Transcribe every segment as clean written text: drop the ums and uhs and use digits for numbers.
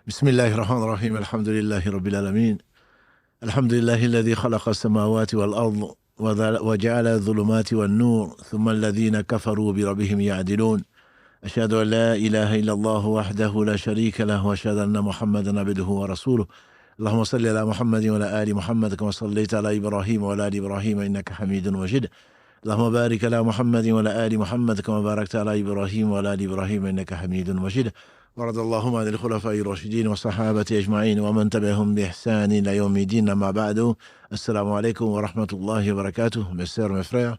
بسم الله الرحمن الرحيم الحمد لله رب العالمين الحمد لله الذي خلق السماوات والأرض وجعل الظلمات والنور ثم الذين كفروا بربهم يعدلون أشهد أن لا إله إلا الله وحده لا شريك له وأشهد أن محمدا عبده ورسوله اللهم صل على محمد وعلى آل محمد كما صليت على إبراهيم وعلى آل إبراهيم إنك حميد مجيد اللهم بارك على محمد وعلى آل محمد كما باركت على إبراهيم وعلى آل إبراهيم إنك حميد مجيد ورضي اللهم عن الخلفاء الراشدين والصحابة أجمعين ومن تبعهم بإحسان إلى يوم الدين أما بعد السلام عليكم ورحمة الله وبركاته. Mes sœurs, mes frères,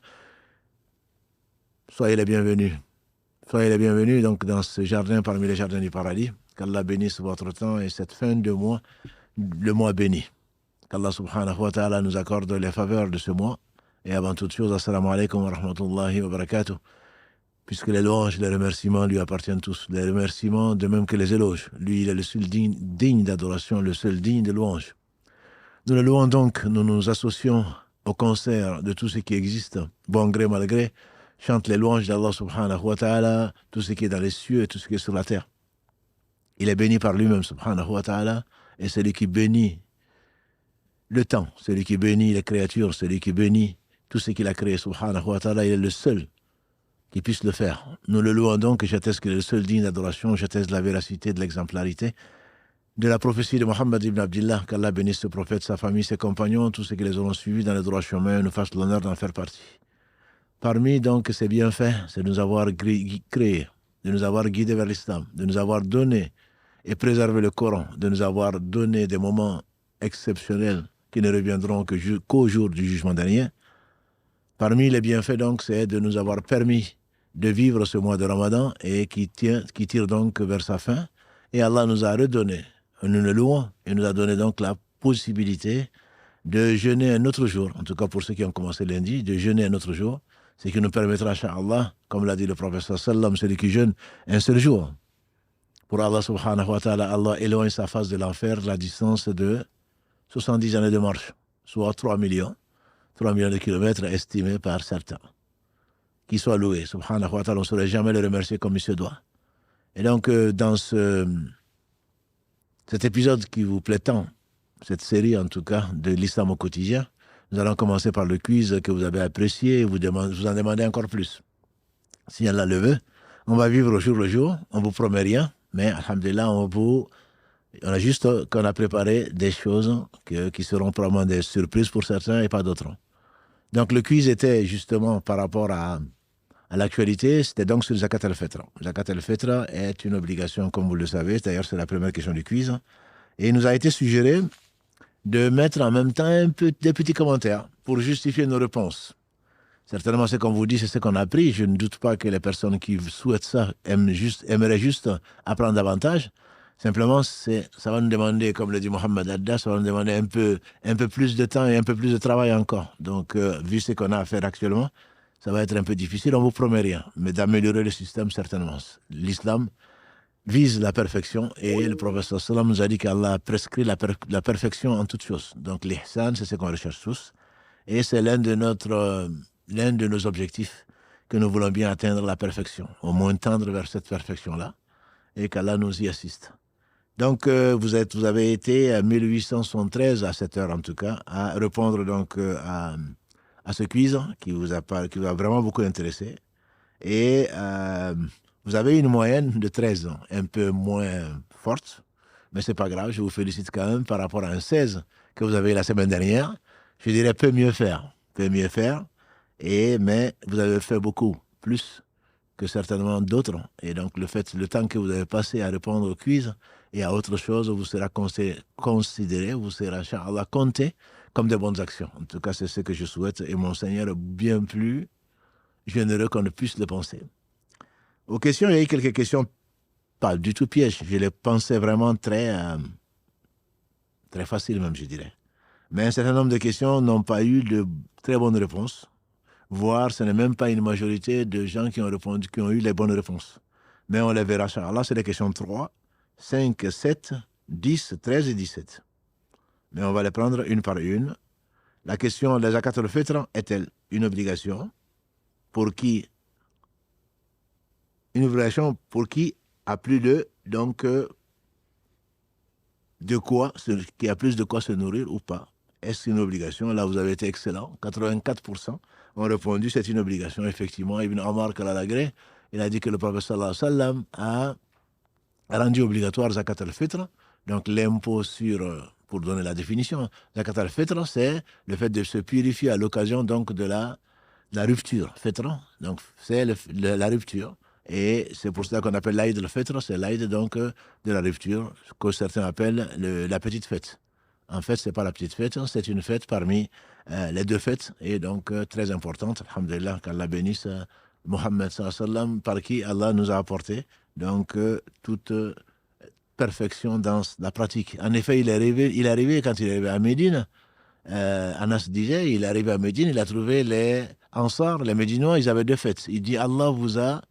soyez les bienvenus. Soyez les bienvenus donc dans ce jardin parmi les jardins du paradis. Qu'Allah bénisse votre temps et cette fin de mois, le mois béni. Qu'Allah subhanahu wa ta'ala nous accorde les faveurs de ce mois. Et avant toute chose, assalamu alaikum wa rahmatullahi wa barakatuh. Puisque les louanges, les remerciements lui appartiennent tous. Les remerciements, de même que les éloges. Lui, il est le seul digne d'adoration, le seul digne de louange. Nous le louons donc, nous nous associons au concert de tout ce qui existe, bon gré, mal gré, chante les louanges d'Allah subhanahu wa ta'ala, tout ce qui est dans les cieux et tout ce qui est sur la terre. Il est béni par lui-même subhanahu wa ta'ala, et celui qui bénit le temps, celui qui bénit les créatures, celui qui bénit tout ce qu'il a créé subhanahu wa ta'ala, il est le seul qui puisse le faire. Nous le louons donc et j'atteste qu'il est le seul digne d'adoration, j'atteste la véracité, de l'exemplarité, de la prophétie de Mohammed ibn Abdillah, qu'Allah bénisse ce prophète, sa famille, ses compagnons, tous ceux qui les auront suivis dans le droit chemin, nous fasse l'honneur d'en faire partie. Parmi donc ces bienfaits, c'est de nous avoir créés, de nous avoir guidés vers l'islam, de nous avoir donné et préservé le Coran, de nous avoir donné des moments exceptionnels qui ne reviendront qu'au jour du jugement dernier. Parmi les bienfaits donc, c'est de nous avoir permis de vivre ce mois de Ramadan et qui tire donc vers sa fin. Et Allah nous a redonné, nous le louons, et nous a donné donc la possibilité de jeûner un autre jour, en tout cas pour ceux qui ont commencé lundi, de jeûner un autre jour, ce qui nous permettra, incha'Allah, comme l'a dit le prophète sallam, celui qui jeûne un seul jour. Pour Allah subhanahu wa ta'ala, Allah éloigne sa face de l'enfer la distance de 70 années de marche, soit 3 millions de kilomètres estimés par certains. Qu'il soit loué, subhanahu wa ta'ala, on ne saurait jamais le remercier comme il se doit. Et donc, dans cet épisode qui vous plaît tant, cette série en tout cas, de l'islam au quotidien, nous allons commencer par le quiz que vous avez apprécié et vous en demandez encore plus. Si Allah le veut, on va vivre au jour le jour, on ne vous promet rien, mais alhamdulillah, on a juste qu'on a préparé des choses qui seront probablement des surprises pour certains et pas d'autres. Donc le quiz était justement par rapport à l'actualité, c'était donc sur Zakat al-Fitra. Zakat al-Fitra est une obligation, comme vous le savez, d'ailleurs c'est la première question du quiz, et il nous a été suggéré de mettre en même temps des petits commentaires pour justifier nos réponses. Certainement, c'est comme vous dit, c'est ce qu'on a appris. Je ne doute pas que les personnes qui souhaitent ça aimeraient juste apprendre davantage. Simplement, ça va nous demander, comme le dit Mohamed Adda, ça va nous demander un peu plus de temps et un peu plus de travail encore. Donc, vu ce qu'on a à faire actuellement, ça va être un peu difficile, on ne vous promet rien, mais d'améliorer le système, certainement. L'islam vise la perfection et le prophète sallam nous a dit qu'Allah a prescrit la perfection en toutes choses. Donc, l'ihsan, c'est ce qu'on recherche tous. Et c'est l'un de nos objectifs que nous voulons bien atteindre la perfection, au moins tendre vers cette perfection-là, et qu'Allah nous y assiste. Donc, vous avez été à 1873, à cette heure en tout cas, à répondre donc à ce quiz qui vous a vraiment beaucoup intéressé. Et vous avez une moyenne de 13 ans, un peu moins forte, mais c'est pas grave, je vous félicite quand même par rapport à un 16 que vous avez eu la semaine dernière. Je dirais peut mieux faire, mais vous avez fait beaucoup plus que certainement d'autres. Et donc le temps que vous avez passé à répondre au quiz et à autre chose vous sera considéré, vous sera, Inch'Allah, compté comme de bonnes actions. En tout cas, c'est ce que je souhaite et mon Seigneur est bien plus généreux qu'on ne puisse le penser. Aux questions, il y a eu quelques questions pas du tout pièges. Je les pensais vraiment très faciles même, je dirais. Mais un certain nombre de questions n'ont pas eu de très bonnes réponses. Voire, ce n'est même pas une majorité de gens qui ont eu les bonnes réponses. Mais on les verra, Inch'Allah, c'est les questions 3, 5, 7, 10, 13 et 17. Mais on va les prendre une par une. La question, la Zakat al-Fitra est-elle une obligation pour qui a plus de, donc, qui a plus de quoi se nourrir ou pas. Est-ce une obligation? Là, vous avez été excellent. 84% ont répondu c'est une obligation. Effectivement, Ibn Omar Kalalagré, il a dit que le prophète sallallahu alayhi wa sallam a rendu obligatoire Zakat al-Fitr, donc l'impôt sur, pour donner la définition, Zakat al-Fitr, c'est le fait de se purifier à l'occasion donc de la rupture. Fitr, donc c'est la rupture. Et c'est pour cela qu'on appelle l'Aïd al-Fitr, c'est l'Aïd donc de la rupture, que certains appellent la petite fête. En fait, ce n'est pas la petite fête, c'est une fête parmi les deux fêtes, et donc très importante, alhamdulillah, qu'Allah bénisse Mohammed sallallahu alayhi wa sallam, par qui Allah nous a apporté donc toute perfection dans la pratique. En effet, il est arrivé quand il est arrivé à Médine, Anas disait, il est arrivé à Médine, il a trouvé les Ansar, les Médinois, ils avaient deux fêtes. Il dit, Allah vous a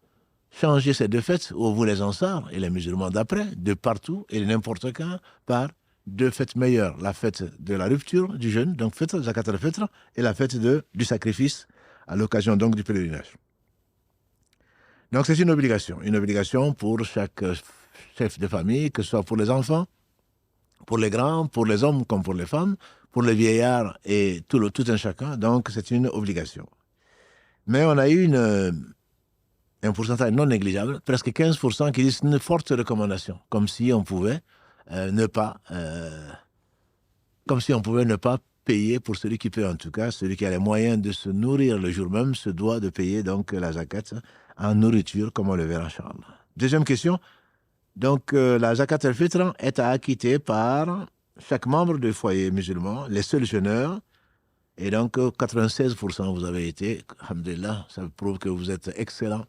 changé ces deux fêtes, ou vous les Ansar, et les musulmans d'après, de partout, et n'importe quand, par deux fêtes meilleures. La fête de la rupture du jeûne, donc fête Zakat al-Fitr, et la fête du sacrifice, à l'occasion donc du pèlerinage. Donc c'est une obligation pour chaque chef de famille, que ce soit pour les enfants, pour les grands, pour les hommes comme pour les femmes, pour les vieillards et tout un chacun. Donc c'est une obligation. Mais on a eu un pourcentage non négligeable, presque 15% qui disent une forte recommandation, comme si on pouvait ne pas payer pour celui qui peut, en tout cas, celui qui a les moyens de se nourrir le jour même, se doit de payer donc la zakat en nourriture, comme on le verra, inchallah. Deuxième question. Donc, la zakat al-fitr est à acquitter par chaque membre du foyer musulman, les seuls jeûneurs, et donc 96% vous avez été, alhamdulillah, ça prouve que vous êtes excellent.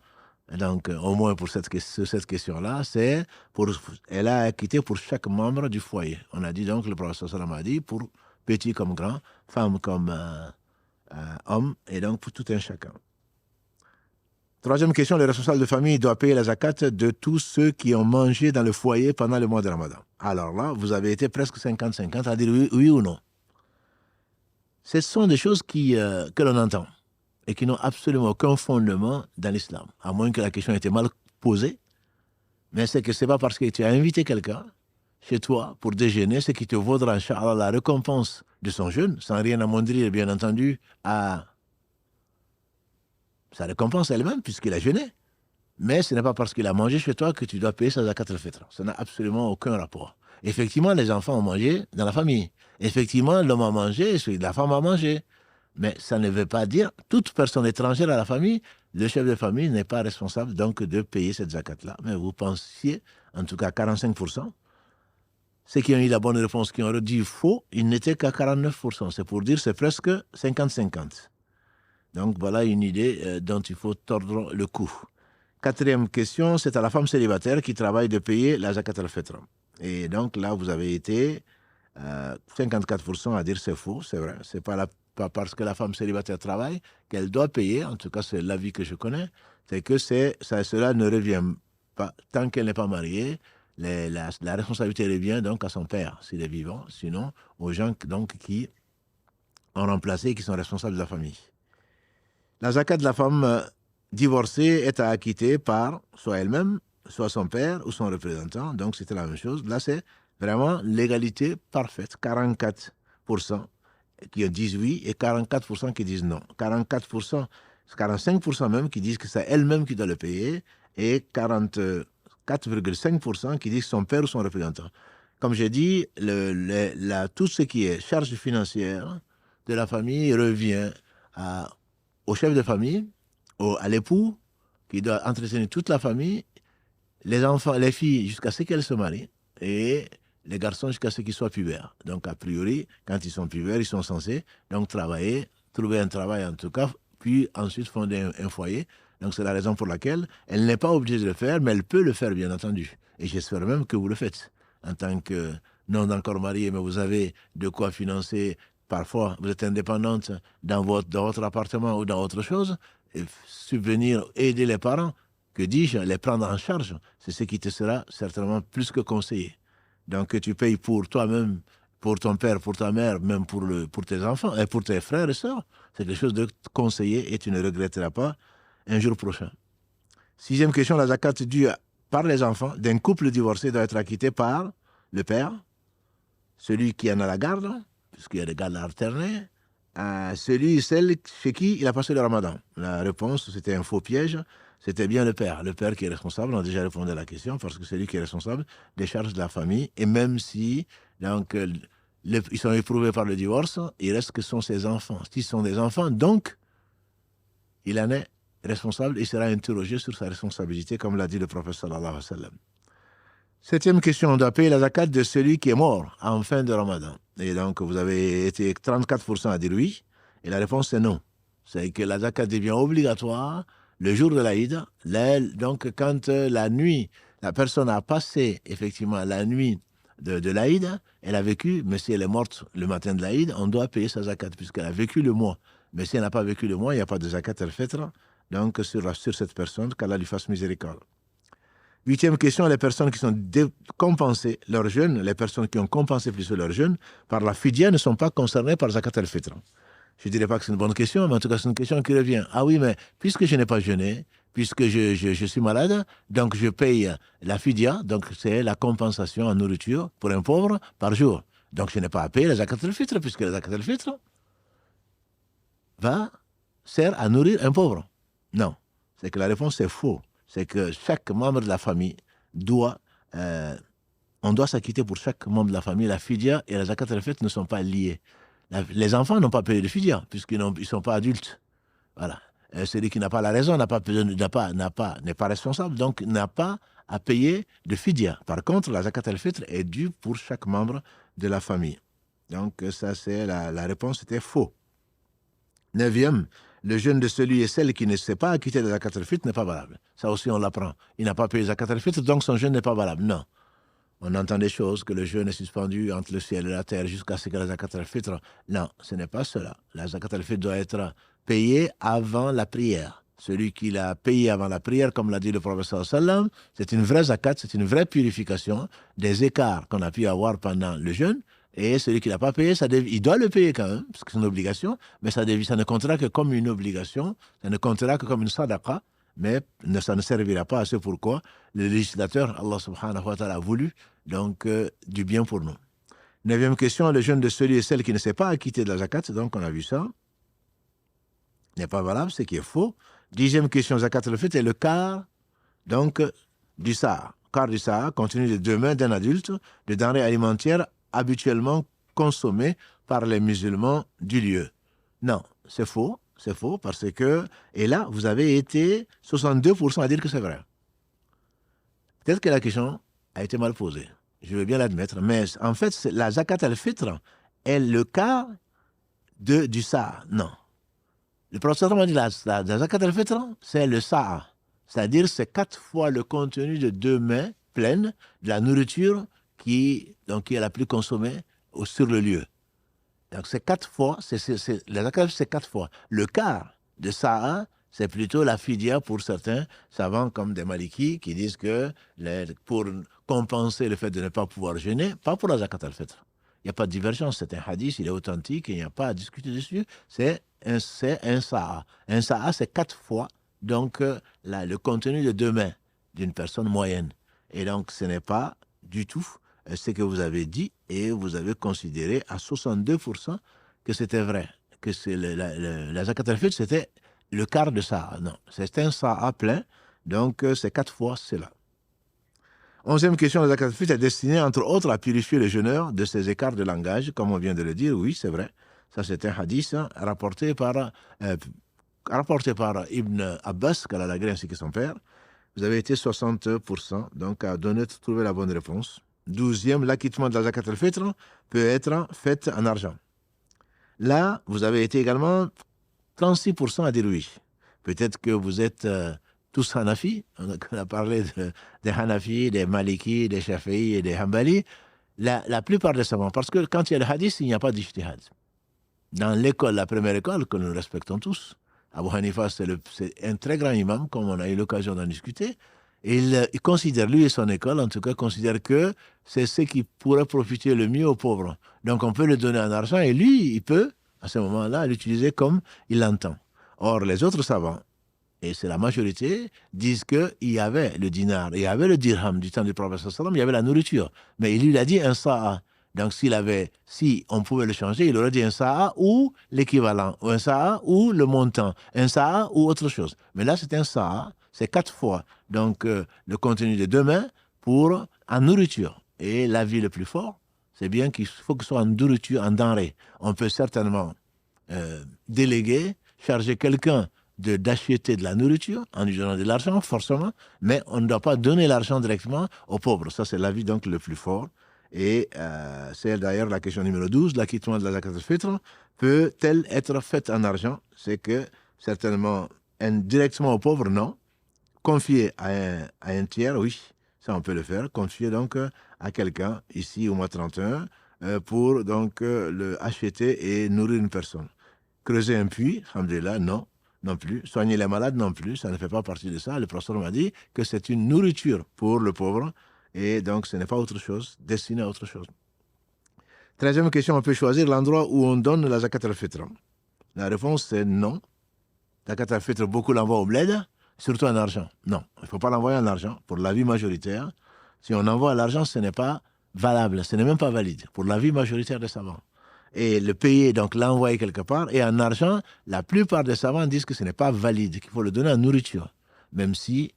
Donc, au moins pour cette question-là, elle a acquitté pour chaque membre du foyer. On a dit donc, le prophète sallam a dit, pour petit comme grand, femme comme homme, et donc pour tout un chacun. Troisième question, le responsable de famille doit payer la zakat de tous ceux qui ont mangé dans le foyer pendant le mois de Ramadan. Alors là, vous avez été presque 50-50 à dire oui ou non. Ce sont des choses que l'on entend et qui n'ont absolument aucun fondement dans l'islam, à moins que la question ait été mal posée. Mais c'est que ce n'est pas parce que tu as invité quelqu'un chez toi pour déjeuner, ce qui te vaudra, inchallah, la récompense de son jeûne, sans rien amoindrir, bien entendu, à sa récompense elle-même, puisqu'il a jeûné. Mais ce n'est pas parce qu'il a mangé chez toi que tu dois payer sa zakat al-fitr. Ça n'a absolument aucun rapport. Effectivement, les enfants ont mangé dans la famille. Effectivement, l'homme a mangé, la femme a mangé. Mais ça ne veut pas dire, toute personne étrangère à la famille, le chef de famille n'est pas responsable donc de payer cette zakat-là. Mais vous pensiez, en tout cas 45%, ceux qui ont eu la bonne réponse, qui ont dit faux, ils n'étaient qu'à 49%. C'est pour dire c'est presque 50-50. Donc voilà une idée dont il faut tordre le cou. Quatrième question, c'est à la femme célibataire qui travaille de payer la zakat al-fitr. Et donc là, vous avez été 54% à dire c'est faux, c'est vrai. C'est pas parce que la femme célibataire travaille qu'elle doit payer, en tout cas c'est l'avis que je connais, c'est que cela ne revient pas, tant qu'elle n'est pas mariée, la responsabilité revient donc à son père, s'il est vivant, sinon aux gens donc, qui ont remplacé, qui sont responsables de la famille. La zakat de la femme divorcée est à acquitter par soit elle-même, soit son père ou son représentant, donc c'était la même chose. Là, c'est vraiment l'égalité parfaite, 44% qui disent oui et 44% qui disent non. 44%, 45% même qui disent que c'est elle-même qui doit le payer et 44,5% qui disent son père ou son représentant. Comme j'ai dit, tout ce qui est charge financière de la famille revient au chef de famille, à l'époux qui doit entretenir toute la famille, les enfants, les filles jusqu'à ce qu'elles se marient et les garçons jusqu'à ce qu'ils soient pubères. Donc, a priori, quand ils sont pubères, ils sont censés donc travailler, trouver un travail en tout cas, puis ensuite fonder un foyer. Donc, c'est la raison pour laquelle elle n'est pas obligée de le faire, mais elle peut le faire, bien entendu. Et j'espère même que vous le faites. En tant que non encore marié, mais vous avez de quoi financer. Parfois, vous êtes indépendante dans votre appartement ou dans autre chose, et subvenir, aider les parents, que dis-je, les prendre en charge, c'est ce qui te sera certainement plus que conseillé. Donc, tu payes pour toi-même, pour ton père, pour ta mère, même pour tes enfants et pour tes frères et sœurs. C'est quelque chose de conseillé et tu ne regretteras pas un jour prochain. Sixième question, la zakat due par les enfants d'un couple divorcé doit être acquittée par le père, celui qui en a la garde, puisqu'il y a des gardes alternés, celui, celle chez qui il a passé le ramadan. La réponse, c'était un faux piège, c'était bien le père qui est responsable. On a déjà répondu à la question, parce que c'est lui qui est responsable des charges de la famille, et même si donc, ils sont éprouvés par le divorce, il reste que ce sont ses enfants. S'ils sont des enfants, donc, il en est responsable, il sera interrogé sur sa responsabilité, comme l'a dit le prophète sallallahu alayhi wa sallam. Septième question, on doit payer la zakat de celui qui est mort en fin de Ramadan. Et donc, vous avez été 34% à dire oui, et la réponse est non. C'est que la zakat devient obligatoire le jour de l'Aïd. Donc, quand la nuit, la personne a passé effectivement la nuit de l'Aïd, elle a vécu, mais si elle est morte le matin de l'Aïd, on doit payer sa zakat, puisqu'elle a vécu le mois. Mais si elle n'a pas vécu le mois, il n'y a pas de zakat al-fitr, donc sur cette personne, qu'Allah lui fasse miséricorde. Huitième question, les personnes qui sont compensées leur jeûne, les personnes qui ont compensé plus leur jeûne par la fidya ne sont pas concernées par zakat al-fitr. Je ne dirais pas que c'est une bonne question, mais en tout cas, c'est une question qui revient. Ah oui, mais puisque je n'ai pas jeûné, puisque je suis malade, donc je paye la fidya, donc c'est la compensation en nourriture pour un pauvre par jour. Donc je n'ai pas à payer la zakat al-fitr, puisque la zakat al-fitr sert à nourrir un pauvre. Non, c'est que la réponse est faux. C'est que chaque membre de la famille on doit s'acquitter pour chaque membre de la famille. La fidya et la zakat al-fitr ne sont pas liés. Les enfants n'ont pas payé de fidya, puisqu'ils ne sont pas adultes. Voilà. Celui qui n'a pas la raison n'est pas responsable, donc n'a pas à payer de fidya. Par contre, la zakat al-fitr est due pour chaque membre de la famille. Donc ça, c'est la réponse était faux. Neuvième, le jeûne de celui et celle qui ne s'est pas acquitté de la zakat al-fitr n'est pas valable. Ça aussi, on l'apprend. Il n'a pas payé la zakat al-fitr, donc son jeûne n'est pas valable. Non. On entend des choses, que le jeûne est suspendu entre le ciel et la terre jusqu'à ce que la zakat al-fitr. Non, ce n'est pas cela. La zakat al-fitr doit être payée avant la prière. Celui qui l'a payé avant la prière, comme l'a dit le prophète sallallahu alayhi wa sallam, c'est une vraie zakat, c'est une vraie purification des écarts qu'on a pu avoir pendant le jeûne. Et celui qui ne l'a pas payé, il doit le payer quand même, parce que c'est une obligation, mais ça ne comptera que comme une obligation, ça ne comptera que comme une sadaqa, mais ça ne servira pas à ce pourquoi le législateur, Allah subhanahu wa ta'ala, a voulu donc du bien pour nous. Neuvième question, le jeûne de celui et celle qui ne s'est pas acquitté de la zakat, donc on a vu ça, n'est pas valable, ce qui est faux. Dixième question, zakat al-fitr est le quart donc du sa'a. Quart du sa'a, contenu de 2 mains d'un adulte, de denrées alimentaires habituellement consommées par les musulmans du lieu. Non, c'est faux parce que, et là, vous avez été 62% à dire que c'est vrai. Peut-être que la question a été mal posée, je veux bien l'admettre, mais en fait, la zakat al-fitr est le quart du sa'a. Non. Le prophète m'a dit la zakat al-fitr, c'est le sa'a, c'est-à-dire c'est 4 fois le contenu de 2 mains pleines de la nourriture qui est la plus consommée sur le lieu. Donc c'est 4 fois, la zakat c'est 4 fois. Le quart de sa'a, c'est plutôt la fidya pour certains savants comme des malikis qui disent que pour compenser le fait de ne pas pouvoir jeûner, pas pour la zakat al-fitr. Il n'y a pas de divergence, c'est un hadith, il est authentique et il n'y a pas à discuter dessus. C'est un sa'a. Un sa'a, c'est 4 fois donc le contenu de 2 mains d'une personne moyenne. Et donc ce n'est pas du tout ce que vous avez dit et vous avez considéré à 62% que c'était vrai, que la zakat al-fitr c'était le quart de sa'a. Non, c'est un sa'a plein, donc c'est 4 fois cela. 11e question, la zakat al-fitr est destinée entre autres à purifier le jeûneur de ses écarts de langage, comme on vient de le dire, oui c'est vrai. Ça c'est un hadith rapporté par Ibn Abbas, qu'Allah l'a gré ainsi que son père. Vous avez été 60%, donc à trouver la bonne réponse. 12e, l'acquittement de la zakat al-fitr peut être fait en argent. Là, vous avez été également 36% à dire oui. Peut-être que vous êtes tous Hanafi. On a parlé des Hanafi, des Maliki, des Shafi'i et des Hanbali. La plupart des savants, parce que quand il y a le hadith, il n'y a pas d'ijtihad. Dans l'école, la première école que nous respectons tous, Abu Hanifa, c'est un très grand imam, comme on a eu l'occasion d'en discuter. Et il considère, lui et son école, en tout cas, considère que c'est ce qui pourrait profiter le mieux aux pauvres. Donc on peut le donner en argent et lui, il peut, à ce moment-là, l'utiliser comme il l'entend. Or, les autres savants, et c'est la majorité, disent qu'il y avait le dinar, il y avait le dirham du temps du prophète sallallahu alayhi wa sallam, il y avait la nourriture. Mais il lui a dit un sa'a. Donc, si on pouvait le changer, il aurait dit un saa ou l'équivalent, ou un saa ou le montant, un saa ou autre chose. Mais là, c'est un saa, c'est 4 fois. Donc, le contenu de demain en nourriture. Et l'avis le plus fort, c'est bien qu'il faut que ce soit en nourriture, en denrée. On peut certainement déléguer, charger quelqu'un d'acheter de la nourriture en lui donnant de l'argent, forcément, mais on ne doit pas donner l'argent directement aux pauvres. Ça, c'est l'avis donc le plus fort. Et c'est d'ailleurs la question numéro 12, l'acquittement de la zakat al-fitr peut-elle être faite en argent? C'est que certainement, directement aux pauvres, non. Confier à un tiers, oui, ça on peut le faire. Confier donc à quelqu'un, ici au mois 31, pour donc le acheter et nourrir une personne. Creuser un puits, alhamdoulilah, non plus. Soigner les malades, non plus. Ça ne fait pas partie de ça. Le professeur m'a dit que c'est une nourriture pour le pauvre. Et donc, ce n'est pas autre chose, destiné à autre chose. 13e question, on peut choisir l'endroit où on donne la zakat al-fitr. La réponse, c'est non. La zakat al-fitr, beaucoup l'envoient au bled, surtout en argent. Non, il ne faut pas l'envoyer en argent. Pour l'avis majoritaire, si on envoie l'argent, ce n'est pas valable, ce n'est même pas valide. Pour l'avis majoritaire des savants. Et le payer, donc l'envoyer quelque part, et en argent, la plupart des savants disent que ce n'est pas valide, qu'il faut le donner en nourriture. Même si,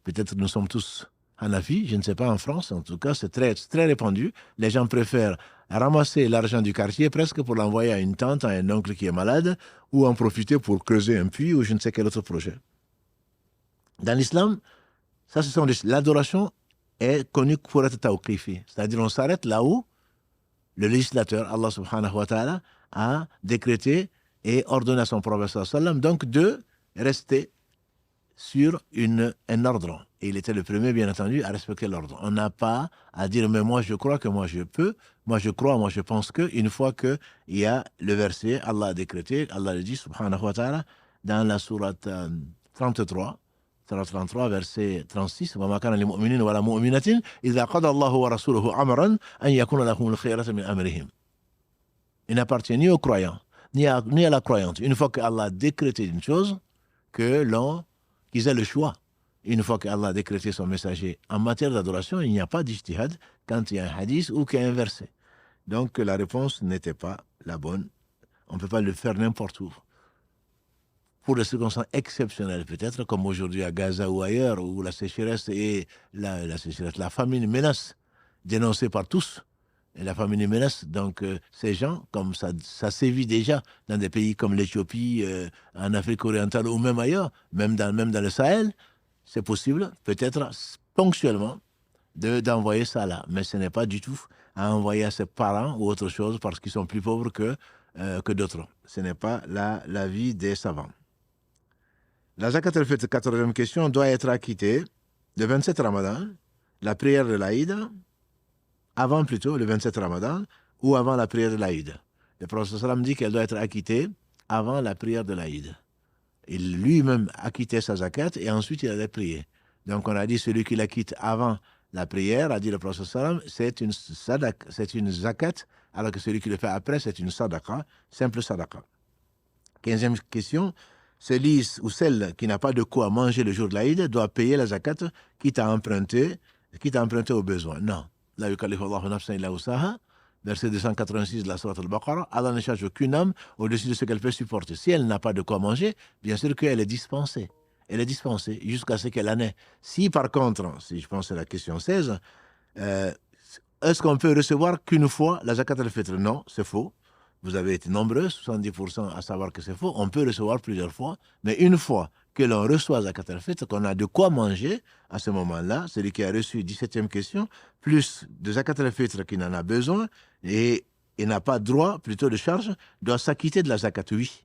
peut-être nous sommes tous Hanafi, je ne sais pas en France, en tout cas, c'est très répandu. Les gens préfèrent ramasser l'argent du quartier presque pour l'envoyer à une tante, à un oncle qui est malade, ou en profiter pour creuser un puits ou je ne sais quel autre projet. Dans l'islam, ça, l'adoration est connue pour être tawqifi, c'est-à-dire on s'arrête là où le législateur, Allah subhanahu wa ta'ala, a décrété et ordonné à son prophète sallam donc de rester sur un ordre. Et il était le premier, bien entendu, à respecter l'ordre. On n'a pas à dire, mais moi je crois que moi je peux, moi je crois, moi je pense que, une fois qu'il y a le verset, Allah a décrété, Allah le dit, subhanahu wa ta'ala, dans la sourate 33, verset 36, وَمَا كَانَ لِمُؤْمِنِينَ وَلَا مُؤْمِنَةٍ إِذَا قَضَى اللَّهُ وَرَسُولُهُ أَمْرًا أَنْ يَكُونَ لَهُمُ الْخِيَرَةُ مِنْ أَمْرِهِمْ. Il n'appartient ni aux croyants, ni à la croyante. Une fois qu'Allah a décrété une chose, qu'ils aient le choix. Une fois qu'Allah a décrété son messager en matière d'adoration, il n'y a pas d'ijtihad quand il y a un hadith ou qu'il y a un verset. Donc la réponse n'était pas la bonne. On ne peut pas le faire n'importe où. Pour des circonstances exceptionnelles peut-être, comme aujourd'hui à Gaza ou ailleurs, où la sécheresse et la famine menace, dénoncée par tous. Et la famine menace donc ces gens, comme ça sévit déjà dans des pays comme l'Éthiopie, en Afrique orientale ou même ailleurs, même dans le Sahel, c'est possible, peut-être ponctuellement, d'envoyer ça là. Mais ce n'est pas du tout à envoyer à ses parents ou autre chose parce qu'ils sont plus pauvres que d'autres. Ce n'est pas l'avis des savants. La zakat al-fitr, 14e question, doit être acquittée le 27 Ramadan, la prière de l'Aïd, avant plutôt le 27 Ramadan ou avant la prière de l'Aïd. Le prophète sallam dit qu'elle doit être acquittée avant la prière de l'Aïd. Il lui-même acquittait sa zakat et ensuite il allait prier. Donc on a dit celui qui l'acquitte avant la prière, a dit le prophète sallam, c'est une zakat, alors que celui qui le fait après, c'est une sadaqa, simple sadaqa. 15e question, celui ou celle qui n'a pas de quoi manger le jour de l'Aïd doit payer la zakat quitte à emprunter au besoin. Non. La yukallifu Allahu nafsan illa wusaha, verset 286 de la sourate al-Baqarah, Allah ne charge aucune âme au-dessus de ce qu'elle peut supporter. Si elle n'a pas de quoi manger, bien sûr qu'elle est dispensée. Elle est dispensée jusqu'à ce qu'elle en ait. Si par contre, si je pense que c'est la question 16, est-ce qu'on peut recevoir qu'une fois la zakat al-fitr? Non, c'est faux. Vous avez été nombreux, 70% à savoir que c'est faux. On peut recevoir plusieurs fois, mais une fois que l'on reçoit zakat al-fitr, qu'on a de quoi manger, à ce moment-là, celui qui a reçu 17e question, plus de zakat al-fitr qui en a besoin, et il n'a pas droit, plutôt de charge, doit s'acquitter de la zakat, oui.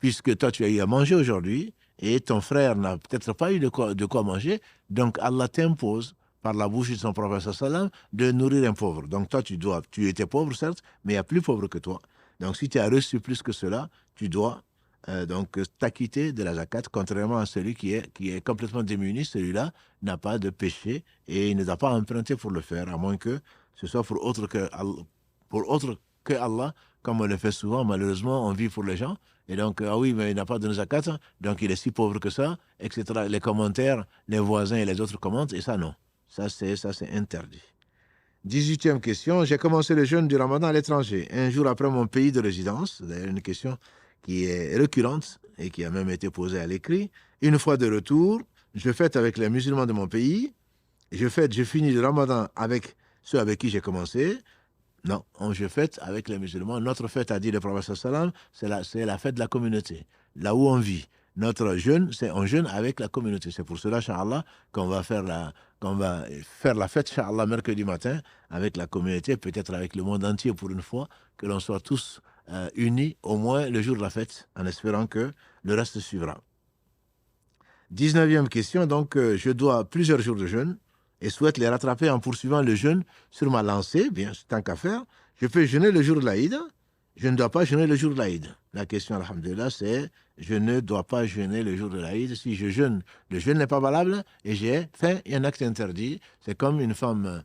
Puisque toi, tu as eu à manger aujourd'hui, et ton frère n'a peut-être pas eu de quoi manger, donc Allah t'impose, par la bouche de son prophète sallam, de nourrir un pauvre. Donc toi, tu étais pauvre, certes, mais il y a plus pauvre que toi. Donc si tu as reçu plus que cela, tu dois donc t'acquitter de la zakat, contrairement à celui qui est complètement démuni. Celui-là n'a pas de péché et il ne doit pas emprunter pour le faire, à moins que ce soit pour autre que Allah, comme on le fait souvent. Malheureusement, on vit pour les gens. Et donc, ah oui, mais il n'a pas de zakat, donc il est si pauvre que ça, etc. Les commentaires, les voisins et les autres commentent, et ça, non. Ça, c'est interdit. 18e question. J'ai commencé le jeûne du Ramadan à l'étranger, un jour après mon pays de résidence. D'ailleurs, une question qui est récurrente et qui a même été posée à l'écrit. Une fois de retour, je fête avec les musulmans de mon pays. Je finis le Ramadan avec ceux avec qui j'ai commencé. Non, je fête avec les musulmans. Notre fête, a dit le prophète sallam, c'est la fête de la communauté, là où on vit. Notre jeûne, c'est on jeûne avec la communauté. C'est pour cela, Inch'Allah, qu'on va faire la fête, Inch'Allah, mercredi matin, avec la communauté, peut-être avec le monde entier pour une fois, que l'on soit tous unis, au moins le jour de la fête, en espérant que le reste suivra. 19e question, donc je dois plusieurs jours de jeûne et souhaite les rattraper en poursuivant le jeûne sur ma lancée, bien, tant qu'à faire. Je peux jeûner le jour de l'Aïd, je ne dois pas jeûner le jour de l'Aïd. La question, alhamdulillah, c'est je ne dois pas jeûner le jour de l'Aïd. Si je jeûne, le jeûne n'est pas valable et j'ai fait un acte interdit. C'est comme une femme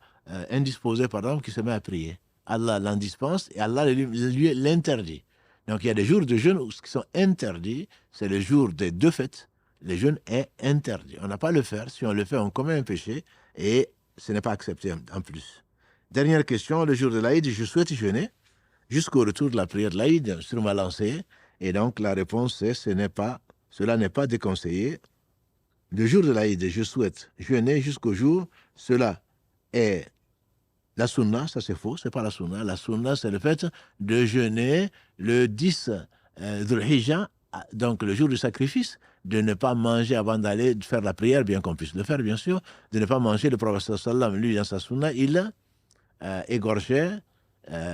indisposée, par exemple, qui se met à prier. Allah l'en dispense et Allah lui l'interdit. Donc il y a des jours de jeûne qui sont interdits. C'est le jour des deux fêtes. Le jeûne est interdit. On n'a pas à le faire. Si on le fait, on commet un péché et ce n'est pas accepté en plus. Dernière question, le jour de l'Aïd, je souhaite jeûner jusqu'au retour de la prière de l'Aïd sur ma lancée. Et donc la réponse est cela n'est pas déconseillé. Le jour de l'Aïd, je souhaite jeûner jusqu'au jour. Cela est la sunna, ça c'est faux, c'est pas la sunna. La sunna, c'est le fait de jeûner le 10 Dhul Hijjah, donc le jour du sacrifice, de ne pas manger avant d'aller faire la prière, bien qu'on puisse le faire, bien sûr, de ne pas manger. Le prophète sallam, lui, dans sa sunna, il égorgeait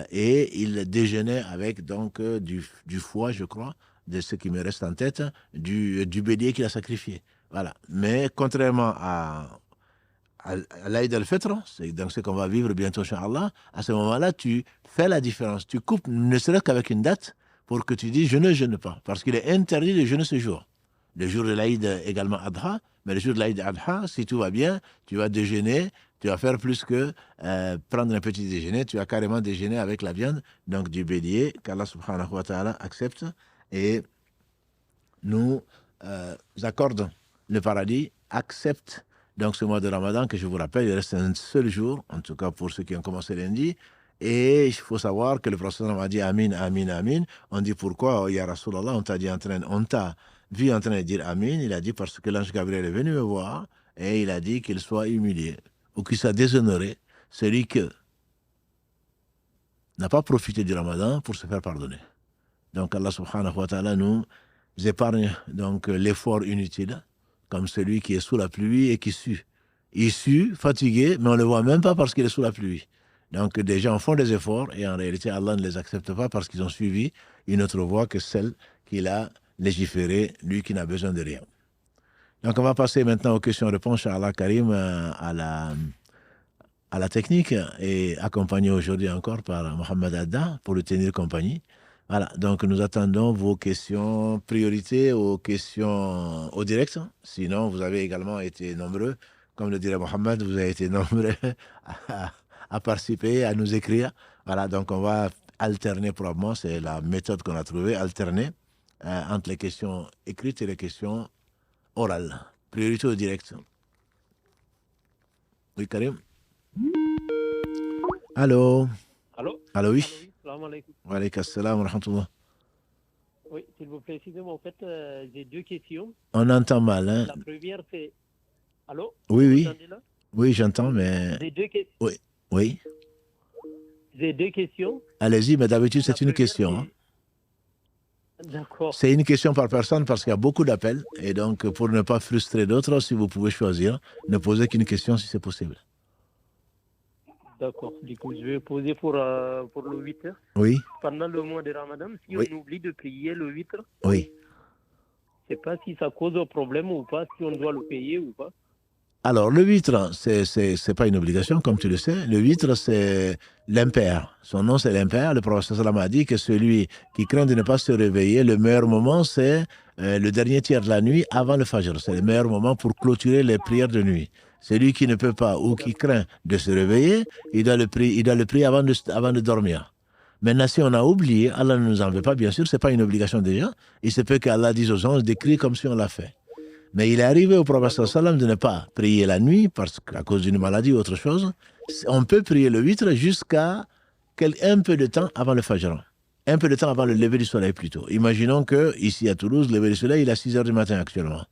et il déjeunait avec donc du foie, je crois, de ce qui me reste en tête, du bélier qu'il a sacrifié. Voilà. Mais contrairement à l'Aïd al-Fitr, c'est donc ce qu'on va vivre bientôt, Inch'Allah, à ce moment-là, tu fais la différence. Tu coupes, ne serait-ce qu'avec une date, pour que tu dis je ne jeûne pas, parce qu'il est interdit de jeûner ce jour. Le jour de l'Aïd également Adha, mais le jour de l'Aïd Adha, si tout va bien, tu vas déjeuner, tu vas faire plus que prendre un petit déjeuner, tu vas carrément déjeuner avec la viande, donc du bélier, qu'Allah subhanahu wa ta'ala accepte et nous accorde le paradis, accepte donc ce mois de Ramadan, que je vous rappelle, il reste un seul jour, en tout cas pour ceux qui ont commencé lundi. Et il faut savoir que le prophète a dit Amin, Amin, Amin. On dit pourquoi, Ya Rasulallah, on t'a vu en train de dire Amin. Il a dit parce que l'ange Gabriel est venu me voir et il a dit qu'il soit humilié ou qu'il soit déshonoré, celui qui n'a pas profité du Ramadan pour se faire pardonner. Donc Allah subhanahu wa ta'ala nous épargne donc l'effort inutile, comme celui qui est sous la pluie et qui sue. Il sue, fatigué, mais on ne le voit même pas parce qu'il est sous la pluie. Donc des gens font des efforts et en réalité Allah ne les accepte pas parce qu'ils ont suivi une autre voie que celle qu'il a légiférée, lui qui n'a besoin de rien. Donc on va passer maintenant aux questions-réponses, Inch'Allah Karim, à la technique et accompagné aujourd'hui encore par Mohamed Adda pour lui tenir compagnie. Voilà, donc nous attendons vos questions, priorité aux questions au direct. Sinon, vous avez également été nombreux, comme le dirait Mohamed, vous avez été nombreux à participer, à nous écrire. Voilà, donc on va alterner probablement, c'est la méthode qu'on a trouvée, alterner entre les questions écrites et les questions orales. Priorité au direct. Oui, Karim? Allô? Allô? Allô, oui? Salam alaikum. Wa alaykum assalam wa rahmatullah. Oui, s'il vous plaît, excusez-moi, en fait, j'ai deux questions. On entend mal, hein? La première, c'est... Allô? Oui, Vous oui. m'entendez là? Oui, j'entends, mais... J'ai deux questions. Oui, oui. J'ai deux questions. Allez-y, mais d'habitude, c'est une première, question. Hein. D'accord. C'est une question par personne parce qu'il y a beaucoup d'appels. Et donc, pour ne pas frustrer d'autres, si vous pouvez choisir, ne posez qu'une question si c'est possible. D'accord. Du coup, je vais poser pour le 8 heures. Oui, Pendant le mois de Ramadan, si Oui. on oublie de prier le 8 heures, oui. je ne sais pas si ça cause un problème ou pas, si on doit le payer ou pas. Alors, le huître, c'est pas une obligation, comme tu le sais. Le huître, c'est l'impair. Son nom, c'est l'impair. Le prophète sallam a dit que celui qui craint de ne pas se réveiller, le meilleur moment, c'est le dernier tiers de la nuit avant le fajr. C'est le meilleur moment pour clôturer les prières de nuit. Celui qui ne peut pas ou qui craint de se réveiller, il doit le prier avant de dormir. Maintenant, si on a oublié, Allah ne nous en veut pas, bien sûr, c'est pas une obligation déjà. Il se peut qu'Allah dise aux anges d'écrire comme si on l'a fait. Mais il est arrivé au prophète sallam de ne pas prier la nuit à cause d'une maladie ou autre chose. On peut prier le witr jusqu'à un peu de temps avant le fajr. Un peu de temps avant le lever du soleil plutôt. Imaginons que ici à Toulouse, le lever du soleil, il est à 6 heures du matin actuellement.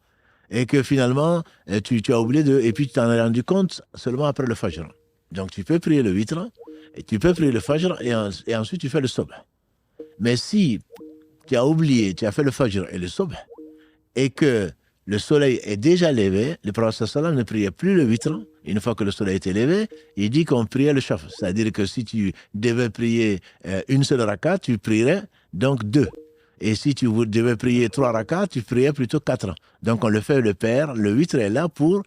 Et que finalement, tu as oublié et puis tu t'en es rendu compte seulement après le fajr. Donc tu peux prier le witr, et tu peux prier le fajr, et ensuite tu fais le subh. Mais si tu as oublié, tu as fait le fajr et le subh, et que le soleil est déjà levé, le prophète sallam ne priait plus le witr. Une fois que le soleil était levé, il dit qu'on priait le shaf. C'est-à-dire que si tu devais prier une seule raka, tu prierais donc 2. Et si tu devais prier 3 rakas, tu priais plutôt 4. Donc on le fait le pair. Le witr est là pour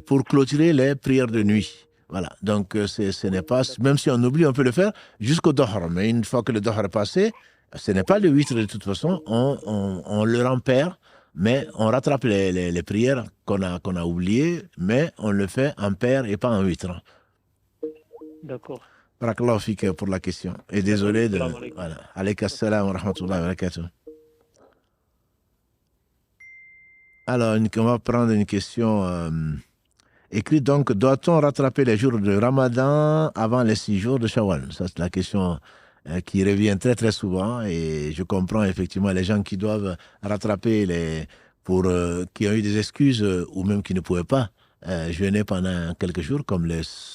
pour clôturer les prières de nuit. Voilà. Donc ce n'est pas, même si on oublie, on peut le faire jusqu'au dohr. Mais une fois que le dohr est passé, ce n'est pas le witr de toute façon. On le rend pair, mais on rattrape les prières qu'on a oubliées, mais on le fait en pair et pas en witr. D'accord. Barakallahu fik pour la question. Et désolé de... Salam alaikum. Voilà. Alayka salam wa rahmatullahi wa barakatuh. Alors, on va prendre une question écrite. Donc, doit-on rattraper les jours de Ramadan avant les 6 jours de Shawwal? Ça, c'est la question qui revient très, très souvent. Et je comprends effectivement les gens qui doivent rattraper qui ont eu des excuses ou même qui ne pouvaient pas jeûner pendant quelques jours, comme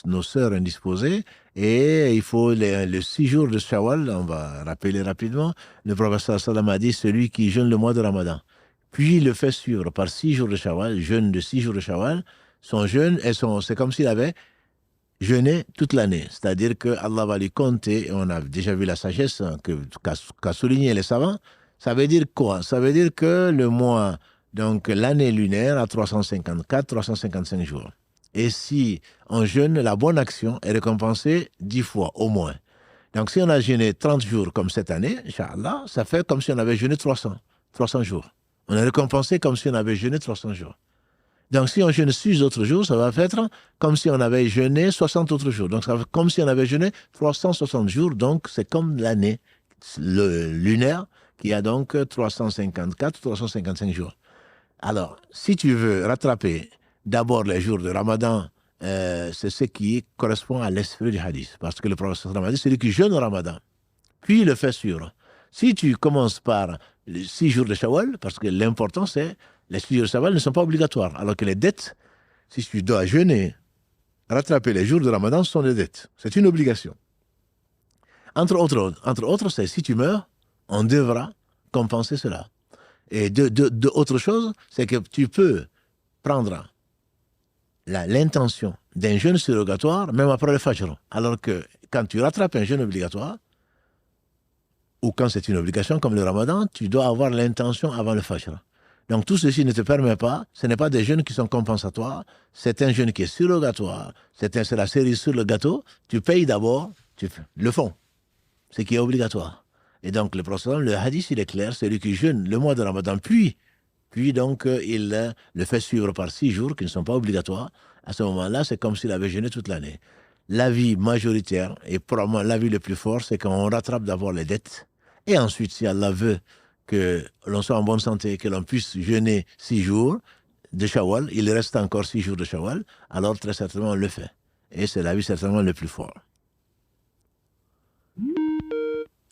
nos sœurs indisposées. Et il faut les 6 jours de Shawwal, on va rappeler rapidement. Le prophète sallam a dit, celui qui jeûne le mois de Ramadan, puis il le fait suivre par 6 jours de Shawwal, jeûne de 6 jours de Shawwal, son jeûne, c'est comme s'il avait jeûné toute l'année. C'est-à-dire que Allah va lui compter, et on a déjà vu la sagesse qu'a souligné les savants. Ça veut dire quoi? Ça veut dire que le mois, donc l'année lunaire, a 354, 355 jours. Et si on jeûne, la bonne action est récompensée 10 fois au moins. Donc si on a jeûné 30 jours comme cette année, Inch'Allah, ça fait comme si on avait jeûné 300 jours. On est récompensé comme si on avait jeûné 300 jours. Donc si on jeûne 6 autres jours, ça va faire comme si on avait jeûné 60 autres jours. Donc ça fait comme si on avait jeûné 360 jours. Donc c'est comme l'année lunaire qui a donc 354, 355 jours. Alors, si tu veux rattraper d'abord les jours de Ramadan, c'est ce qui correspond à l'esprit du hadith. Parce que le prophète a dit, celui qui jeûne au Ramadan, puis le fait suivre. Si tu commences par les 6 jours de Shawwal, parce que l'important c'est, les 6 jours de Shawwal ne sont pas obligatoires, alors que les dettes, si tu dois jeûner, rattraper les jours de Ramadan, ce sont des dettes. C'est une obligation. Entre autres, c'est si tu meurs, on devra compenser cela. Et autre chose, c'est que tu peux prendre l'intention d'un jeûne surrogatoire même après le Fajr. Alors que quand tu rattrapes un jeûne obligatoire, ou quand c'est une obligation comme le Ramadan, tu dois avoir l'intention avant le Fajr. Donc tout ceci ne te permet pas, ce n'est pas des jeûnes qui sont compensatoires, c'est un jeûne qui est surrogatoire, c'est la cerise sur le gâteau, tu payes d'abord, le fond, ce qui est obligatoire. Et donc le prophète, le hadith, il est clair, celui qui jeûne le mois de Ramadan, puis donc il le fait suivre par 6 jours qui ne sont pas obligatoires, à ce moment-là, c'est comme s'il avait jeûné toute l'année. L'avis majoritaire, et probablement l'avis le plus fort, c'est qu'on rattrape d'abord les dettes, et ensuite, si Allah veut que l'on soit en bonne santé et que l'on puisse jeûner 6 jours de Shawwal, il reste encore 6 jours de Shawwal, alors très certainement on le fait. Et c'est l'avis certainement le plus fort.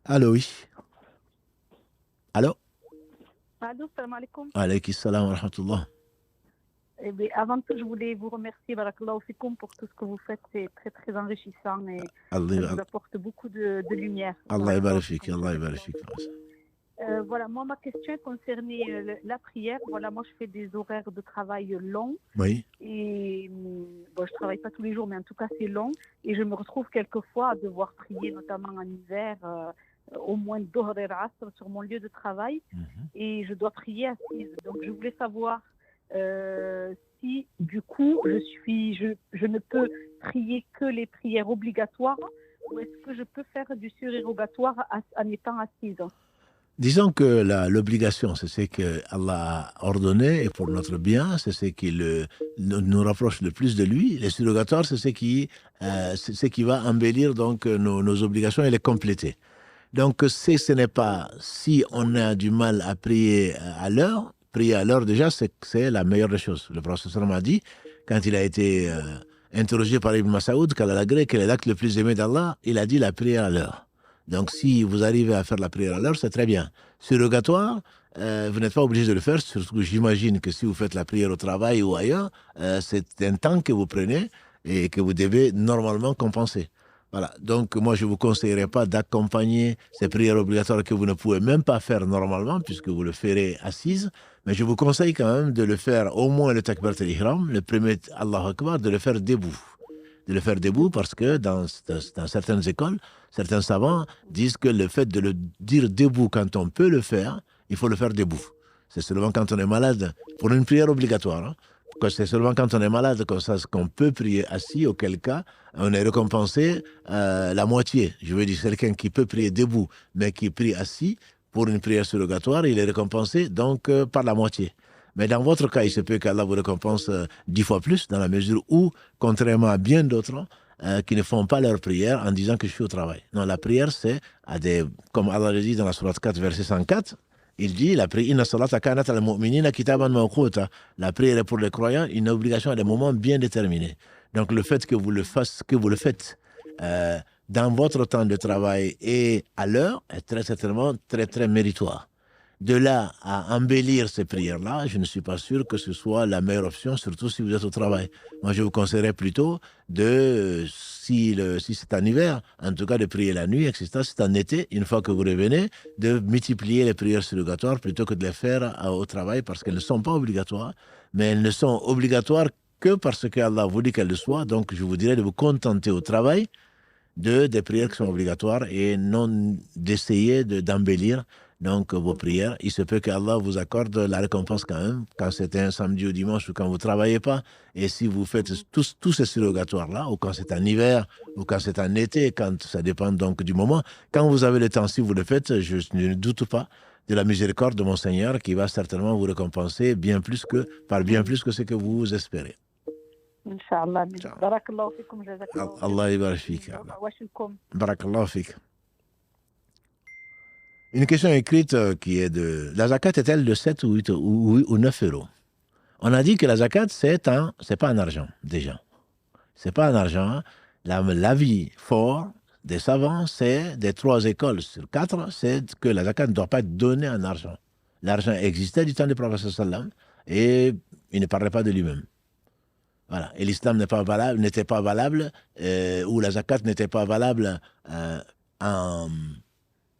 Allô, oui. Allô? Allô, salam alaikum. Alayki salam wa rahmatullah. Eh bien, avant tout, je voulais vous remercier, barakallahu fikoum, pour tout ce que vous faites. C'est très, très enrichissant et ça vous apporte beaucoup de lumière. Allah yabarak fik, Allah yabarak fik. Voilà, moi, ma question concernait la prière. Voilà, moi, je fais des horaires de travail longs. Oui. Et bon, je ne travaille pas tous les jours, mais en tout cas, c'est long. Et je me retrouve quelquefois à devoir prier, notamment en hiver, au moins Dohr et Asr sur mon lieu de travail. Et je dois prier assise. Donc, je voulais savoir si, du coup, je ne peux prier que les prières obligatoires ou est-ce que je peux faire du surérogatoire en étant assise? Disons que l'obligation, c'est ce que Allah a ordonné et pour notre bien, c'est ce qui nous rapproche le plus de lui. Les surrogatoires, c'est ce qui va embellir donc nos obligations et les compléter. Donc, ce n'est pas, si on a du mal à prier à l'heure déjà, c'est la meilleure des choses. Le prophète a dit, quand il a été Interrogé par Ibn Masaoud, quel est l'acte le plus aimé d'Allah, il a dit la prière à l'heure. Donc si vous arrivez à faire la prière à l'heure, c'est très bien. Surrogatoire, vous n'êtes pas obligé de le faire, surtout que j'imagine que si vous faites la prière au travail ou ailleurs, c'est un temps que vous prenez et que vous devez normalement compenser. Voilà. Donc moi, je ne vous conseillerais pas d'accompagner ces prières obligatoires que vous ne pouvez même pas faire normalement, puisque vous le ferez assise, mais je vous conseille quand même de le faire au moins le takbirat al-ihram, le premier Allahu Akbar, de le faire debout. De le faire debout parce que dans certaines écoles, certains savants disent que le fait de le dire debout quand on peut le faire, il faut le faire debout. C'est seulement quand on est malade, pour une prière obligatoire, c'est seulement quand on est malade qu'on peut prier assis, auquel cas on est récompensé la moitié. Je veux dire, quelqu'un qui peut prier debout, mais qui prie assis, pour une prière surrogatoire, il est récompensé donc par la moitié. Mais dans votre cas, il se peut qu'Allah vous récompense 10 fois plus, dans la mesure où, contrairement à bien d'autres, qui ne font pas leur prière en disant que je suis au travail. Non, la prière, c'est comme Allah le dit dans la sourate 4, verset 104, il dit, la prière est pour les croyants une obligation à des moments bien déterminés. Donc le fait que vous le faites dans votre temps de travail et à l'heure est très certainement très très méritoire. De là à embellir ces prières-là, je ne suis pas sûr que ce soit la meilleure option, surtout si vous êtes au travail. Moi, je vous conseillerais plutôt si c'est en hiver, en tout cas de prier la nuit, etc. Si c'est en été, une fois que vous revenez, de multiplier les prières surrogatoires plutôt que de les faire au travail parce qu'elles ne sont pas obligatoires, mais elles ne sont obligatoires que parce qu'Allah vous dit qu'elles le soient. Donc, je vous dirais de vous contenter au travail des prières qui sont obligatoires et non d'essayer d'embellir donc vos prières. Il se peut qu'Allah vous accorde la récompense quand même, quand c'est un samedi ou dimanche ou quand vous ne travaillez pas. Et si vous faites tous ces surrogatoires-là, ou quand c'est en hiver, ou quand c'est en été, quand ça dépend donc du moment, quand vous avez le temps, si vous le faites, je ne doute pas de la miséricorde de mon Seigneur qui va certainement vous récompenser par bien plus que ce que vous espérez. Inch'Allah. Barakallahu fikum, jazakallahu. Allah yabarak fik. Barakallahu fik. Une question écrite qui est de... La zakat est-elle de 7 ou 8 ou 9 euros? On a dit que la zakat, c'est pas en argent, déjà. C'est pas en argent. L'avis fort des savants, c'est des 3 écoles sur 4, c'est que la zakat ne doit pas être donnée en argent. L'argent existait du temps du prophète sallam et il ne parlait pas de lui-même. Voilà. Et l'islam n'était pas valable, ou la zakat n'était pas valable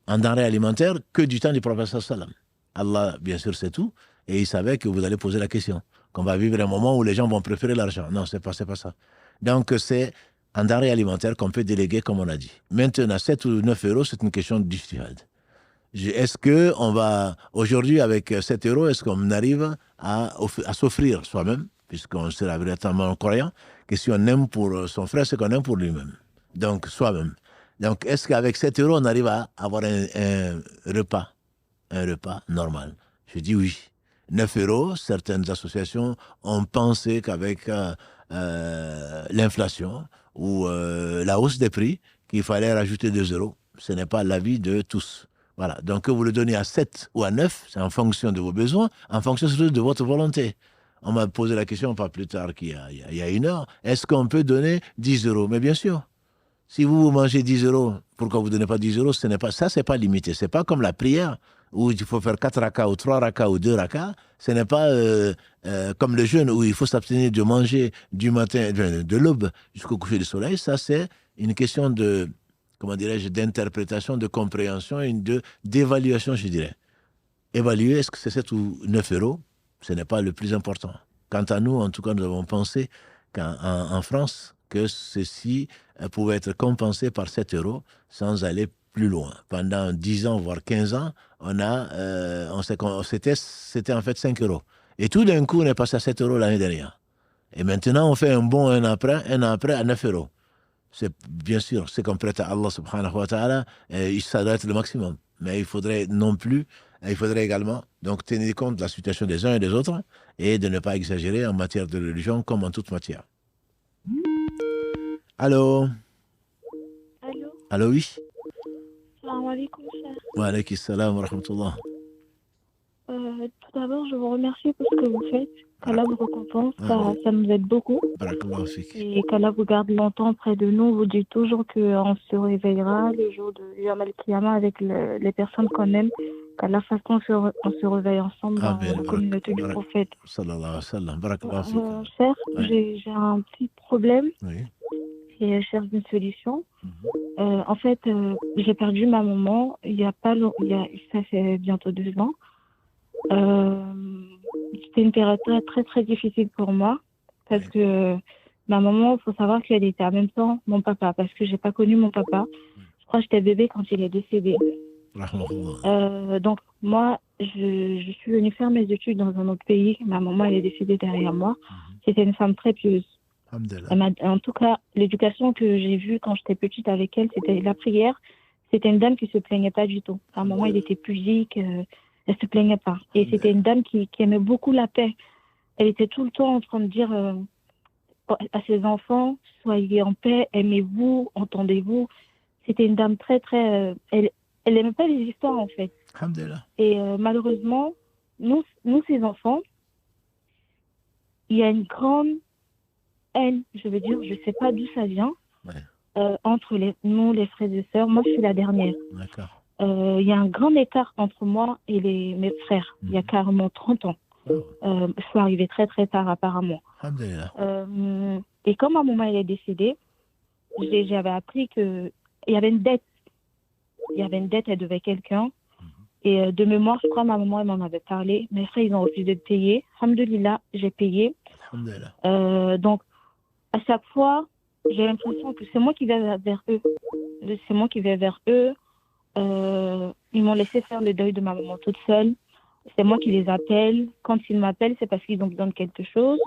en denrées alimentaires que du temps du prophète sallam. Allah, bien sûr, c'est tout. Et il savait que vous allez poser la question. Qu'on va vivre un moment où les gens vont préférer l'argent. Non, c'est pas ça. Donc, c'est en denrées alimentaires qu'on peut déléguer, comme on a dit. Maintenant, 7 ou 9 euros, c'est une question d'ijtihad. Est-ce qu'on va, aujourd'hui, avec 7 euros, est-ce qu'on arrive à s'offrir soi-même, puisqu'on sera véritablement croyant, que si on aime pour son frère, c'est qu'on aime pour lui-même. Donc, soi-même. Donc, est-ce qu'avec 7 euros, on arrive à avoir un repas normal? Je dis oui. 9 euros, certaines associations ont pensé qu'avec l'inflation ou la hausse des prix, qu'il fallait rajouter 2 euros. Ce n'est pas l'avis de tous. Voilà. Donc, que vous le donnez à 7 ou à 9, c'est en fonction de vos besoins, en fonction surtout de votre volonté. On m'a posé la question pas plus tard qu'il y a 1 heure. Est-ce qu'on peut donner 10 euros? Mais bien sûr. Si vous mangez 10 euros, pourquoi vous ne donnez pas 10 euros? C'est pas limité. Ce n'est pas comme la prière où il faut faire 4 rakas ou 3 rakas ou 2 rakas. Ce n'est pas comme le jeûne où il faut s'abstenir de manger du matin, de l'aube jusqu'au coucher du soleil. Ça, c'est une question d'interprétation, de compréhension et d'évaluation, je dirais. Évaluer, est-ce que c'est 7 ou 9 euros? Ce n'est pas le plus important. Quant à nous, en tout cas, nous avons pensé qu'en France, que ceci pouvait être compensé par 7 euros sans aller plus loin. Pendant 10 ans, voire 15 ans, c'était en fait 5 euros. Et tout d'un coup, on est passé à 7 euros l'année dernière. Et maintenant, on fait un bond un an après à 9 euros. C'est bien sûr, c'est qu'on prête à Allah subhanahu wa ta'ala, ça doit être le maximum. Mais il faudrait également donc tenir compte de la situation des uns et des autres et de ne pas exagérer en matière de religion comme en toute matière. Allô? Allô, oui? Salam alaikum, cher. Wa alaykum salam wa rahmatullah. Tout d'abord, je vous remercie pour ce que vous faites. qu'Allah vous récompense, ça nous aide beaucoup. Barakallahu fik. Et qu'Allah vous garde longtemps près de nous. Vous dites toujours qu'on se réveillera le jour de Yom al-Qiyamah avec les personnes qu'on aime. Qu'Allah fasse qu'on se réveille ensemble dans Amen. la communauté du prophète. Sallallahu alayhi wa sallam. Barakallahu fik. Cher, Ouais. j'ai un petit problème Oui. et je cherche une solution. En fait, j'ai perdu ma maman il y a pas long- il y a, ça fait bientôt 2 ans. C'était une période très, très, très difficile pour moi parce que ma maman, il faut savoir qu'elle était en même temps mon papa parce que j'ai pas connu mon papa. Je crois que j'étais bébé quand il est décédé. Rahmatullah. Donc, moi, je suis venue faire mes études dans un autre pays. Ma maman, elle est décédée derrière moi. C'était une femme très pieuse. Alhamdulillah. En tout cas, l'éducation que j'ai vue quand j'étais petite avec elle, c'était la prière. C'était une dame qui se plaignait pas du tout. À un moment, elle était pudique, elle se plaignait pas. Et c'était une dame qui aimait beaucoup la paix. Elle était tout le temps en train de dire à ses enfants, soyez en paix, aimez-vous, entendez-vous. C'était une dame très, très... elle aimait pas les histoires, en fait. Alhamdulillah. Et malheureusement, nous, ces enfants, il y a une grande haine, je veux dire, je sais pas d'où ça vient, entre nous, les frères et sœurs. Moi, je suis la dernière. D'accord. Il y a un grand écart entre moi et mes frères. Il y a carrément 30 ans. Je suis arrivée très, très tard, apparemment. Alhamdulillah. Et quand ma maman elle est décédée, j'avais appris qu'il y avait une dette. Il y avait une dette, elle devait quelqu'un. Et de mémoire, je crois, ma maman, elle m'en avait parlé. Mes frères, ils ont refusé de payer. Alhamdulillah, j'ai payé. Alhamdulillah. Donc, à chaque fois, j'ai l'impression que c'est moi qui vais vers eux. C'est moi qui vais vers eux. Ils m'ont laissé faire le deuil de ma maman toute seule. C'est moi qui les appelle. Quand ils m'appellent, c'est parce qu'ils ont besoin de quelque chose.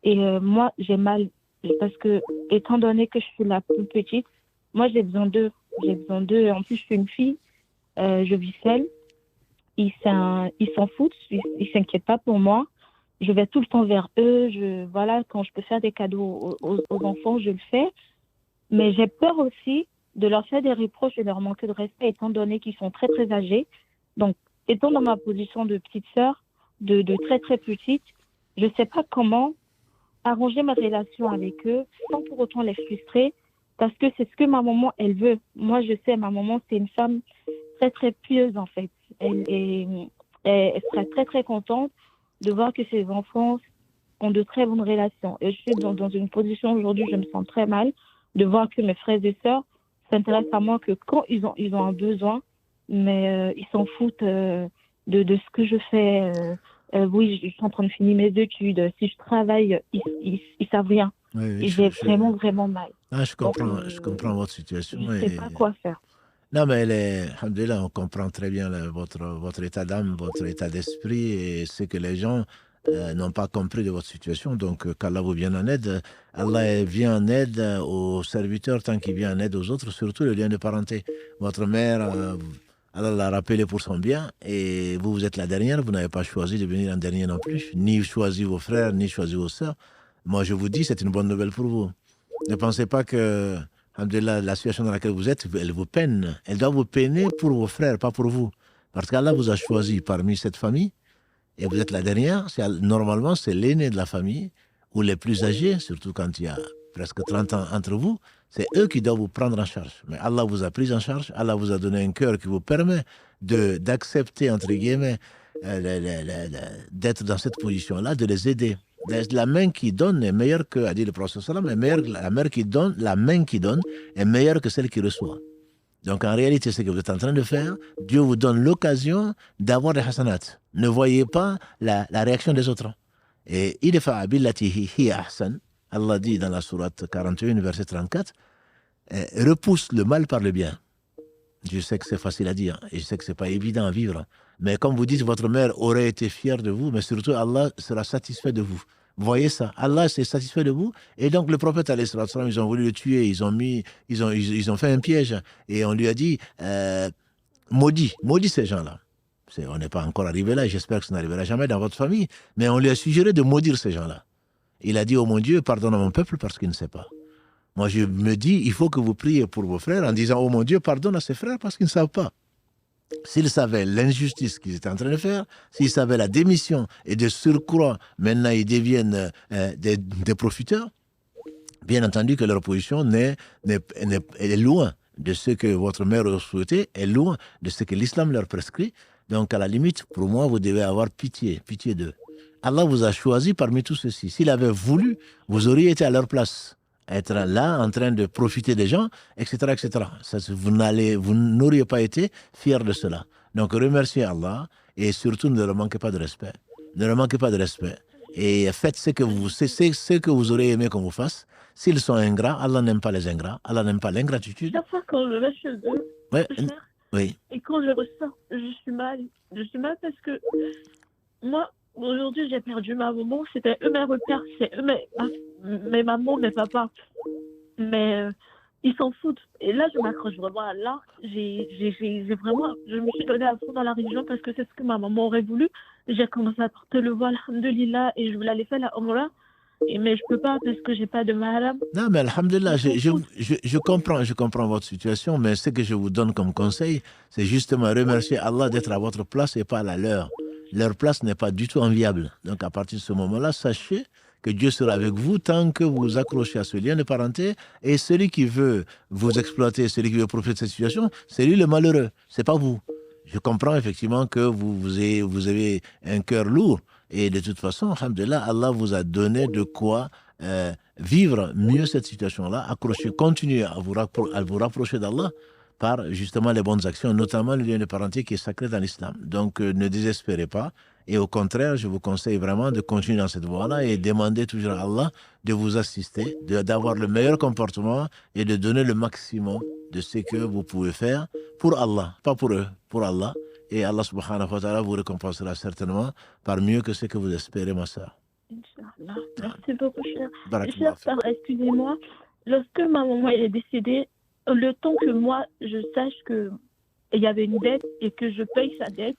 Et moi, j'ai mal. Parce que, étant donné que je suis la plus petite, moi, j'ai besoin d'eux. J'ai besoin d'eux. En plus, je suis une fille. Je vis seule. Ils s'en foutent. Ils s'inquiètent pas pour moi. Je vais tout le temps vers eux. Voilà, quand je peux faire des cadeaux aux enfants, je le fais. Mais j'ai peur aussi de leur faire des reproches et de leur manquer de respect, étant donné qu'ils sont très, très âgés. Donc, étant dans ma position de petite sœur, de très, très petite, je ne sais pas comment arranger ma relation avec eux sans pour autant les frustrer, parce que c'est ce que ma maman, elle veut. Moi, je sais, ma maman, c'est une femme très, très pieuse, en fait. Elle serait très, très contente de voir que ses enfants ont de très bonnes relations. Et je suis dans une position aujourd'hui, je me sens très mal de voir que mes frères et sœurs s'intéressent à moi que quand ils ont un besoin, mais ils s'en foutent de ce que je fais. Oui, je suis en train de finir mes études. Si je travaille, ils savent rien. Oui, et j'ai vraiment, vraiment mal. Je comprends votre situation. Je ne sais pas quoi faire. Non, mais alhamdoulilah, on comprend très bien votre état d'âme, votre état d'esprit et ce que les gens n'ont pas compris de votre situation. Donc, qu'Allah vous vienne en aide. Allah vient en aide aux serviteurs tant qu'il vient en aide aux autres, surtout le lien de parenté. Votre mère, Allah l'a rappelé pour son bien et vous êtes la dernière. Vous n'avez pas choisi de venir en dernier non plus, ni choisi vos frères, ni choisi vos sœurs. Moi, je vous dis, c'est une bonne nouvelle pour vous. Ne pensez pas que la situation dans laquelle vous êtes, elle vous peine. Elle doit vous peiner pour vos frères, pas pour vous. Parce qu'Allah vous a choisi parmi cette famille et vous êtes la dernière. Normalement, c'est l'aîné de la famille ou les plus âgés, surtout quand il y a presque 30 ans entre vous. C'est eux qui doivent vous prendre en charge. Mais Allah vous a pris en charge. Allah vous a donné un cœur qui vous permet d'accepter, entre guillemets, d'être dans cette position-là, de les aider. La main qui donne est meilleure que, a dit le prophète sallam, la main qui donne est meilleure que celle qui reçoit. Donc en réalité, ce que vous êtes en train de faire, Dieu vous donne l'occasion d'avoir des hasanat. Ne voyez pas la réaction des autres. Et idfa billati hiya ahsan, Allah dit dans la sourate 41, verset 34, repousse le mal par le bien. Je sais que c'est facile à dire et je sais que ce n'est pas évident à vivre. Mais comme vous dites, votre mère aurait été fière de vous, mais surtout Allah sera satisfait de vous. Voyez ça, Allah s'est satisfait de vous. Et donc le prophète, ils ont voulu le tuer, ils ont fait un piège. Et on lui a dit, maudit ces gens-là. On n'est pas encore arrivé là, j'espère que ça n'arrivera jamais dans votre famille. Mais on lui a suggéré de maudire ces gens-là. Il a dit, oh mon Dieu, pardonne à mon peuple parce qu'il ne sait pas. Moi, je me dis, il faut que vous priez pour vos frères en disant, oh mon Dieu, pardonne à ses frères parce qu'ils ne savent pas. S'ils savaient l'injustice qu'ils étaient en train de faire, s'ils savaient la démission et de surcroît, maintenant ils deviennent des profiteurs, bien entendu que leur position est loin de ce que votre mère aurait souhaité, est loin de ce que l'islam leur prescrit. Donc à la limite, pour moi, vous devez avoir pitié d'eux. Allah vous a choisi parmi tous ceux-ci. S'il avait voulu, vous auriez été à leur place, être là en train de profiter des gens, etc. etc. Ça, vous n'auriez pas été fiers de cela. Donc remerciez Allah et surtout ne leur manquez pas de respect. Ne leur manquez pas de respect. Et faites ce que vous aurez aimé qu'on vous fasse. S'ils sont ingrats, Allah n'aime pas les ingrats. Allah n'aime pas l'ingratitude. Chaque fois quand je vais chez eux, Ouais. cher, Oui. et quand je ressors, je suis mal. Je suis mal parce que moi, aujourd'hui, j'ai perdu ma maman. C'était eux mes repères. C'est eux mes mamans, mes papas. Mais ils s'en foutent. Et là, je m'accroche vraiment à l'art. J'ai vraiment, je me suis donnée à fond dans la religion parce que c'est ce que ma maman aurait voulu. J'ai commencé à porter le voile, alhamdoulilah, et je voulais aller faire la Umrah. Mais je peux pas parce que j'ai pas de mahram. Non, mais alhamdulillah, je comprends votre situation, mais ce que je vous donne comme conseil, c'est justement remercier Allah d'être à votre place et pas à la leur. Leur place n'est pas du tout enviable. Donc à partir de ce moment-là, sachez que Dieu sera avec vous tant que vous accrochez à ce lien de parenté. Et celui qui veut vous exploiter, celui qui veut profiter de cette situation, c'est lui le malheureux, c'est pas vous. Je comprends effectivement que vous avez un cœur lourd. Et de toute façon, alhamdulillah, Allah vous a donné de quoi vivre mieux cette situation-là, continuer à vous rapprocher d'Allah par justement les bonnes actions, notamment le lien de parenté qui est sacré dans l'islam. Donc ne désespérez pas. Et au contraire, je vous conseille vraiment de continuer dans cette voie-là et demander toujours à Allah de vous assister, d'avoir le meilleur comportement et de donner le maximum de ce que vous pouvez faire pour Allah, pas pour eux, pour Allah. Et Allah subhanahu wa ta'ala vous récompensera certainement par mieux que ce que vous espérez, ma soeur. Inch'Allah. Merci beaucoup, cher. Barakallah. Cher Sarah, excusez-moi. Lorsque ma maman est décédée, le temps que moi, je sache qu'il y avait une dette et que je paye sa dette,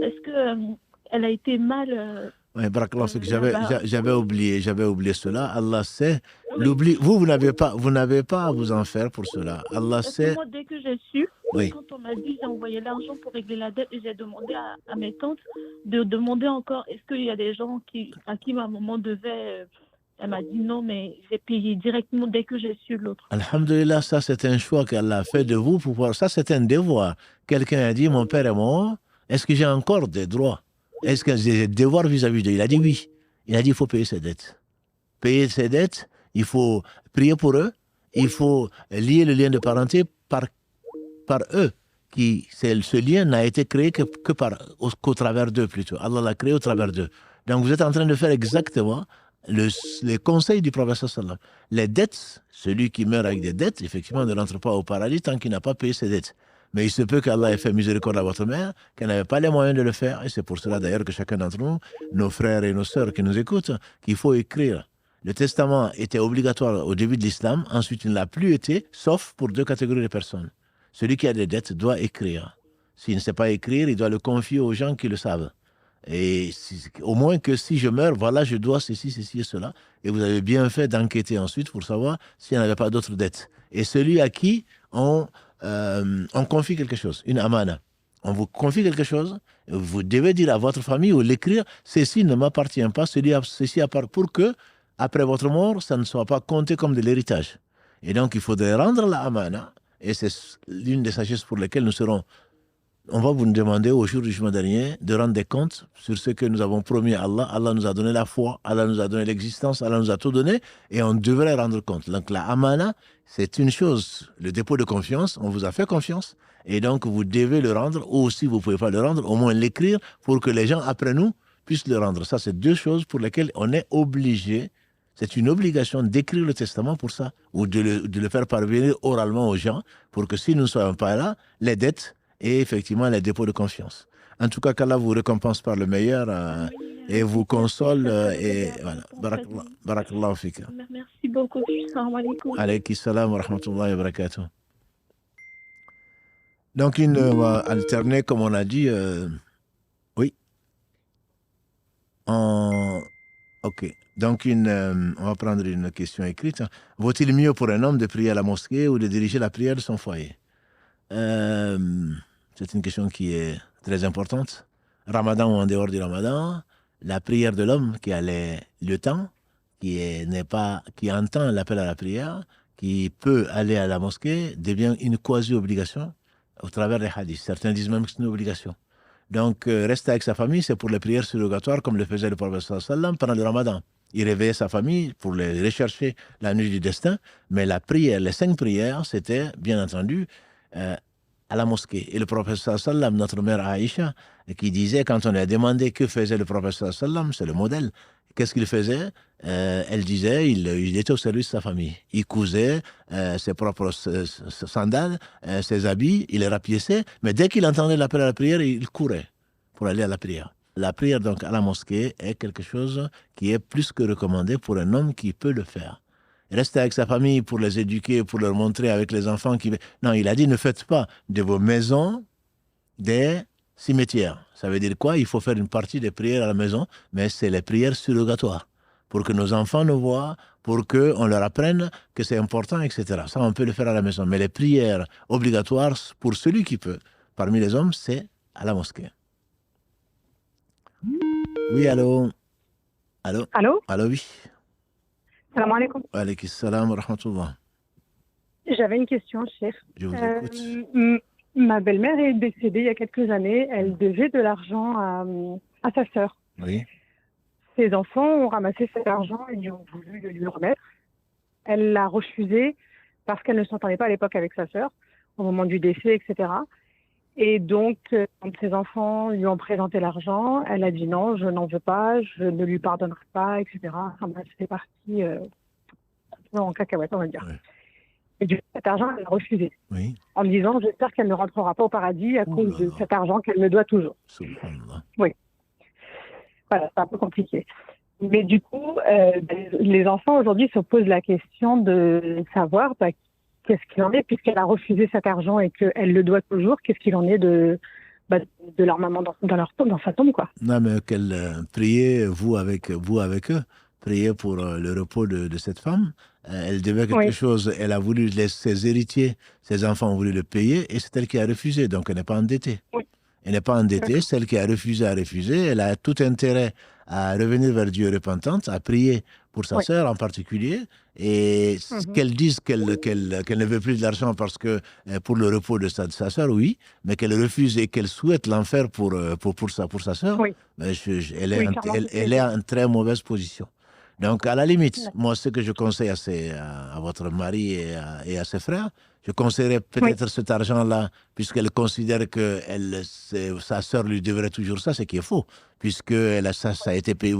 est-ce que elle a été mal Oui, barakallah, c'est que j'avais oublié cela. Allah sait. L'oubli, vous n'avez pas à vous en faire pour cela. Allah Parce que sait. moi, dès que j'ai su, Oui. quand on m'a dit j'ai envoyé l'argent pour régler la dette, et j'ai demandé à mes tantes de demander encore est-ce qu'il y a des gens à qui ma maman devait. Elle m'a dit non, mais j'ai payé directement dès que j'ai su l'autre. Alhamdulillah, ça c'est un choix qu'Allah a fait de vous pour pouvoir. Ça c'est un devoir. Quelqu'un a dit mon père est mort, est-ce que j'ai encore des droits? Est-ce que j'ai des devoirs vis-à-vis d'eux? Il a dit oui. Il a dit il faut payer ses dettes. Payer ses dettes, il faut prier pour eux, il faut lier le lien de parenté par eux. Ce lien n'a été créé qu'au travers d'eux plutôt. Allah l'a créé au travers d'eux. Donc vous êtes en train de faire exactement les conseils du prophète sallallahu alayhi wa sallam. Les dettes, celui qui meurt avec des dettes, effectivement, ne rentre pas au paradis tant qu'il n'a pas payé ses dettes. Mais il se peut qu'Allah ait fait miséricorde à votre mère, qu'elle n'avait pas les moyens de le faire. Et c'est pour cela d'ailleurs que chacun d'entre nous, nos frères et nos sœurs qui nous écoutent, qu'il faut écrire. Le testament était obligatoire au début de l'islam, ensuite il ne l'a plus été, sauf pour 2 catégories de personnes. Celui qui a des dettes doit écrire. S'il ne sait pas écrire, il doit le confier aux gens qui le savent. Et au moins que si je meurs, voilà, je dois ceci et cela. Et vous avez bien fait d'enquêter ensuite pour savoir s'il n'y avait pas d'autres dettes. Et celui à qui on confie quelque chose, une amana. On vous confie quelque chose, vous devez dire à votre famille ou l'écrire, ceci ne m'appartient pas, ceci appartient pour que, après votre mort, ça ne soit pas compté comme de l'héritage. Et donc, il faudrait rendre la amana, et c'est l'une des sagesses pour lesquelles on va vous demander au jour du jugement dernier de rendre des comptes sur ce que nous avons promis à Allah. Allah nous a donné la foi, Allah nous a donné l'existence, Allah nous a tout donné et on devrait rendre compte. Donc la amana, c'est une chose, le dépôt de confiance, on vous a fait confiance et donc vous devez le rendre ou si vous ne pouvez pas le rendre, au moins l'écrire pour que les gens après nous puissent le rendre. Ça, c'est 2 choses pour lesquelles on est obligé. C'est une obligation d'écrire le testament pour ça ou de le faire parvenir oralement aux gens pour que si nous ne soyons pas là, les dettes et effectivement les dépôts de confiance. En tout cas, qu'Allah vous récompense par le meilleur et vous console et voilà. Barakallahu fika. Merci beaucoup. Salam alaikum. Alayki salam wa rahmatullahi wa barakatuh. Donc, on va alterner, comme on a dit, oui. Ok. Donc, on va prendre une question écrite. Vaut-il mieux pour un homme de prier à la mosquée ou de diriger la prière de son foyer? C'est une question qui est très importante. Ramadan ou en dehors du Ramadan, la prière de l'homme qui a le temps, qui entend l'appel à la prière, qui peut aller à la mosquée, devient une quasi-obligation au travers des hadiths. Certains disent même que c'est une obligation. Donc, rester avec sa famille, c'est pour les prières surrogatoires, comme le faisait le prophète sallallahu alayhi wa sallam pendant le Ramadan. Il réveillait sa famille pour les rechercher la nuit du destin, mais la prière, les 5 prières, c'était bien entendu à la mosquée. Et le prophète sallallahu alayhi wa sallam, notre mère Aïcha, qui disait, quand on lui a demandé que faisait le prophète sallallahu alayhi wa sallam, c'est le modèle, qu'est-ce qu'il faisait? Elle disait, il était au service de sa famille. Il cousait ses propres sandales, ses habits, il les rapiéçait, mais dès qu'il entendait l'appel à la prière, il courait pour aller à la prière. La prière donc à la mosquée est quelque chose qui est plus que recommandé pour un homme qui peut le faire. Rester avec sa famille pour les éduquer, pour leur montrer avec les enfants qui... Non, il a dit, ne faites pas de vos maisons des cimetières. Ça veut dire quoi? Il faut faire une partie des prières à la maison, mais c'est les prières surrogatoires, pour que nos enfants nous voient, pour qu'on leur apprenne que c'est important, etc. Ça, on peut le faire à la maison. Mais les prières obligatoires, pour celui qui peut, parmi les hommes, c'est à la mosquée. Oui, allô? Allô? Allô? Allô, oui. Salam alaikum. Wa alaykum salam wa rahmatullah. J'avais une question, chef. Je vous écoute. Ma belle-mère est décédée il y a quelques années. Elle devait de l'argent à sa sœur. Oui. Ses enfants ont ramassé cet argent et ils ont voulu le lui remettre. Elle l'a refusé parce qu'elle ne s'entendait pas à l'époque avec sa sœur, au moment du décès, etc. Et donc, quand ses enfants lui ont présenté l'argent, elle a dit non, je n'en veux pas, je ne lui pardonnerai pas, etc. Enfin bref, c'est parti en cacahuète, on va dire. Oui. Et du coup, cet argent, elle l'a refusé. Oui. En me disant, j'espère qu'elle ne rentrera pas au paradis à cause de là. cet argent qu'elle me doit toujours. Subhanallah. Voilà, c'est un peu compliqué. Mais du coup, les enfants aujourd'hui se posent la question de savoir qu'est-ce qu'il en est, puisqu'elle a refusé cet argent et qu'elle le doit toujours, qu'est-ce qu'il en est de leur maman dans sa tombe, quoi. Non, mais priez, vous avec eux, priez pour le repos de cette femme. Elle devait quelque chose, elle a voulu ses héritiers, ses enfants ont voulu le payer, et c'est elle qui a refusé, donc elle n'est pas endettée. Oui. Elle n'est pas endettée, celle qui a refusé, elle a tout intérêt à revenir vers Dieu repentante, à prier pour sa sœur en particulier, et qu'elle dise qu'elle ne veut plus de l'argent parce que pour le repos de sa sœur, oui, mais qu'elle refuse et qu'elle souhaite l'enfer pour sa sœur, elle est en très mauvaise position. Donc, à la limite, moi, ce que je conseille à votre mari et à ses frères, je conseillerais peut-être cet argent-là, puisqu'elle considère que sa sœur lui devrait toujours ça, ce qui est faux, puisque ça a été payé,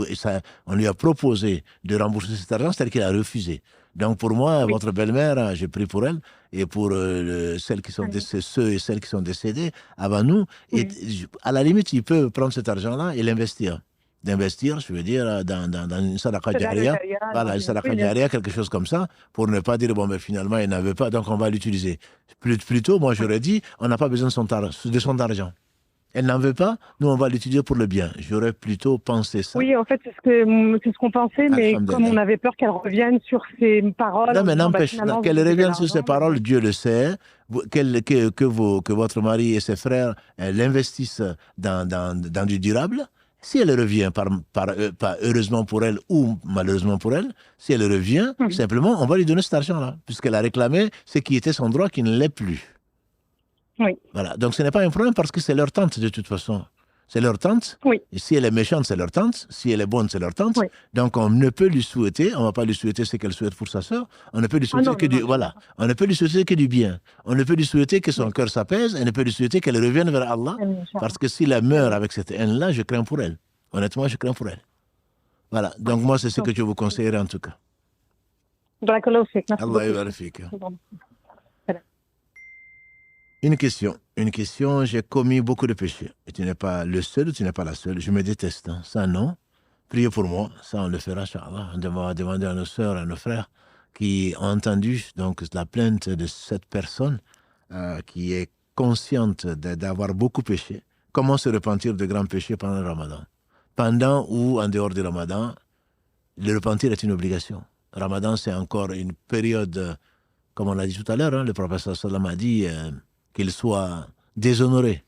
on lui a proposé de rembourser cet argent, c'est-à-dire qu'elle a refusé. Donc, pour moi, votre belle-mère, j'ai pris pour elle, et pour ceux et celles qui sont décédés avant nous, et à la limite, il peut prendre cet argent-là et l'investir. D'investir, je veux dire, dans une sadaqa jariya, voilà, une sadaqa jariya, quelque chose comme ça, pour ne pas dire, bon, mais finalement, il n'avait pas, donc on va l'utiliser. Plutôt, moi, j'aurais dit, on n'a pas besoin de son argent. Elle n'en veut pas, nous, on va l'utiliser pour le bien. J'aurais plutôt pensé ça. Oui, en fait, c'est ce qu'on pensait, mais comme on avait peur qu'elle revienne sur ses paroles... Non, mais n'empêche, qu'elle revienne sur ses paroles, Dieu le sait, que votre mari et ses frères l'investissent dans du durable. Si elle revient, pas heureusement pour elle ou malheureusement pour elle, si elle revient, simplement, on va lui donner cet argent-là, puisqu'elle a réclamé ce qui était son droit qui ne l'est plus. Oui. Voilà. Donc, ce n'est pas un problème parce que c'est leur tante, de toute façon. C'est leur tante. Oui. Et si elle est méchante, c'est leur tante. Si elle est bonne, c'est leur tante. Oui. Donc, on ne peut lui souhaiter, on ne va pas lui souhaiter ce qu'elle souhaite pour sa sœur. On ne peut lui souhaiter voilà. On ne peut lui souhaiter que du bien. On ne peut lui souhaiter que son cœur s'apaise. On ne peut lui souhaiter qu'elle revienne vers Allah. Parce que s'il meurt avec cette haine-là, je crains pour elle. Honnêtement, je crains pour elle. Voilà. Donc, moi, c'est ce que je vous conseillerais en tout cas. Allah yabarfik. Une question, j'ai commis beaucoup de péchés. Et tu n'es pas le seul, tu n'es pas la seule. Je me déteste. Hein. Ça, non. Priez pour moi. Ça, on le fera, Inch'Allah. On va demander à nos sœurs, à nos frères qui ont entendu donc, la plainte de cette personne qui est consciente d'avoir beaucoup péché. Comment se repentir de grands péchés pendant le Ramadan? Pendant ou en dehors du Ramadan, le repentir est une obligation. Le Ramadan, c'est encore une période, comme on l'a dit tout à l'heure, hein, le prophète sallallahu alayhi wa sallam a dit qu'il soit déshonorer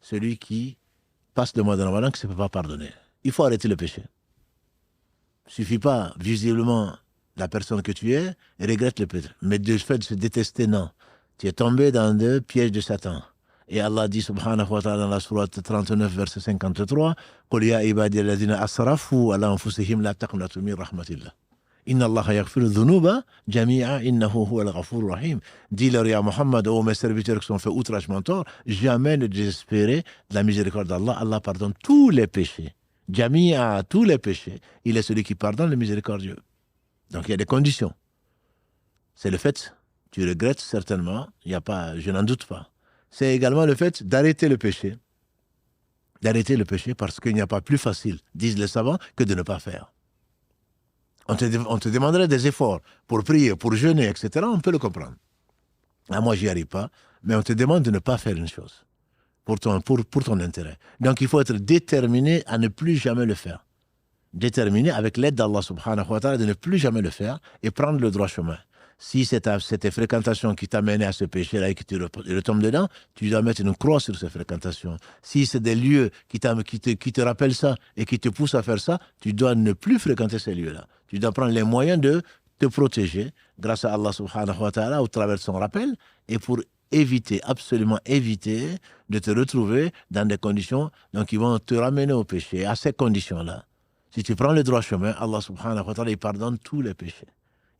celui qui passe le mois de Ramadan qui ne se peut pas pardonner. Il faut arrêter le péché. Il ne suffit pas, visiblement, la personne que tu es et regrette le péché. Mais du fait de se détester, non. Tu es tombé dans le piège de Satan. Et Allah dit, subhanahu wa ta'ala, dans la sourate 39, verset 53, « Qul ya ibadi alladhina asrafu ala anfusihim la taqnatu min rahmatillah. Inna Allah yaghfiru dhunuba jami'a innahu huwa al-ghafur rahim. » Dis-leur, ya Muhammad, ô mes serviteurs qui sont fait outragement tort, jamais ne désespérez de la miséricorde d'Allah. Allah pardonne tous les péchés. Jami'a, tous les péchés. Il est celui qui pardonne le miséricordieux. Donc il y a des conditions. C'est le fait, tu regrettes certainement, il y a pas, je n'en doute pas. C'est également le fait d'arrêter le péché. D'arrêter le péché parce qu'il n'y a pas plus facile, disent les savants, que de ne pas faire. On te demanderait des efforts pour prier, pour jeûner, etc. On peut le comprendre. Ah, moi, j'y arrive pas, mais on te demande de ne pas faire une chose pour ton intérêt. Donc, il faut être déterminé à ne plus jamais le faire. Déterminé, avec l'aide d'Allah subhanahu wa ta'ala, de ne plus jamais le faire et prendre le droit chemin. Si c'est tes fréquentations qui t'a mené à ce péché-là et que tu retombes dedans, tu dois mettre une croix sur ces fréquentations. Si c'est des lieux qui te rappellent ça et qui te poussent à faire ça, tu dois ne plus fréquenter ces lieux-là. Tu dois prendre les moyens de te protéger grâce à Allah subhanahu wa ta'ala au travers de son rappel et pour éviter, absolument éviter de te retrouver dans des conditions qui vont te ramener au péché. À ces conditions-là, si tu prends le droit chemin, Allah subhanahu wa ta'ala, il pardonne tous les péchés.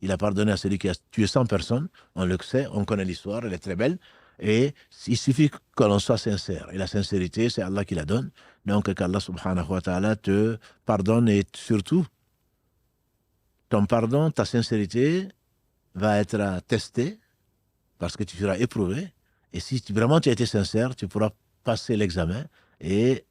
Il a pardonné à celui qui a tué 100 personnes, on le sait, on connaît l'histoire, elle est très belle, et il suffit que l'on soit sincère. Et la sincérité, c'est Allah qui la donne. Donc qu'Allah subhanahu wa ta'ala te pardonne et surtout, ton pardon, ta sincérité va être testée parce que tu seras éprouvé. Et si vraiment tu as été sincère, tu pourras passer l'examen et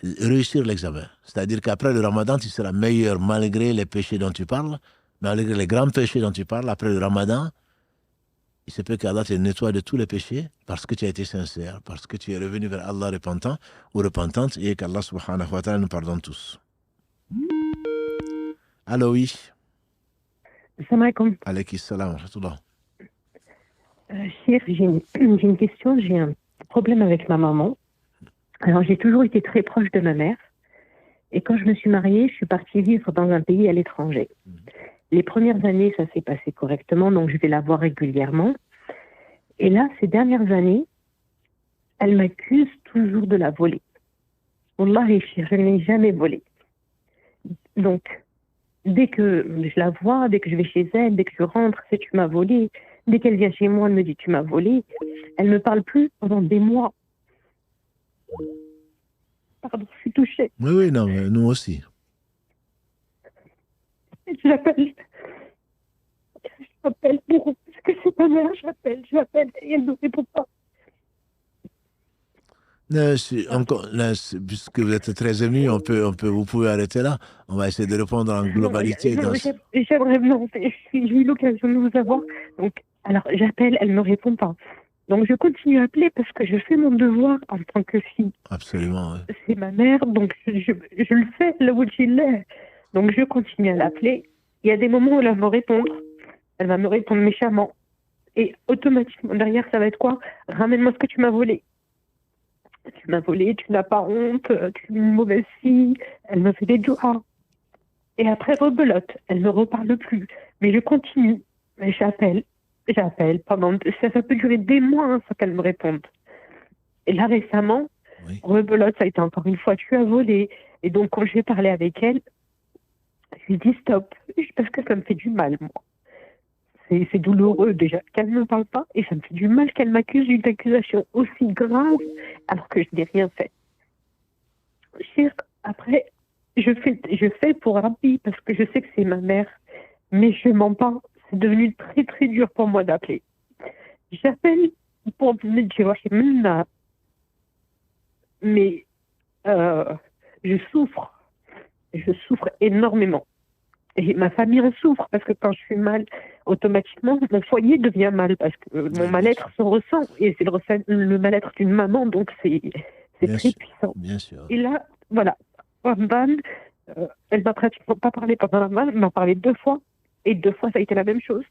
réussir l'examen. C'est-à-dire qu'après le Ramadan, tu seras meilleur malgré les péchés dont tu parles, malgré les grands péchés dont tu parles. Après le Ramadan, il se peut qu'Allah te nettoie de tous les péchés parce que tu as été sincère, parce que tu es revenu vers Allah repentant ou repentante et qu'Allah subhanahu wa ta'ala nous pardonne tous. Allô, oui. Salam alaikum. Alayhi salam wa rahmatullah. Cheikh, j'ai une question, j'ai un problème avec ma maman. Alors, j'ai toujours été très proche de ma mère. Et quand je me suis mariée, je suis partie vivre dans un pays à l'étranger. Les premières années, ça s'est passé correctement, donc je vais la voir régulièrement. Et là, ces dernières années, elle m'accuse toujours de la voler. Wallahi, je ne l'ai jamais volée. Donc, dès que je la vois, dès que je vais chez elle, dès que je rentre, c'est tu m'as volé. Dès qu'elle vient chez moi, elle me dit tu m'as volé. Elle ne me parle plus pendant des mois. Pardon, je suis touchée. Oui, non, mais nous aussi. Je l'appelle pour... Parce que c'est ma mère, je l'appelle et elle ne répond pas. Puisque vous êtes très ému, vous pouvez arrêter là. On va essayer de répondre en globalité. J'aimerais bien, j'ai eu l'occasion de vous avoir. Donc, alors j'appelle, elle ne me répond pas. Donc je continue à appeler parce que je fais mon devoir en tant que fille. Absolument, oui. C'est ma mère, donc je le fais, là où il est. Donc je continue à l'appeler. Il y a des moments où elle va me répondre. Elle va me répondre méchamment. Et automatiquement, derrière, ça va être quoi? Ramène-moi ce que tu m'as volé. Tu m'as volé, tu n'as pas honte, tu es une mauvaise fille. Elle me fait des doigts. Et après, rebelote. Elle ne reparle plus. Mais je continue. Mais j'appelle pendant... Ça peut durer des mois sans qu'elle me réponde. Et là, récemment, oui. Rebelote, ça a été encore une fois, tu as volé. Et donc, quand j'ai parlé avec elle, je lui dis stop. Parce que ça me fait du mal, moi. C'est douloureux déjà qu'elle ne me parle pas. Et ça me fait du mal qu'elle m'accuse d'une accusation aussi grave alors que je n'ai rien fait. Après, je fais pour Rabbi parce que je sais que c'est ma mère. Mais je mens pas. C'est devenu très très dur pour moi d'appeler. J'appelle pour me dire mais je souffre énormément. Et ma famille en souffre parce que quand je suis mal, automatiquement, mon foyer devient mal parce que mon mal-être se ressent. Et c'est le mal-être d'une maman, donc c'est très puissant. Bien sûr. Et là, voilà, Ramban, elle m'a pratiquement pas parlé pendant la Ramadan, elle m'a parlé 2 fois. Et 2 fois, ça a été la même chose.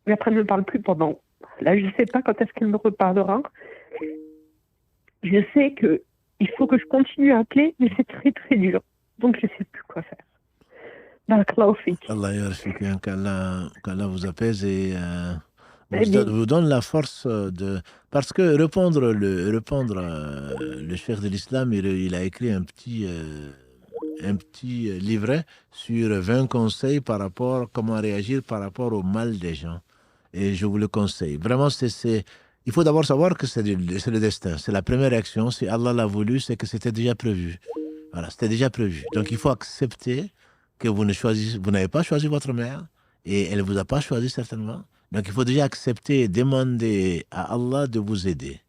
Mais après, elle ne me parle plus pendant... Là, je ne sais pas quand est-ce qu'elle me reparlera. Je sais qu'il faut que je continue à appeler, mais c'est très très dur. Donc je ne sais plus quoi faire. Barakallahu fik. Allah yarfik, qu'Allah vous apaise et Eh bien, vous donne la force de... Parce que répondre le cheikh de l'islam, il a écrit un petit livret sur 20 conseils par rapport comment réagir par rapport au mal des gens. Et je vous le conseille. Vraiment, il faut d'abord savoir que c'est le destin. C'est la première réaction. Si Allah l'a voulu, c'est que c'était déjà prévu. Voilà, c'était déjà prévu. Donc, il faut accepter que vous n'avez pas choisi votre mère et elle ne vous a pas choisi certainement. Donc, il faut déjà accepter et demander à Allah de vous aider.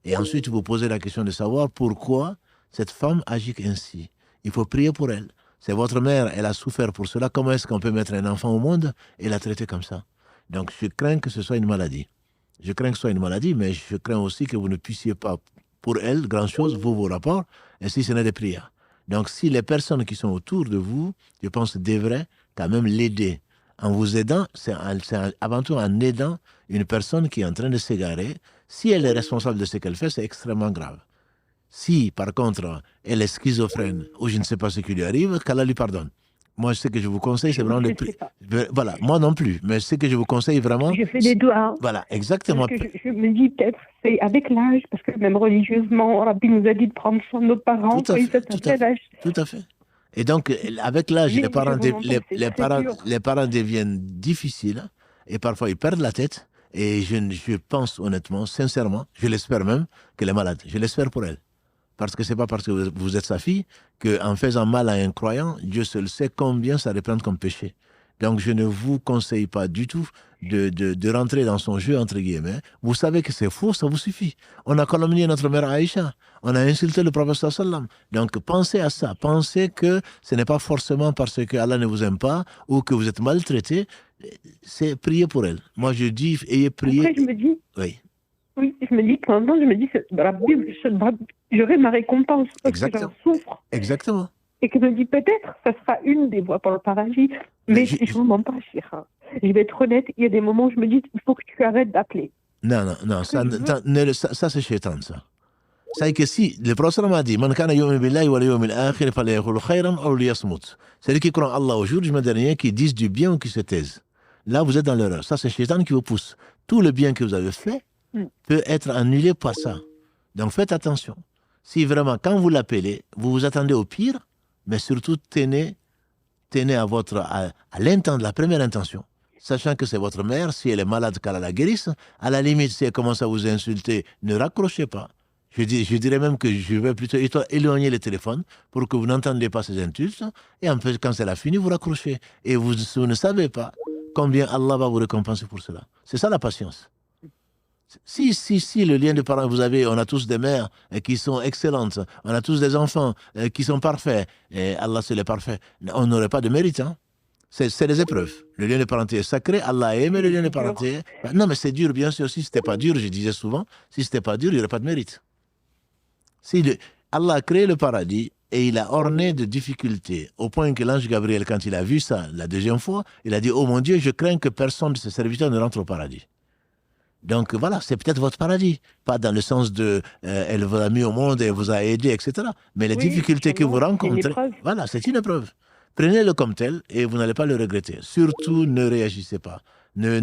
Et ensuite, vous posez la question de savoir pourquoi cette femme agit ainsi. Il faut prier pour elle. C'est votre mère, elle a souffert pour cela. Comment est-ce qu'on peut mettre un enfant au monde et la traiter comme ça? Donc, je crains que ce soit une maladie. Je crains que ce soit une maladie, mais je crains aussi que vous ne puissiez pas, pour elle, grand-chose, vos rapports, et si ce n'est des prières. Donc, si les personnes qui sont autour de vous, je pense, devraient quand même l'aider. En vous aidant, c'est avant tout en aidant une personne qui est en train de s'égarer. Si elle est responsable de ce qu'elle fait, c'est extrêmement grave. Si, par contre, elle est schizophrène ou je ne sais pas ce qui lui arrive, qu'Allah lui pardonne. Moi, ce que je vous conseille, c'est vraiment je de ne sais pas. Voilà, moi non plus. Mais ce que je vous conseille vraiment... Je fais des doigts. Voilà, exactement. Parce que je me dis peut-être, c'est avec l'âge, parce que même religieusement, Rabbi nous a dit de prendre soin de nos parents Tout à quand ils fait, étaient à tel âge. Tout à fait. Et donc, avec l'âge, Oui, les parents, je vous entends, c'est très dur. les parents deviennent difficiles et parfois ils perdent la tête. Et je pense honnêtement, sincèrement, je l'espère même, qu'elle est malade. Je l'espère pour elle. Parce que ce n'est pas parce que vous êtes sa fille qu'en faisant mal à un croyant, Dieu seul sait combien ça représente comme péché. Donc, je ne vous conseille pas du tout de rentrer dans son jeu, entre guillemets. Vous savez que c'est faux, ça vous suffit. On a calomnié notre mère Aïcha. On a insulté le prophète sallam. Donc, pensez à ça. Pensez que ce n'est pas forcément parce que Allah ne vous aime pas ou que vous êtes maltraité. C'est prier pour elle. Moi, je dis, ayez prié. Après, je me dis, Oui. oui, je me dis, pour l'instant, je me dis, Rabbi, j'aurai ma récompense parce Exactement. que j'en souffre. Exactement. Et que je me dis, peut-être, ça sera une des voies pour le paradis. Mais je ne mens pas, Chira. Je vais être honnête, il y a des moments où je me dis, il faut que tu arrêtes d'appeler. Non, ça c'est shaitan, ça. C'est que si, le prophète m'a dit, Man kana yu'minu billahi wal yawmil akhir falyaqul khayran aw liyasmut. C'est lui qui croit en Allah au jour du jugement dernier, qui disent du bien ou qui se taisent. Là, vous êtes dans l'erreur. Ça, c'est shaitan qui vous pousse. Tout le bien que vous avez fait peut être annulé par ça. Donc, faites attention. Si vraiment, quand vous l'appelez, vous vous attendez au pire, mais surtout, tenez à la première intention. Sachant que c'est votre mère, si elle est malade, qu'elle la guérisse, à la limite, si elle commence à vous insulter, ne raccrochez pas. Je dirais même que je vais plutôt éloigner le téléphone pour que vous n'entendiez pas ces insultes. Et en fait, quand c'est la fini, vous raccrochez. Et vous ne savez pas combien Allah va vous récompenser pour cela. C'est ça la patience. Si le lien de parents, on a tous des mères qui sont excellentes, on a tous des enfants qui sont parfaits, et Allah c'est le parfait, on n'aurait pas de mérite. Hein? C'est des épreuves. Le lien de parenté est sacré, Allah a aimé le lien de parenté. Non, mais c'est dur, bien sûr. Si ce n'était pas dur, je disais souvent, si ce n'était pas dur, il n'y aurait pas de mérite. Allah a créé le paradis et il a orné de difficultés, au point que l'ange Gabriel, quand il a vu ça la deuxième fois, il a dit, oh mon Dieu, je crains que personne de ses serviteurs ne rentre au paradis. Donc voilà, c'est peut-être votre paradis. Pas dans le sens de elle vous a mis au monde et elle vous a aidé, etc. Mais les difficultés que vous rencontrez, voilà, c'est une épreuve. Prenez-le comme tel et vous n'allez pas le regretter. Surtout, ne réagissez pas. Ne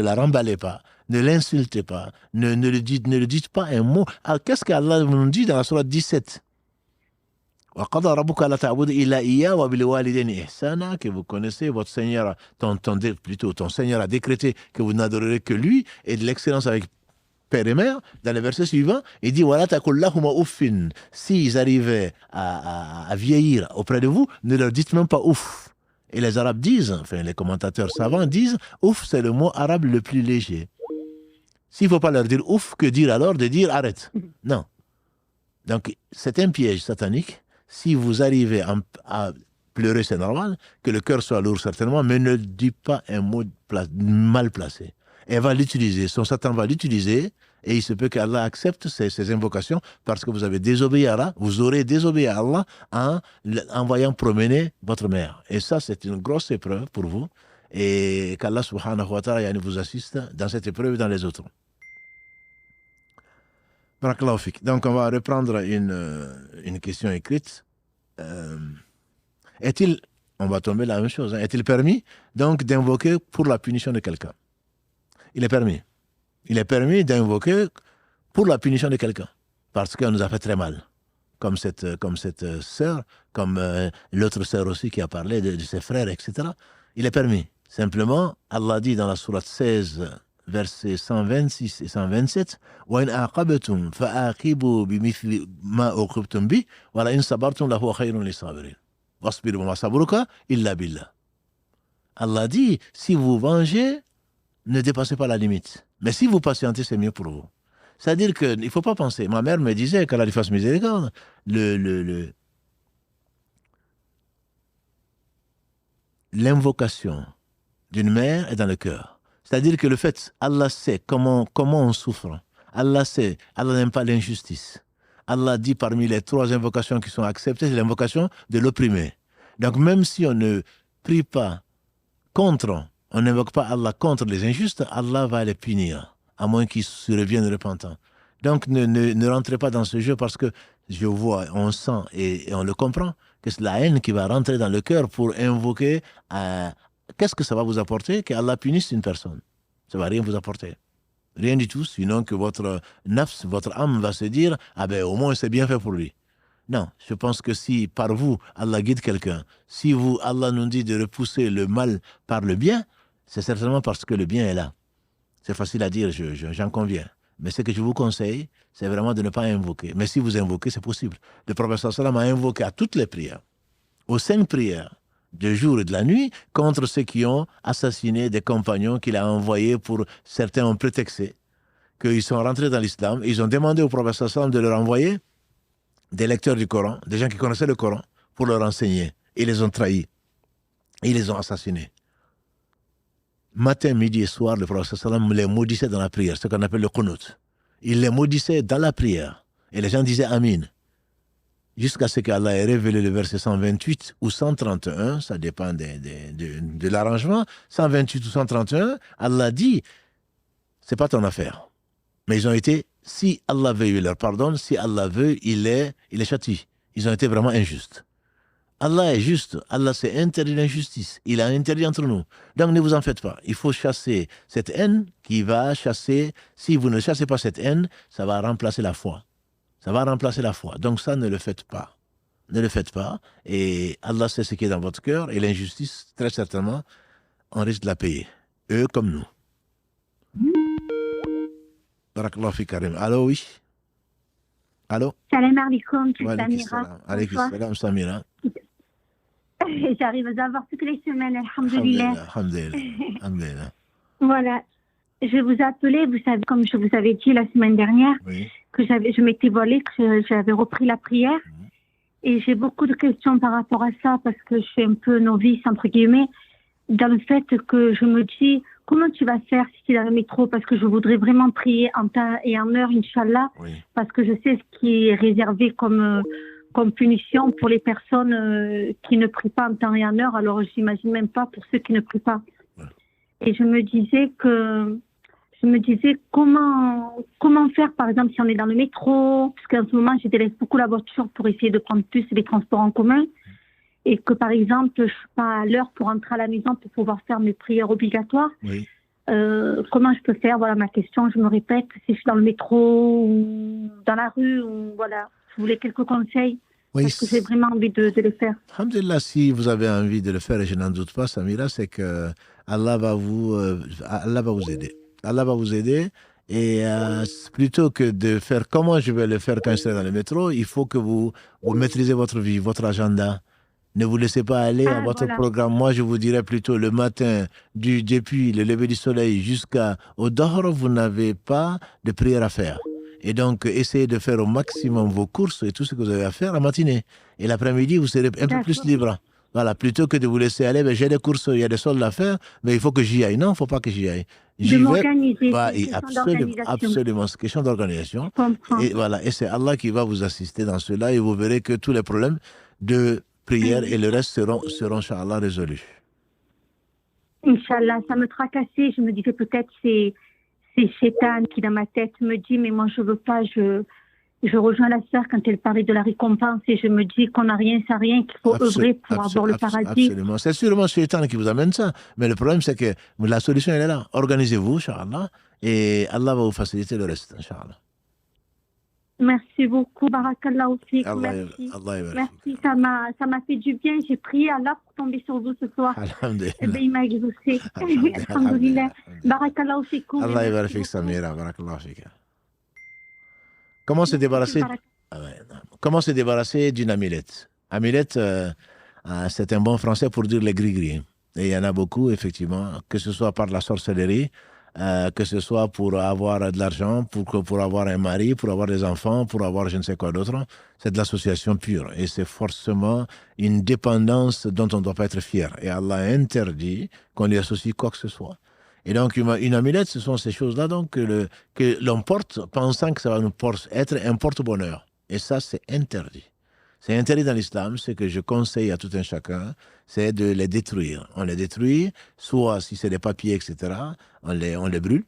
la remballez pas. Ne l'insultez pas. Ne le dites pas un mot. Alors, qu'est-ce qu'Allah nous dit dans la sourate 17? Que vous connaissez, votre Seigneur, ton Seigneur a décrété que vous n'adorerez que lui et de l'excellence avec père et mère. Dans le verset suivant, il dit s'ils arrivaient à vieillir auprès de vous, ne leur dites même pas ouf. Et les Arabes disent, enfin les commentateurs savants disent, ouf, c'est le mot arabe le plus léger. S'il ne faut pas leur dire ouf, que dire alors de dire arrête? Non. Donc, c'est un piège satanique. Si vous arrivez à pleurer, c'est normal, que le cœur soit lourd certainement, mais ne dites pas un mot mal placé. Elle va l'utiliser, son Satan va l'utiliser, et il se peut qu'Allah accepte ces invocations parce que vous avez désobéi à Allah, vous aurez désobéi à Allah en envoyant promener votre mère. Et ça, c'est une grosse épreuve pour vous, et qu'Allah subhanahu wa ta'ala vous assiste dans cette épreuve et dans les autres. Barakallahu fik. Donc, on va reprendre une question écrite. Est-il, on va tomber la même chose, hein, est-il permis donc d'invoquer pour la punition de quelqu'un? Il est permis. Il est permis d'invoquer pour la punition de quelqu'un, parce qu'elle nous a fait très mal. Comme cette sœur, comme l'autre sœur aussi qui a parlé de ses frères, etc. Il est permis. Simplement, Allah dit dans la sourate 16, versets 126 et 127, وَإِنْ أَعْقَبْتُمْ فَأَعْقِبُوا بِمِثْلِ مَا أُعْقِبْتُمْ بِهِ وَلَئِنْ صَبَرْتُمْ لَهُوَ خَيْرٌ لِلصَّابِرِينَ وَاصْبِرْ وَمَا صَبْرُكَ إِلَّا بِاللَّهِ. Allah dit, si vous vengez, ne dépassez pas la limite. Mais si vous patientez, c'est mieux pour vous. C'est-à-dire qu'il ne faut pas penser. Ma mère me disait, qu'Allah lui fasse miséricorde, l'invocation d'une mère est dans le cœur. C'est-à-dire que le fait, Allah sait comment on souffre. Allah sait, Allah n'aime pas l'injustice. Allah dit parmi les 3 invocations qui sont acceptées, c'est l'invocation de l'opprimé. Donc même si on ne prie pas contre, on n'invoque pas Allah contre les injustes, Allah va les punir, à moins qu'ils se reviennent repentants. Donc ne rentrez pas dans ce jeu, parce que je vois, on sent et on le comprend, que c'est la haine qui va rentrer dans le cœur pour invoquer. Qu'est-ce que ça va vous apporter? qu'Allah punisse une personne? Ça ne va rien vous apporter. Rien du tout, sinon que votre nafs, votre âme va se dire, ah ben au moins c'est bien fait pour lui. Non, je pense que si par vous, Allah guide quelqu'un, si vous, Allah nous dit de repousser le mal par le bien, c'est certainement parce que le bien est là. C'est facile à dire, j'en conviens. Mais ce que je vous conseille, c'est vraiment de ne pas invoquer. Mais si vous invoquez, c'est possible. Le prophète sallam a invoqué à toutes les prières, aux 5 prières, de jour et de la nuit, contre ceux qui ont assassiné des compagnons qu'il a envoyés pour... Certains ont prétexté qu'ils sont rentrés dans l'islam. Ils ont demandé au prophète sallam de leur envoyer des lecteurs du Coran, des gens qui connaissaient le Coran, pour leur enseigner. Ils les ont trahis. Ils les ont assassinés. Matin, midi et soir, le prophète sallam les maudissait dans la prière, ce qu'on appelle le qunut. Il les maudissait dans la prière. Et les gens disaient Amin. Jusqu'à ce qu'Allah ait révélé le verset 128 ou 131, ça dépend de l'arrangement, 128 ou 131, Allah dit, c'est pas ton affaire. Mais ils ont été, si Allah veut, il leur pardonne, si Allah veut, il les châtie. Ils ont été vraiment injustes. Allah est juste, Allah s'est interdit l'injustice, il a interdit entre nous. Donc ne vous en faites pas, il faut chasser cette haine qui va chasser, si vous ne chassez pas cette haine, ça va remplacer la foi. Ça va remplacer la foi. Donc ça, ne le faites pas. Ne le faites pas. Et Allah sait ce qui est dans votre cœur. Et l'injustice, très certainement, on risque de la payer. Eux comme nous. Barakallahu fi Karim. Allô, oui. Allô. Salam alaikum, Wa c'est alaykum Samira. salam. Alaykum salam, Samira. J'arrive à avoir toutes les semaines, alhamdoulilah. Alhamdulillah. Alhamdulillah. Voilà. Je vous appelais, vous savez, comme je vous avais dit la semaine dernière, Oui. que je m'étais voilée, que j'avais repris la prière. Et j'ai beaucoup de questions par rapport à ça, parce que je suis un peu novice, entre guillemets, dans le fait que je me dis, comment tu vas faire si tu es dans le métro? Parce que je voudrais vraiment prier en temps et en heure, Inch'Allah, Oui. parce que je sais ce qui est réservé comme punition pour les personnes qui ne prient pas en temps et en heure. Alors, j'imagine même pas pour ceux qui ne prient pas. Ouais. Et je me disais comment faire, par exemple, si on est dans le métro, parce qu'en ce moment, je délaisse beaucoup la voiture pour essayer de prendre plus les transports en commun, et que, par exemple, je ne suis pas à l'heure pour rentrer à la maison pour pouvoir faire mes prières obligatoires. Oui. Comment je peux faire? Voilà ma question, je me répète, si je suis dans le métro ou dans la rue, ou voilà, je voulais quelques conseils, Oui. parce que j'ai vraiment envie de les faire. Alhamdulillah, si vous avez envie de le faire, et je n'en doute pas, Samira, c'est que Allah va vous aider. Allah va vous aider. Et plutôt que de faire comment je vais le faire quand je serai dans le métro, il faut que vous maîtrisez votre vie, votre agenda. Ne vous laissez pas aller à votre programme. Moi, je vous dirais plutôt le matin, depuis le lever du soleil jusqu'au Dahr, vous n'avez pas de prière à faire. Et donc, essayez de faire au maximum vos courses et tout ce que vous avez à faire la matinée. Et l'après-midi, vous serez un peu plus libre. Voilà, plutôt que de vous laisser aller, j'ai des courses, il y a des soldes à faire, mais il faut que j'y aille. Non, il ne faut pas que j'y aille. De m'organiser. Absolument, c'est question d'organisation. Et voilà, et c'est Allah qui va vous assister dans cela, et vous verrez que tous les problèmes de prière et le reste seront Inch'Allah, résolus. Inch'Allah, ça me tracassait. Je me disais peut-être c'est c'est Chétan qui, dans ma tête, me dit, mais moi, je veux pas, je rejoins la sœur quand elle parlait de la récompense et je me dis qu'on n'a rien sans rien, qu'il faut œuvrer pour avoir le paradis. Absolument. C'est sûrement Shaitan qui vous amène ça. Mais le problème, c'est que la solution, elle est là. Organisez-vous, Inch'Allah, et Allah va vous faciliter le reste, Inch'Allah. Merci beaucoup, Barakallah aussi. Allah Merci. Allah Merci, ça m'a fait du bien. J'ai prié Allah pour tomber sur vous ce soir. Alhamdulillah. Eh bien, il m'a exaucé. Alhamdulillah. Barakallah aussi. Allah yabarak fik, Samira. Barakallah fik. Comment se débarrasser Comment se débarrasser d'une amulette? Amulette, c'est un bon français pour dire les gris-gris. Et il y en a beaucoup, effectivement, que ce soit par la sorcellerie, que ce soit pour avoir de l'argent, pour avoir un mari, pour avoir des enfants, pour avoir je ne sais quoi d'autre. C'est de l'association pure. Et c'est forcément une dépendance dont on ne doit pas être fier. Et Allah interdit qu'on lui associe quoi que ce soit. Et donc, une amulette, ce sont ces choses-là donc, que l'on porte, pensant que ça va nous être un porte-bonheur. Et ça, c'est interdit. C'est interdit dans l'islam. Ce que je conseille à tout un chacun, c'est de les détruire. On les détruit, soit si c'est des papiers, etc., on les brûle,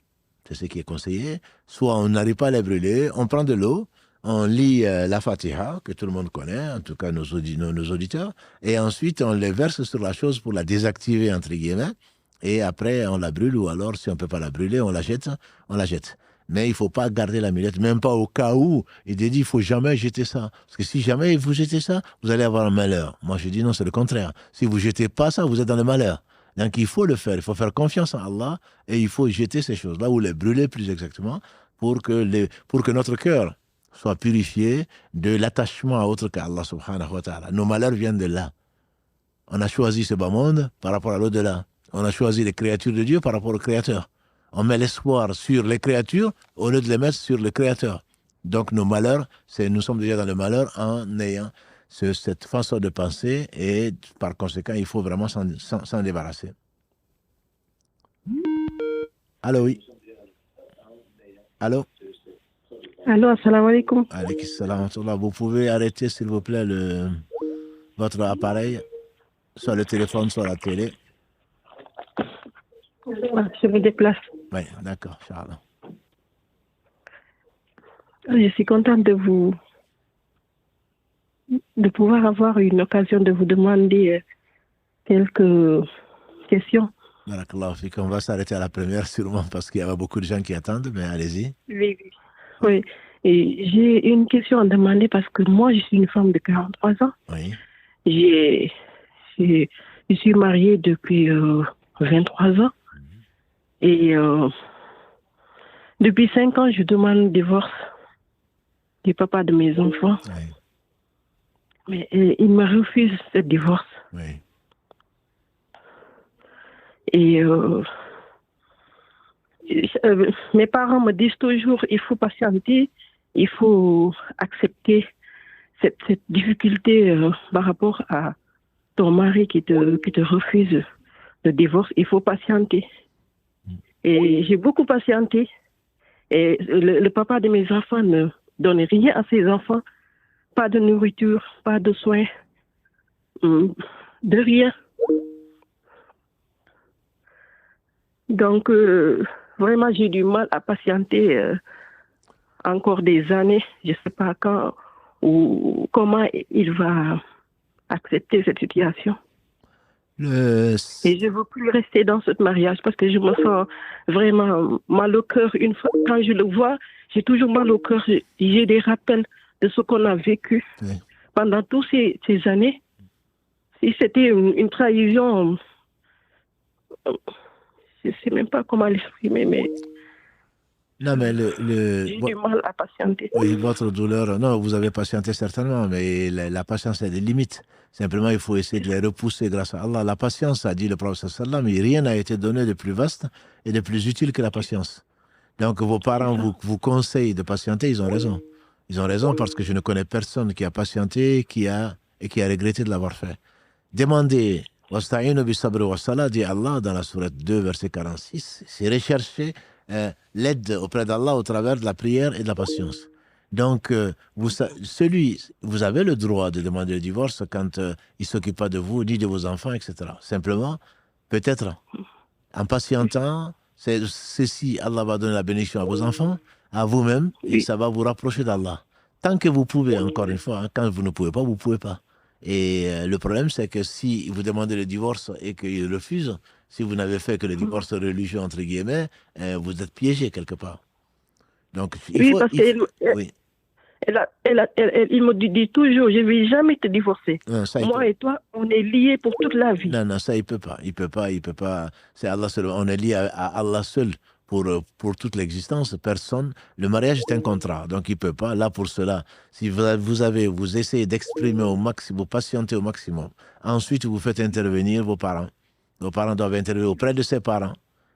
c'est ce qui est conseillé, soit on n'arrive pas à les brûler, on prend de l'eau, on lit la Fatiha, que tout le monde connaît, en tout cas nos auditeurs, et ensuite on les verse sur la chose pour la désactiver, entre guillemets, et après on la brûle, ou alors si on ne peut pas la brûler, on la jette. Mais il ne faut pas garder l'amulette, même pas au cas où. Il dit, il ne faut jamais jeter ça. Parce que si jamais vous jetez ça, vous allez avoir un malheur. Moi, je dis non, c'est le contraire. Si vous ne jetez pas ça, vous êtes dans le malheur. Donc, il faut le faire. Il faut faire confiance en Allah et il faut jeter ces choses-là, ou les brûler plus exactement, pour que notre cœur soit purifié de l'attachement à autre qu'Allah subhanahu wa ta'ala. Nos malheurs viennent de là. On a choisi ce bas monde par rapport à l'au-delà. On a choisi les créatures de Dieu par rapport au Créateur. On met l'espoir sur les créatures au lieu de les mettre sur le Créateur. Donc nos malheurs, nous sommes déjà dans le malheur en ayant cette façon de penser et par conséquent, il faut vraiment s'en débarrasser. Allô, oui. Allô. Allô, assalamu alaikum. Alaykum salam. Vous pouvez arrêter, s'il vous plaît, votre appareil, soit le téléphone, soit la télé. Je me déplace. Oui, d'accord, Charles. Je suis contente de pouvoir avoir une occasion de vous demander quelques questions. Barakallahu fik. On va s'arrêter à la première sûrement parce qu'il y a beaucoup de gens qui attendent, mais allez-y. Oui. Et j'ai une question à demander parce que moi, je suis une femme de 43 ans. Oui. Je suis mariée depuis 23 ans. Et depuis 5 ans, je demande le divorce du papa de mes enfants. Oui. Mais il me refuse ce divorce. Oui. Et mes parents me disent toujours, il faut patienter, il faut accepter cette difficulté par rapport à ton mari qui te refuse le divorce. Il faut patienter. Et j'ai beaucoup patienté. Et le papa de mes enfants ne donne rien à ses enfants. Pas de nourriture, pas de soins, de rien. Donc, vraiment, j'ai du mal à patienter encore des années. Je ne sais pas quand ou comment il va accepter cette situation. Et je ne veux plus rester dans ce mariage parce que je me sens vraiment mal au cœur. Une fois, quand je le vois, j'ai toujours mal au cœur. J'ai des rappels de ce qu'on a vécu pendant toutes ces années. Si c'était une trahison, je ne sais même pas comment l'exprimer, mais... Non, mais j'ai du mal à patienter. Oui, votre douleur, non, vous avez patienté certainement, mais la patience a des limites. Simplement, il faut essayer de les repousser grâce à Allah. La patience, a dit le prophète sallallahu alayhi wa sallam, rien n'a été donné de plus vaste et de plus utile que la patience. Donc, vos parents vous conseillent de patienter, ils ont raison. Ils ont raison parce que je ne connais personne qui a patienté et qui a regretté de l'avoir fait. Demandez, wasta'inu bis sabri was salat, dit Allah dans la sourate 2, verset 46, c'est rechercher l'aide auprès d'Allah au travers de la prière et de la patience. Donc, vous avez le droit de demander le divorce quand il ne s'occupe pas de vous, ni de vos enfants, etc. Simplement, peut-être, en patientant, Ceci, Allah va donner la bénédiction à vos enfants, à vous-même, et ça va vous rapprocher d'Allah. Tant que vous pouvez, encore une fois, quand vous ne pouvez pas, vous ne pouvez pas. Et le problème, c'est que si vous demandez le divorce et qu'il refuse, si vous n'avez fait que le divorce religieux, entre guillemets, vous êtes piégé quelque part. Donc, il me dit toujours, je ne vais jamais te divorcer. Non, ça, moi et toi, on est liés pour toute la vie. Non, ça, il peut pas. Il peut pas. C'est Allah seul. On est lié à Allah seul pour toute l'existence. Personne. Le mariage est un contrat, donc il peut pas. Là, pour cela, si vous essayez d'exprimer au maximum, vous patientez au maximum. Ensuite, vous faites intervenir vos parents. Vos parents doivent intervenir auprès de ses parents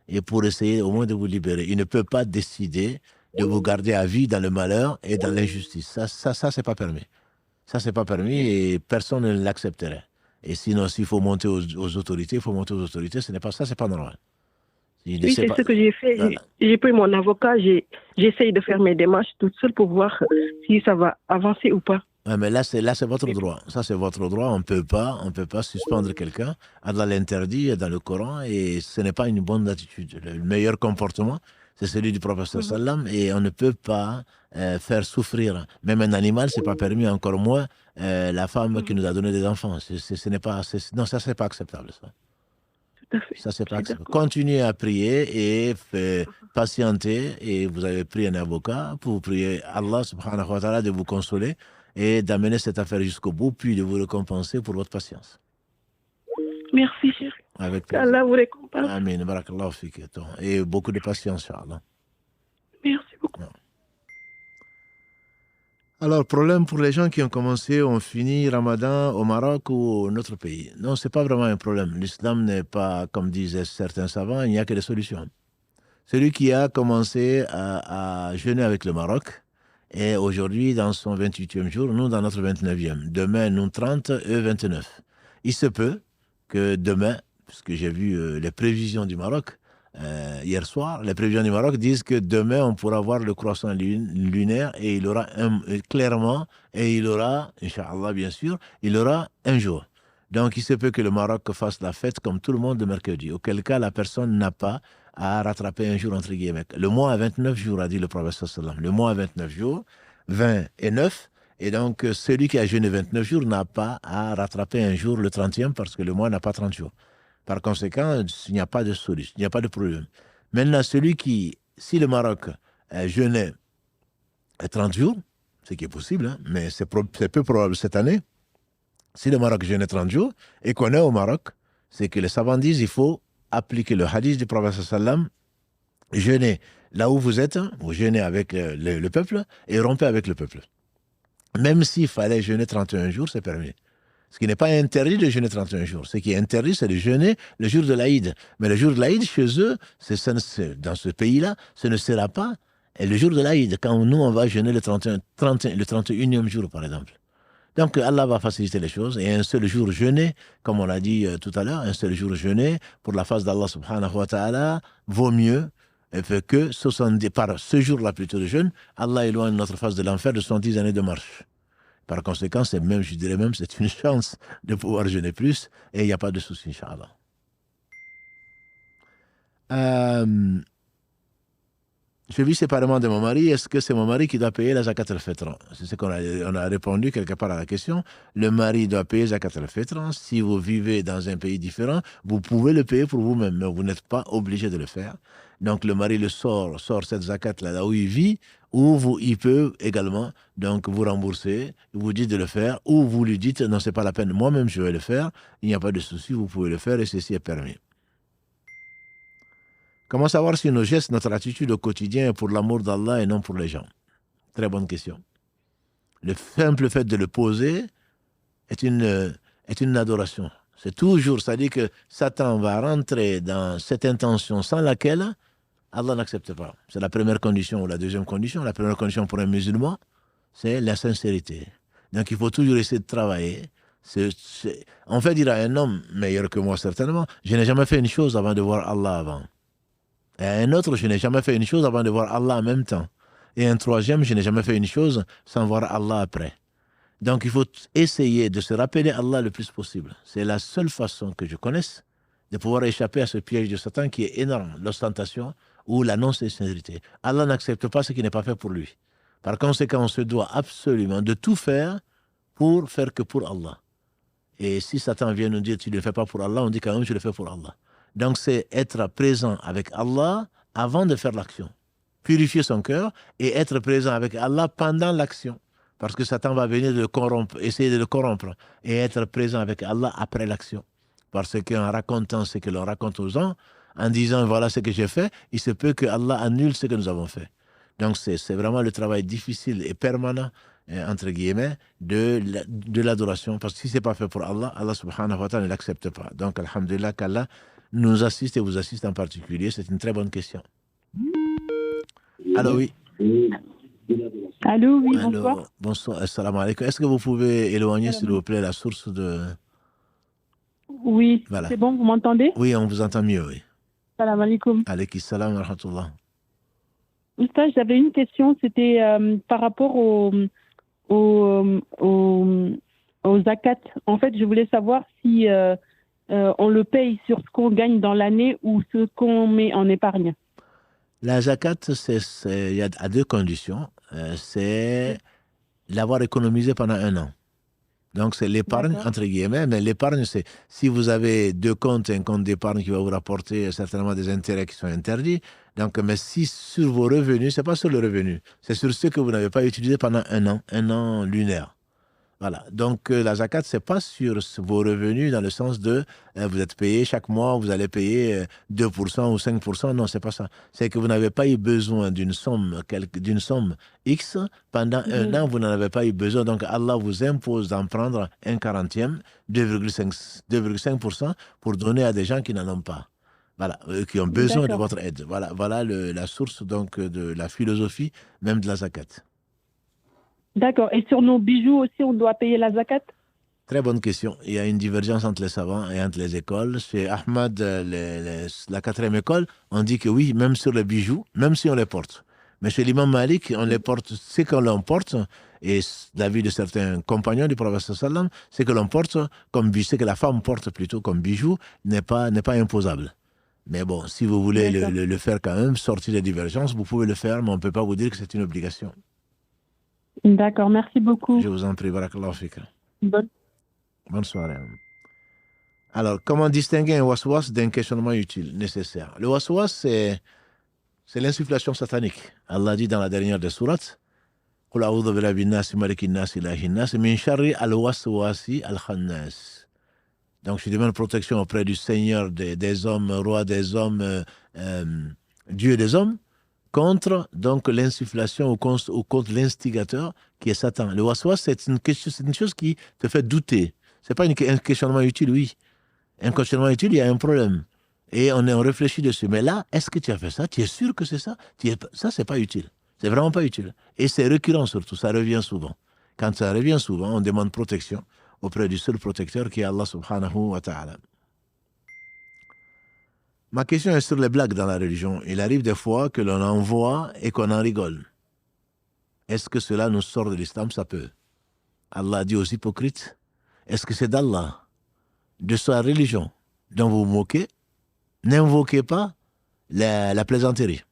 et pour essayer au moins de vous libérer. Il ne peut pas décider de vous garder à vie dans le malheur et dans l'injustice. Ça, c'est pas permis. Ça, c'est pas permis et personne ne l'accepterait. Et sinon, s'il faut monter aux autorités, il faut monter aux autorités. Ce n'est pas ça, c'est pas normal. Oui, c'est ce que j'ai fait. Voilà. J'ai pris mon avocat, j'essaye de faire mes démarches toute seule pour voir si ça va avancer ou pas. Ouais, mais là, c'est votre droit. Ça, c'est votre droit. On peut pas suspendre quelqu'un. Allah l'interdit dans le Coran et ce n'est pas une bonne attitude. Le meilleur comportement, c'est celui du prophète sallam et on ne peut pas faire souffrir. Même un animal, c'est pas permis, encore moins la femme qui nous a donné des enfants. Non, ça, c'est pas acceptable, ça. Ça, c'est pas acceptable. Continuez à prier et patienter et vous avez pris un avocat pour prier Allah subhanahu wa ta'ala de vous consoler et d'amener cette affaire jusqu'au bout, puis de vous récompenser pour votre patience. Merci, cher. Avec plaisir. Allah vous récompense. Amin. Barakallahu fik. Et beaucoup de patience, Inch'Allah. Merci beaucoup. Alors, problème pour les gens qui ont fini Ramadan au Maroc ou dans notre pays. Non, ce n'est pas vraiment un problème. L'islam n'est pas, comme disaient certains savants, il n'y a que des solutions. Celui qui a commencé à jeûner avec le Maroc est aujourd'hui dans son 28e jour, nous dans notre 29e. Demain, nous 30, eux 29. Il se peut que demain, puisque j'ai vu les prévisions du Maroc, hier soir, les prévisions du Maroc disent que demain, on pourra voir le croissant lunaire et il aura clairement, et il aura, Inch'Allah bien sûr, il aura un jour. Donc, il se peut que le Maroc fasse la fête comme tout le monde le mercredi, auquel cas la personne n'a pas à rattraper un jour, entre guillemets. Le mois a 29 jours, a dit le prophète sallam. Le mois a 29 jours, 20 et 9, et donc celui qui a jeûné 29 jours n'a pas à rattraper un jour, le 30e, parce que le mois n'a pas 30 jours. Par conséquent, il n'y a pas de solution, il n'y a pas de problème. Maintenant, celui qui, si le Maroc jeûnait 30 jours, ce qui est possible, hein, mais c'est peu probable cette année, si le Maroc jeûnait 30 jours et qu'on est au Maroc, c'est que les savants disent qu'il faut appliquer le hadith du prophète sallam, jeûner là où vous êtes, vous jeûnez avec le peuple et rompez avec le peuple. Même s'il fallait jeûner 31 jours, c'est permis. Ce qui n'est pas interdit de jeûner 31 jours. Ce qui est interdit, c'est de jeûner le jour de l'Aïd. Mais le jour de l'Aïd, chez eux, dans ce pays-là, ce ne sera pas le jour de l'Aïd, quand nous, on va jeûner le 31e jour, par exemple. Donc, Allah va faciliter les choses. Et un seul jour jeûné, comme on l'a dit tout à l'heure, un seul jour jeûné, pour la face d'Allah subhanahu wa ta'ala, vaut mieux que 70, par ce jour-là plutôt de jeûne, Allah éloigne notre face de l'enfer de 70 années de marche. Par conséquent, je dirais même, c'est une chance de pouvoir jeûner plus et il n'y a pas de souci, Inch'Allah. Je vis séparément de mon mari. Est-ce que c'est mon mari qui doit payer la zakat al-fitr? C'est ce qu'on a répondu quelque part à la question. Le mari doit payer la zakat al-fitr. Si vous vivez dans un pays différent, vous pouvez le payer pour vous-même, mais vous n'êtes pas obligé de le faire. Donc le mari sort cette zakat là où il vit, ou il peut également donc vous rembourser, vous dites de le faire, ou vous lui dites non, c'est pas la peine, moi-même je vais le faire, il n'y a pas de souci, vous pouvez le faire et ceci est permis. Comment savoir si nos gestes, notre attitude au quotidien est pour l'amour d'Allah et non pour les gens? Très bonne question. Le simple fait de le poser est une adoration. C'est toujours, c'est-à-dire que Satan va rentrer dans cette intention sans laquelle Allah n'accepte pas. C'est la première condition ou la deuxième condition. La première condition pour un musulman, c'est la sincérité. Donc il faut toujours essayer de travailler. On fait dire à un homme, meilleur que moi certainement, je n'ai jamais fait une chose avant de voir Allah avant. Et à un autre, je n'ai jamais fait une chose avant de voir Allah en même temps. Et un troisième, je n'ai jamais fait une chose sans voir Allah après. Donc il faut essayer de se rappeler Allah le plus possible. C'est la seule façon que je connaisse de pouvoir échapper à ce piège de Satan qui est énorme, l'ostentation ou la non-sincérité. Allah n'accepte pas ce qui n'est pas fait pour lui. Par conséquent, on se doit absolument de tout faire pour faire que pour Allah. Et si Satan vient nous dire tu ne le fais pas pour Allah, on dit quand même je le fais pour Allah. Donc c'est être présent avec Allah avant de faire l'action. Purifier son cœur et être présent avec Allah pendant l'action. Parce que Satan va venir de le corrompre, essayer de le corrompre et être présent avec Allah après l'action. Parce qu'en racontant ce que l'on raconte aux gens, en disant voilà ce que j'ai fait, il se peut que Allah annule ce que nous avons fait. Donc c'est vraiment le travail difficile et permanent, entre guillemets, de l'adoration. Parce que si ce n'est pas fait pour Allah, Allah subhanahu wa ta'ala ne l'accepte pas. Donc alhamdulillah qu'Allah nous assiste et vous assiste en particulier. C'est une très bonne question. Allô, oui. Allô, oui, bonsoir. Bonsoir, assalamu alaikum. Est-ce que vous pouvez éloigner, s'il vous plaît, la source de... Oui, voilà. C'est bon, vous m'entendez? Oui, on vous entend mieux, oui. Salam alaikum. Alaykum salam wa rahmatullah. Oustaz, j'avais une question, c'était par rapport au zakat. En fait, je voulais savoir si on le paye sur ce qu'on gagne dans l'année ou ce qu'on met en épargne. La zakat, il y a deux conditions. C'est l'avoir économisé pendant un an. Donc, c'est l'épargne, entre guillemets, mais l'épargne, c'est si vous avez deux comptes, un compte d'épargne qui va vous rapporter certainement des intérêts qui sont interdits. Donc, mais si sur vos revenus, ce n'est pas sur le revenu, c'est sur ceux que vous n'avez pas utilisés pendant un an lunaire. Voilà. Donc, la zakat, ce n'est pas sur vos revenus dans le sens de vous êtes payé chaque mois, vous allez payer 2% ou 5%. Non, ce n'est pas ça. C'est que vous n'avez pas eu besoin d'une somme X pendant un an, vous n'en avez pas eu besoin. Donc, Allah vous impose d'en prendre un 40e, 2,5% pour donner à des gens qui n'en ont pas. Voilà, qui ont besoin de votre aide. Voilà la source donc de la philosophie même de la zakat. D'accord. Et sur nos bijoux aussi, on doit payer la zakat? Très bonne question. Il y a une divergence entre les savants et entre les écoles. Chez Ahmad, la quatrième école, on dit que oui, même sur les bijoux, même si on les porte. Mais chez l'imam Malik, on les porte, c'est qu'on l'on porte, et l'avis de certains compagnons du prophète sallam, c'est que l'on porte comme bijoux, c'est que la femme porte plutôt comme bijou, n'est pas imposable. Mais bon, si vous voulez le faire quand même, sortir des divergences, vous pouvez le faire, mais on ne peut pas vous dire que c'est une obligation. D'accord, merci beaucoup. Je vous en prie, barakallahu fik. Bonne soirée. Alors, comment distinguer un waswas d'un questionnement utile, nécessaire? Le waswas, c'est l'insufflation satanique. Allah dit dans la dernière des sourates, قُلْ أَعُوذُ بِرَبِّ النَّاسِ مَلِكِ النَّاسِ إِلَٰهِ النَّاسِ مِنْ شَرِّ الْوَسْوَاسِ الْخَنَّاسِ. Donc, je demande protection auprès du Seigneur des hommes, roi des hommes, Dieu des hommes, contre donc l'insufflation ou contre l'instigateur qui est Satan. Le waswas, c'est une chose qui te fait douter. Ce n'est pas un questionnement utile, oui. Un questionnement utile, il y a un problème. Et on réfléchit dessus. Mais là, est-ce que tu as fait ça? Tu es sûr que c'est ça? Ça, ce n'est pas utile. C'est vraiment pas utile. Et c'est récurrent surtout, ça revient souvent. Quand ça revient souvent, on demande protection auprès du seul protecteur qui est Allah subhanahu wa ta'ala. Ma question est sur les blagues dans la religion. Il arrive des fois que l'on en voit et qu'on en rigole. Est-ce que cela nous sort de l'islam? Ça peut. Allah dit aux hypocrites, est-ce que c'est d'Allah, de sa religion, dont vous vous moquez? N'invoquez pas la plaisanterie.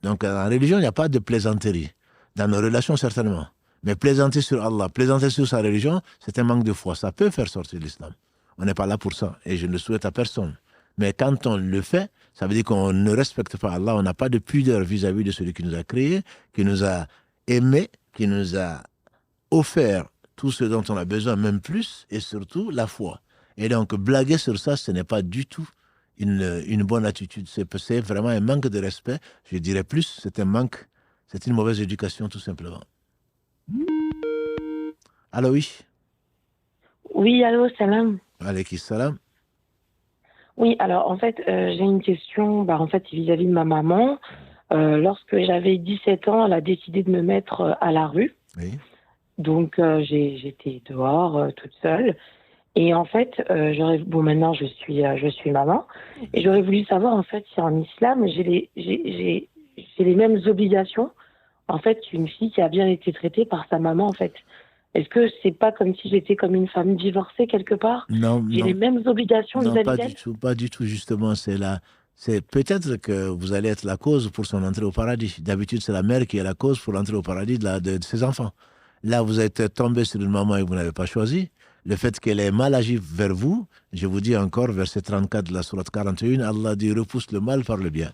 Donc en religion, il n'y a pas de plaisanterie. Dans nos relations, certainement. Mais plaisanter sur Allah, plaisanter sur sa religion, c'est un manque de foi. Ça peut faire sortir de l'islam. On n'est pas là pour ça. Et je ne le souhaite à personne. Mais quand on le fait, ça veut dire qu'on ne respecte pas Allah, on n'a pas de pudeur vis-à-vis de celui qui nous a créés, qui nous a aimés, qui nous a offert tout ce dont on a besoin, même plus, et surtout la foi. Et donc, blaguer sur ça, ce n'est pas du tout une bonne attitude. C'est vraiment un manque de respect. Je dirais plus, c'est une mauvaise éducation, tout simplement. Allô, oui? Oui, allô, salam. Alaykoum salam. Oui, alors en fait, j'ai une question vis-à-vis de ma maman. Lorsque j'avais 17 ans, elle a décidé de me mettre à la rue. Oui. Donc, j'étais dehors, toute seule. Et en fait, maintenant, je suis maman. Et j'aurais voulu savoir, en fait, si en islam, j'ai les mêmes obligations, en fait, qu'une fille qui a bien été traitée par sa maman, en fait. est-ce que c'est pas comme si j'étais comme une femme divorcée quelque part? Non, J'ai les mêmes obligations non, vis-à-vis pas d'elle? du tout, pas du tout, justement, c'est peut-être que vous allez être la cause pour son entrée au paradis. D'habitude, c'est la mère qui est la cause pour l'entrée au paradis de ses enfants. Là, vous êtes tombé sur une maman et vous n'avez pas choisi. Le fait qu'elle ait mal agi vers vous, je vous dis encore, verset 34 de la sourate 41, Allah dit repousse le mal par le bien.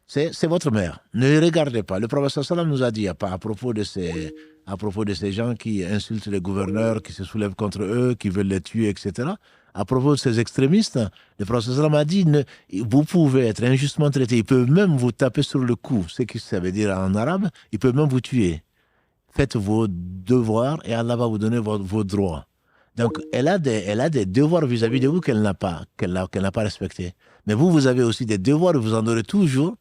C'est votre mère. Ne regardez pas. Le prophète sallam nous a dit à propos de ces gens qui insultent les gouverneurs, qui se soulèvent contre eux, qui veulent les tuer, etc. À propos de ces extrémistes, le prophète sallam a dit vous pouvez être injustement traité. Il peut même vous taper sur le cou. C'est ce que ça veut dire en arabe. Il peut même vous tuer. Faites vos devoirs et Allah va vous donner vos droits. Donc, elle a des devoirs vis-à-vis de vous qu'elle n'a pas respectés. Mais vous avez aussi des devoirs, vous en aurez toujours,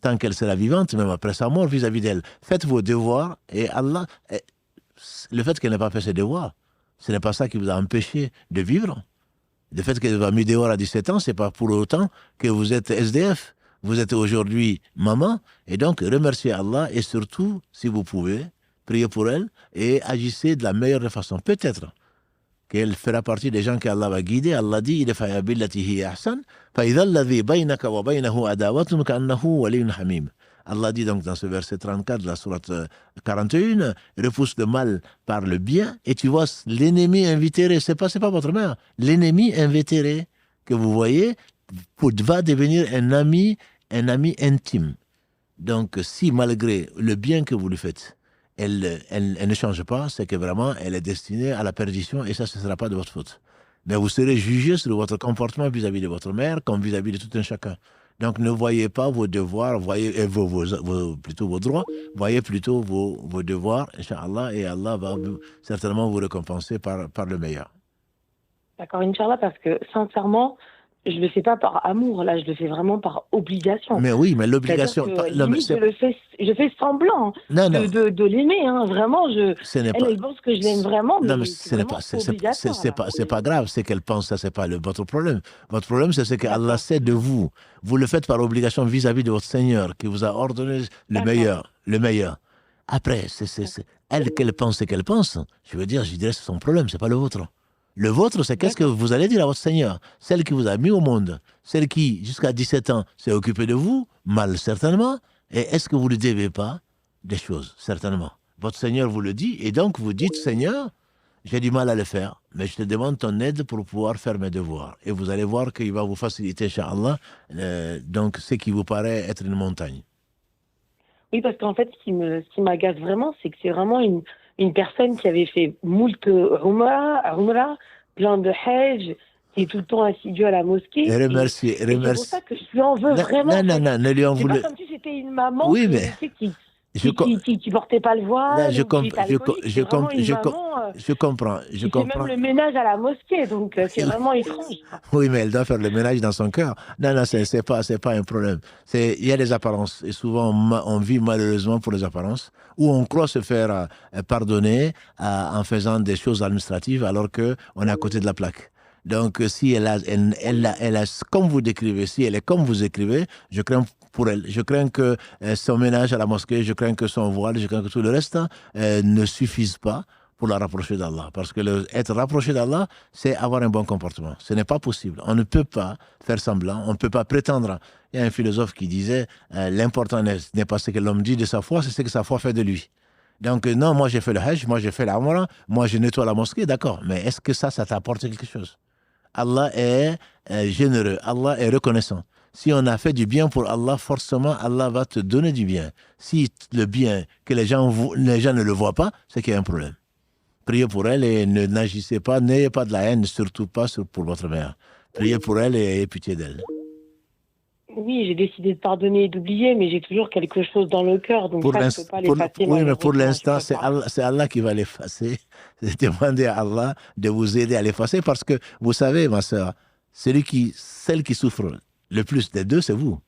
tant qu'elle sera vivante, même après sa mort, vis-à-vis d'elle. Faites vos devoirs et Allah, le fait qu'elle n'ait pas fait ses devoirs, ce n'est pas ça qui vous a empêché de vivre. Le fait qu'elle vous a mis dehors à 17 ans, ce n'est pas pour autant que vous êtes SDF. Vous êtes aujourd'hui maman, et donc remerciez Allah et surtout, si vous pouvez, priez pour elle et agissez de la meilleure des façons. Peut-être qu'elle fera partie des gens qu'Allah va guider. Allah dit Allah dit donc dans ce verset 34 de la sourate 41, repousse le mal par le bien, et tu vois l'ennemi invétéré, c'est pas votre mère, l'ennemi invétéré que vous voyez va devenir un ami intime. Donc si malgré le bien que vous lui faites, elle ne change pas, c'est que vraiment, elle est destinée à la perdition et ça, ce ne sera pas de votre faute. Mais vous serez jugé sur votre comportement vis-à-vis de votre mère comme vis-à-vis de tout un chacun. Donc ne voyez pas vos devoirs, voyez plutôt vos droits, voyez plutôt vos devoirs, Inch'Allah, et Allah va certainement vous récompenser par le meilleur. D'accord, Inch'Allah, parce que sincèrement, je ne le fais pas par amour, là, je le fais vraiment par obligation. Mais oui, mais l'obligation... Je fais semblant de l'aimer, hein. Vraiment, elle pense que je l'aime vraiment, mais c'est pas grave, c'est qu'elle pense, ça, c'est pas votre problème. Votre problème, c'est ce que Allah sait de vous. Vous le faites par obligation vis-à-vis de votre Seigneur, qui vous a ordonné le meilleur. Après, elle, qu'elle pense ce qu'elle pense, je dirais c'est son problème, c'est pas le vôtre. Le vôtre, c'est qu'est-ce que vous allez dire à votre Seigneur? Celle qui vous a mis au monde, celle qui, jusqu'à 17 ans, s'est occupée de vous, mal certainement, et est-ce que vous ne lui devez pas des choses? Certainement. Votre Seigneur vous le dit, et donc vous dites, Seigneur, j'ai du mal à le faire, mais je te demande ton aide pour pouvoir faire mes devoirs. Et vous allez voir qu'il va vous faciliter, Inch'Allah, donc ce qui vous paraît être une montagne. Oui, parce qu'en fait, ce qui m'agace vraiment, c'est que c'est vraiment une personne qui avait fait moult Umrah, plein de Hajj, qui est tout le temps assidu à la mosquée. Et remerciez. C'est pour ça que je lui en veux vraiment. Non, ne lui en voulez. C'est pas comme si c'était une maman qui portait pas le voile. Là, je comprends. Je comprends. Même le ménage à la mosquée, donc c'est vraiment étrange. Oui, mais elle doit faire le ménage dans son cœur. Non, c'est pas un problème. Il y a des apparences, et souvent on vit malheureusement pour les apparences, où on croit se faire pardonner en faisant des choses administratives, alors que on est à côté de la plaque. Donc, si elle a, comme vous décrivez, si elle est comme vous écrivez, je crains pour elle. Je crains que son ménage à la mosquée, je crains que son voile, je crains que tout le reste ne suffise pas pour la rapprocher d'Allah. Parce que être rapproché d'Allah, c'est avoir un bon comportement. Ce n'est pas possible. On ne peut pas faire semblant, on ne peut pas prétendre. Il y a un philosophe qui disait, l'important n'est pas ce que l'homme dit de sa foi, c'est ce que sa foi fait de lui. Donc, non, moi j'ai fait le Hajj, moi j'ai fait la Umrah, moi je nettoie la mosquée, d'accord. Mais est-ce que ça t'apporte quelque chose? Allah est généreux, Allah est reconnaissant. Si on a fait du bien pour Allah, forcément Allah va te donner du bien. Si le bien, que les gens ne le voient pas, c'est qu'il y a un problème. Priez pour elle et n'agissez pas, n'ayez pas de la haine, surtout pas pour votre mère. Priez pour elle et ayez pitié d'elle. Oui, j'ai décidé de pardonner et d'oublier, mais j'ai toujours quelque chose dans le cœur, donc ça, je ne peux pas l'effacer. Oui, mais pour l'instant, c'est Allah qui va l'effacer. Demandez à Allah de vous aider à l'effacer, parce que, vous savez, ma sœur, celle qui souffre le plus des deux, c'est vous.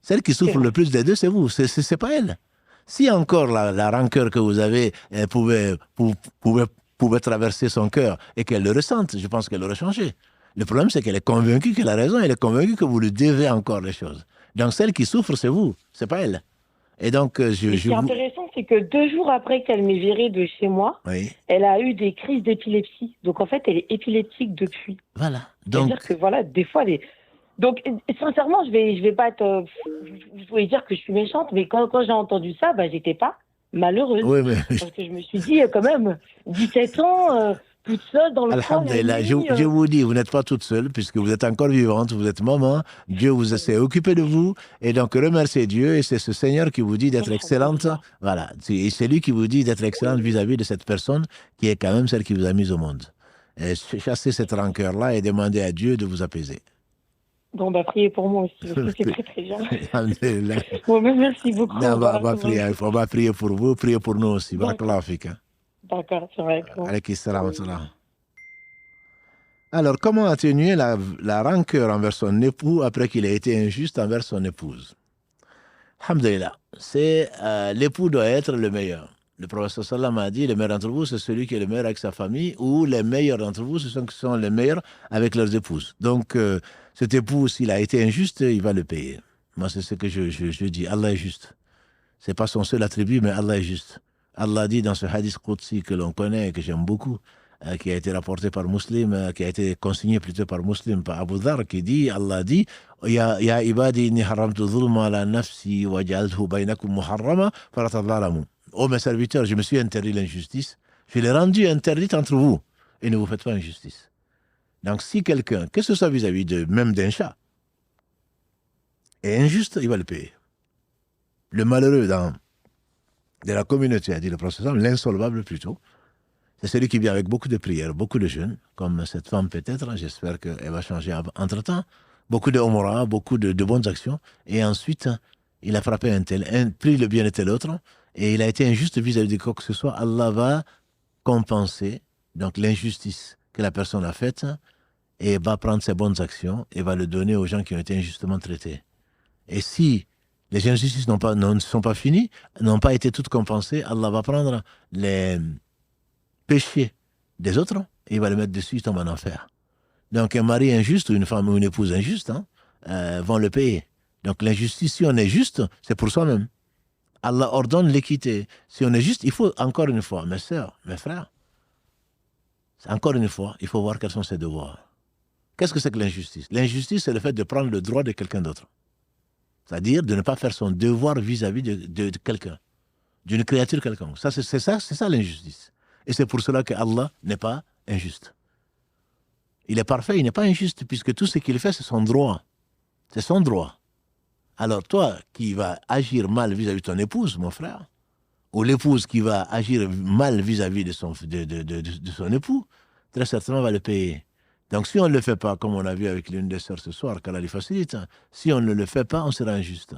Celle qui souffre le plus des deux, c'est vous, c'est pas elle. Si encore la rancœur que vous avez pouvait traverser son cœur et qu'elle le ressente, je pense qu'elle aurait changé. Le problème, c'est qu'elle est convaincue qu'elle a raison, elle est convaincue que vous lui devez encore les choses. Donc, celle qui souffre, c'est vous, c'est pas elle. Et donc, Et ce qui est intéressant, c'est que 2 jours après qu'elle m'ait virée de chez moi, Oui, elle a eu des crises d'épilepsie. Donc en fait, elle est épileptique depuis. voilà. Donc, C'est-à-dire que voilà, des fois, elle est... Donc sincèrement, je vais pas être... je voulais dire que je suis méchante, mais quand j'ai entendu ça, bah, j'étais pas malheureuse. oui, mais Parce que je me suis dit, quand même, 17 ans, toute seule dans le coin la Alhamdulillah, nuit, je vous dis, vous n'êtes pas toute seule, puisque vous êtes encore vivante, vous êtes maman, Dieu vous s'est occupé de vous, et donc remerciez Dieu, et c'est ce Seigneur qui vous dit d'être excellente, voilà, et c'est lui qui vous dit d'être excellente vis-à-vis de cette personne qui est quand même celle qui vous a mise au monde. Et chassez cette rancœur-là et demandez à Dieu de vous apaiser. Bon, bah, priez pour moi aussi, c'est très très bien. Alhamdulillah. Bon, bah, merci beaucoup. Non, on va prier pour vous, prier pour nous aussi. Barakallahu fik. D'accord, c'est vrai. Alayhi salam wa salam. Alors, comment atténuer la rancœur envers son époux après qu'il ait été injuste envers son épouse? Alhamdulillah, l'époux doit être le meilleur. Le prophète sallam a dit, le meilleur d'entre vous, c'est celui qui est le meilleur avec sa famille, ou les meilleurs d'entre vous, ce sont ceux qui sont les meilleurs avec leurs épouses. Donc, cet époux, s'il a été injuste, il va le payer. Moi, c'est ce que je dis. Allah est juste. C'est pas son seul attribut, mais Allah est juste. Allah dit dans ce hadith Qudsi que l'on connaît et que j'aime beaucoup, qui a été rapporté par Muslim, qui a été consigné plutôt par Muslim, par Abu Dhar, qui dit, Allah dit, Ya ibadi inni haramtu dhulma ala nafsi wa ja'altuhu baynakum muharrama fala tadhalamu. Oh mes serviteurs, je me suis interdit l'injustice, je l'ai rendu interdite entre vous, et ne vous faites pas injustice. Donc si quelqu'un, que ce soit vis-à-vis même d'un chat, est injuste, il va le payer. Le malheureux de la communauté, a dit le prophète, l'insolvable plutôt, c'est celui qui vient avec beaucoup de prières, beaucoup de jeûnes, comme cette femme peut-être, j'espère qu'elle va changer entre-temps, beaucoup de umrah, beaucoup de bonnes actions, et ensuite, il a frappé un tel, pris le bien de tel autre, et il a été injuste vis-à-vis de quoi que ce soit, Allah va compenser donc l'injustice que la personne a faite, et va prendre ses bonnes actions, et va le donner aux gens qui ont été injustement traités. Et si les injustices ne sont pas finies, n'ont pas été toutes compensées, Allah va prendre les péchés des autres, et il va le mettre dessus, il tombe en enfer. Donc un mari injuste ou une femme ou une épouse injuste vont le payer. Donc l'injustice, si on est juste, c'est pour soi-même. Allah ordonne l'équité. Si on est juste, il faut encore une fois, mes sœurs, mes frères, encore une fois, il faut voir quels sont ses devoirs. Qu'est-ce que c'est que l'injustice? L'injustice, c'est le fait de prendre le droit de quelqu'un d'autre. C'est-à-dire de ne pas faire son devoir vis-à-vis de quelqu'un, d'une créature quelconque. C'est ça l'injustice. Et c'est pour cela que Allah n'est pas injuste. Il est parfait, il n'est pas injuste, puisque tout ce qu'il fait, c'est son droit. C'est son droit. Alors toi, qui vas agir mal vis-à-vis de ton épouse, mon frère, ou l'épouse qui va agir mal vis-à-vis de son époux, très certainement va le payer. Donc si on ne le fait pas, comme on a vu avec l'une des sœurs ce soir, qu'Allah lui facilite, si on ne le fait pas, on sera injuste.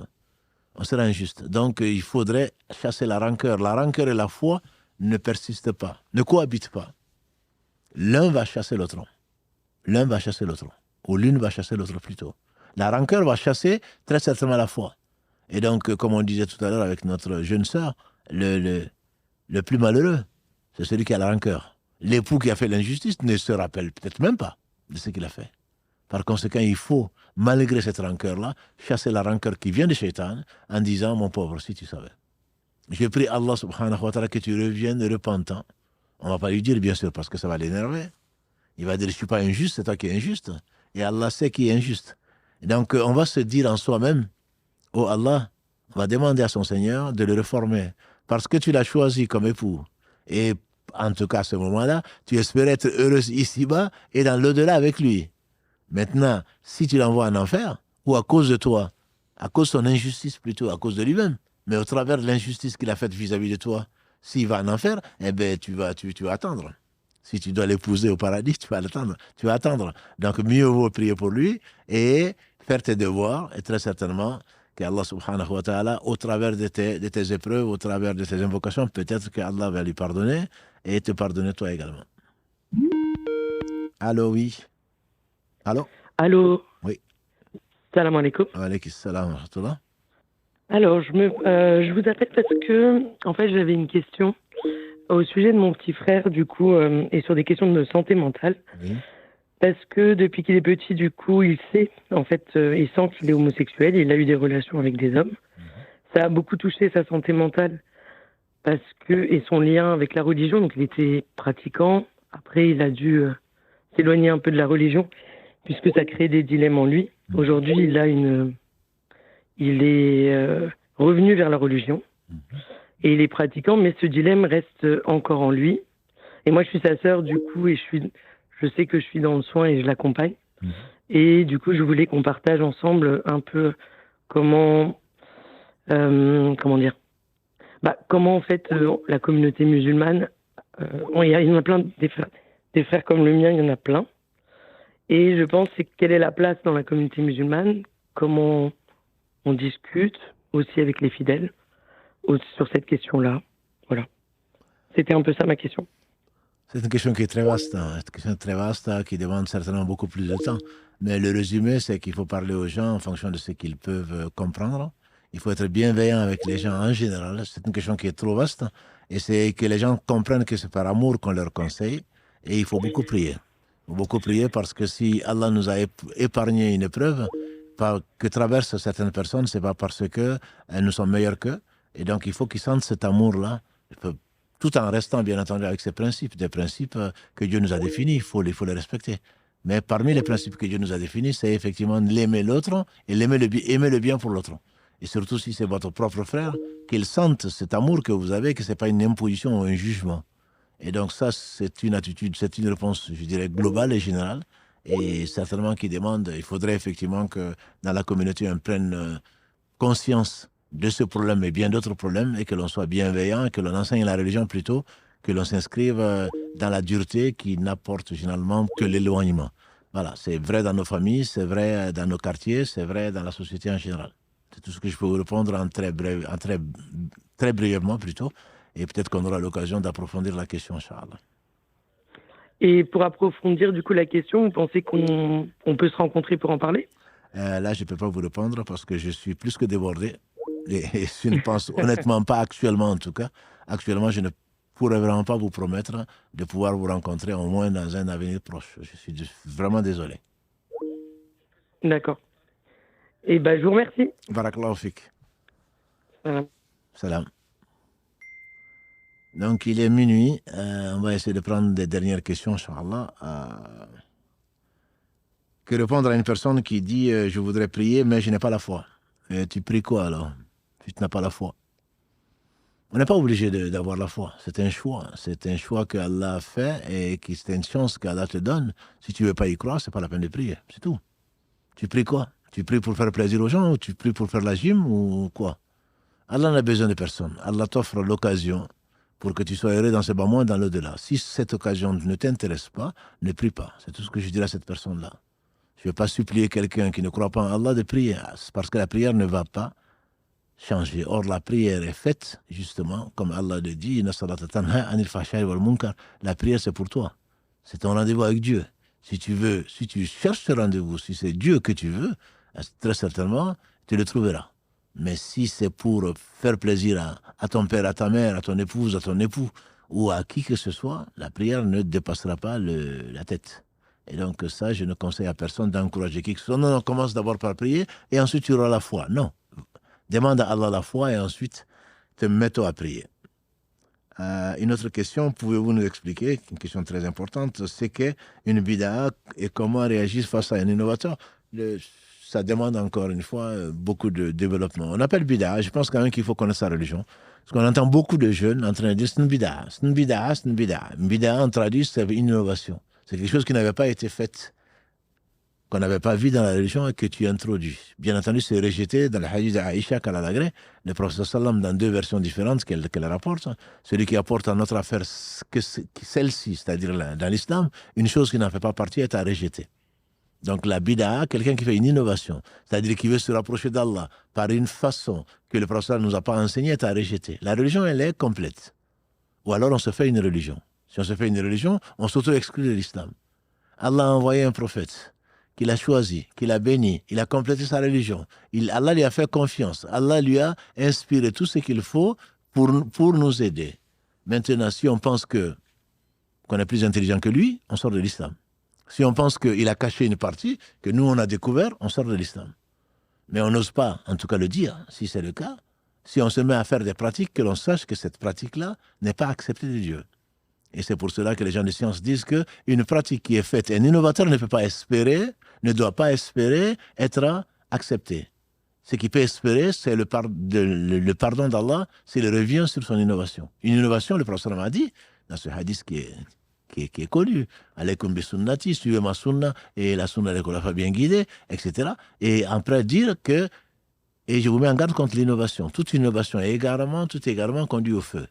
On sera injuste. Donc il faudrait chasser la rancœur. La rancœur et la foi ne persistent pas, ne cohabitent pas. L'un va chasser l'autre. L'un va chasser l'autre. Ou l'une va chasser l'autre plutôt. La rancœur va chasser très certainement la foi. Et donc, comme on disait tout à l'heure avec notre jeune sœur, le plus malheureux, c'est celui qui a la rancœur. L'époux qui a fait l'injustice ne se rappelle peut-être même pas de ce qu'il a fait. Par conséquent, il faut, malgré cette rancœur-là, chasser la rancœur qui vient de Shaitan en disant, mon pauvre, si tu savais. Je prie Allah subhanahu wa ta'ala que tu reviennes repentant. On ne va pas lui dire, bien sûr, parce que ça va l'énerver. Il va dire, je ne suis pas injuste, c'est toi qui es injuste. Et Allah sait qui est injuste. Et donc, on va se dire en soi-même, oh Allah, on va demander à son Seigneur de le réformer. Parce que tu l'as choisi comme époux. Et en tout cas, à ce moment-là, tu espérais être heureuse ici-bas et dans l'au-delà avec lui. Maintenant, si tu l'envoies en enfer, ou à cause de toi, à cause de son injustice plutôt, à cause de lui-même, mais au travers de l'injustice qu'il a faite vis-à-vis de toi, s'il va en enfer, eh bien, tu vas attendre. Si tu dois l'épouser au paradis, tu vas l'attendre. Tu vas attendre. Donc, mieux vaut prier pour lui et faire tes devoirs, et très certainement qu'Allah subhanahu wa ta'ala, au travers de tes épreuves, au travers de tes invocations, peut-être qu'Allah va lui pardonner et te pardonner toi également. Allô, oui. Allô? Allô? Oui. Salam alaikum. Wa alaykum salam wa rahmatullah. Alors, je vous appelle parce que, en fait, j'avais une question au sujet de mon petit frère, du coup, et sur des questions de santé mentale. Oui. Parce que depuis qu'il est petit, du coup, il sait, en fait, il sent qu'il est homosexuel, il a eu des relations avec des hommes. ça a beaucoup touché sa santé mentale et son lien avec la religion. Donc il était pratiquant. Après, il a dû s'éloigner un peu de la religion puisque ça crée des dilemmes en lui. Aujourd'hui, il est revenu vers la religion et il est pratiquant, mais ce dilemme reste encore en lui. Et moi, je suis sa sœur, du coup, et je sais que je suis dans le soin et je l'accompagne. Et du coup, je voulais qu'on partage ensemble un peu comment en fait la communauté musulmane, il y en a plein, des frères comme le mien, il y en a plein. Et je pense c'est quelle est la place dans la communauté musulmane, comment on discute aussi avec les fidèles sur cette question-là. Voilà. C'était un peu ça ma question. C'est une question qui est très vaste, qui demande certainement beaucoup plus de temps. Mais le résumé, c'est qu'il faut parler aux gens en fonction de ce qu'ils peuvent comprendre. Il faut être bienveillant avec les gens en général. C'est une question qui est trop vaste. Et c'est que les gens comprennent que c'est par amour qu'on leur conseille. Et il faut beaucoup prier. Il faut beaucoup prier parce que si Allah nous a épargné une épreuve que traversent certaines personnes, c'est pas parce que nous sommes meilleurs qu'eux. Et donc, il faut qu'ils sentent cet amour-là, tout en restant, bien entendu, avec ces principes, des principes que Dieu nous a définis. Il faut les respecter. Mais parmi les principes que Dieu nous a définis, c'est effectivement l'aimer l'autre et aimer le bien pour l'autre. Et surtout, si c'est votre propre frère, qu'il sente cet amour que vous avez, que ce n'est pas une imposition ou un jugement. Et donc ça, c'est une attitude, c'est une réponse, je dirais, globale et générale. Et certainement qui demande, il faudrait effectivement que dans la communauté, on prenne conscience de ce problème et bien d'autres problèmes, et que l'on soit bienveillant, et que l'on enseigne la religion plutôt, que l'on s'inscrive dans la dureté qui n'apporte généralement que l'éloignement. Voilà, c'est vrai dans nos familles, c'est vrai dans nos quartiers, c'est vrai dans la société en général. C'est tout ce que je peux vous répondre très brièvement plutôt, et peut-être qu'on aura l'occasion d'approfondir la question, Inch'Allah. Et pour approfondir du coup la question, vous pensez qu'on peut se rencontrer pour en parler? Là, je ne peux pas vous répondre parce que je suis plus que débordé. Et je ne pense honnêtement pas actuellement, en tout cas. Actuellement, je ne pourrais vraiment pas vous promettre de pouvoir vous rencontrer au moins dans un avenir proche. Je suis vraiment désolé. D'accord. Et je vous remercie. Barakallahu fik. Salam. Salam. Donc, il est minuit. On va essayer de prendre des dernières questions, Inch'Allah. Que répondre à une personne qui dit je voudrais prier, mais je n'ai pas la foi. Et tu pries quoi alors? Si tu n'as pas la foi. On n'est pas obligé d'avoir la foi. C'est un choix. C'est un choix que Allah a fait et qui c'est une chance qu'Allah te donne. Si tu ne veux pas y croire, ce n'est pas la peine de prier. C'est tout. Tu pries quoi? Tu pries pour faire plaisir aux gens ou tu pries pour faire la gym ou quoi? Allah n'a besoin de personne. Allah t'offre l'occasion pour que tu sois heureux dans ce bas monde, dans l'au-delà. Si cette occasion ne t'intéresse pas, ne prie pas. C'est tout ce que je dirais à cette personne-là. Je ne vais pas supplier quelqu'un qui ne croit pas en Allah de prier. C'est parce que la prière ne va pas changer. Or, la prière est faite, justement, comme Allah le dit, la prière, c'est pour toi. C'est ton rendez-vous avec Dieu. Si tu cherches ce rendez-vous, si c'est Dieu que tu veux, très certainement, tu le trouveras. Mais si c'est pour faire plaisir à ton père, à ta mère, à ton épouse, à ton époux, ou à qui que ce soit, la prière ne dépassera pas la tête. Et donc ça, je ne conseille à personne d'encourager qui que ce soit. Non, commence d'abord par prier, et ensuite tu auras la foi. Non. Demande à Allah la foi, et ensuite te mets-toi à prier. Une autre question, pouvez-vous nous expliquer, une question très importante, c'est qu'une bid'a et comment réagir face à un innovateur? Ça demande encore une fois beaucoup de développement. On appelle bid'a, je pense quand même qu'il faut connaître sa religion. Parce qu'on entend beaucoup de jeunes en train de dire c'est une bid'a, c'est une bid'a, c'est une bid'a. Une bid'a, en traduit, c'est une innovation. C'est quelque chose qui n'avait pas été fait, qu'on n'avait pas vu dans la religion et que tu introduis. Bien entendu, c'est rejeté dans le hadith d'Aïcha qu'elle a lagré, le prophète sallam dans deux versions différentes qu'elle rapporte. Celui qui apporte à notre affaire que celle-ci, c'est-à-dire dans l'islam, une chose qui n'en fait pas partie est à rejeter. Donc la bid'a, quelqu'un qui fait une innovation, c'est-à-dire qui veut se rapprocher d'Allah par une façon que le prophète ne nous a pas enseignée, est à rejeter. La religion, elle est complète. Ou alors on se fait une religion. Si on se fait une religion, on s'auto-exclut de l'islam. Allah a envoyé un prophète qu'il a choisi, qu'il a béni, il a complété sa religion. Allah lui a fait confiance. Allah lui a inspiré tout ce qu'il faut pour nous aider. Maintenant, si on pense qu'on est plus intelligent que lui, on sort de l'islam. Si on pense qu'il a caché une partie, que nous on a découvert, on sort de l'islam. Mais on n'ose pas, en tout cas, le dire. Si c'est le cas, Si on se met à faire des pratiques, que l'on sache que cette pratique-là n'est pas acceptée de Dieu. Et c'est pour cela que les gens de science disent qu'une pratique qui est faite, un innovateur ne peut pas espérer, ne doit pas espérer être accepté. Ce qu'il peut espérer, c'est le pardon d'Allah s'il revient sur son innovation. Une innovation, le prophète a dit, dans ce hadith qui est connu, « Alaykum bi sunnati », suivez ma sunna, et la sunna des khulafa bien guidée, etc. Et après dire que, et je vous mets en garde contre l'innovation. Toute innovation est égarement, tout égarement conduit au feu.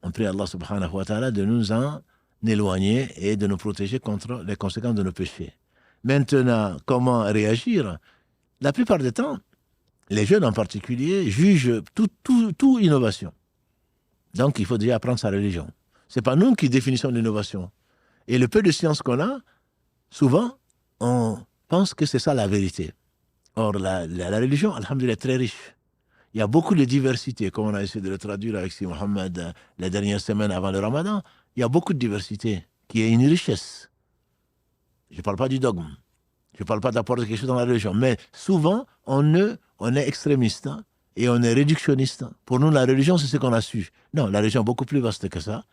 On prie Allah subhanahu wa ta'ala de nous en éloigner et de nous protéger contre les conséquences de nos péchés. Maintenant, comment réagir? La plupart du temps, les jeunes en particulier jugent toute innovation. Donc, il faut déjà apprendre sa religion. Ce n'est pas nous qui définissons l'innovation. Et le peu de science qu'on a, souvent, on pense que c'est ça la vérité. Or, la religion, alhamdoulilah, est très riche. Il y a beaucoup de diversité, comme on a essayé de le traduire avec Si Mohammed la dernière semaine avant le Ramadan. Il y a beaucoup de diversité, qui est une richesse. Je ne parle pas du dogme. Je ne parle pas d'apporter quelque chose dans la religion. Mais souvent, on est extrémiste, hein, et on est réductionniste. Pour nous, la religion, c'est ce qu'on a su. Non, la religion est beaucoup plus vaste que ça.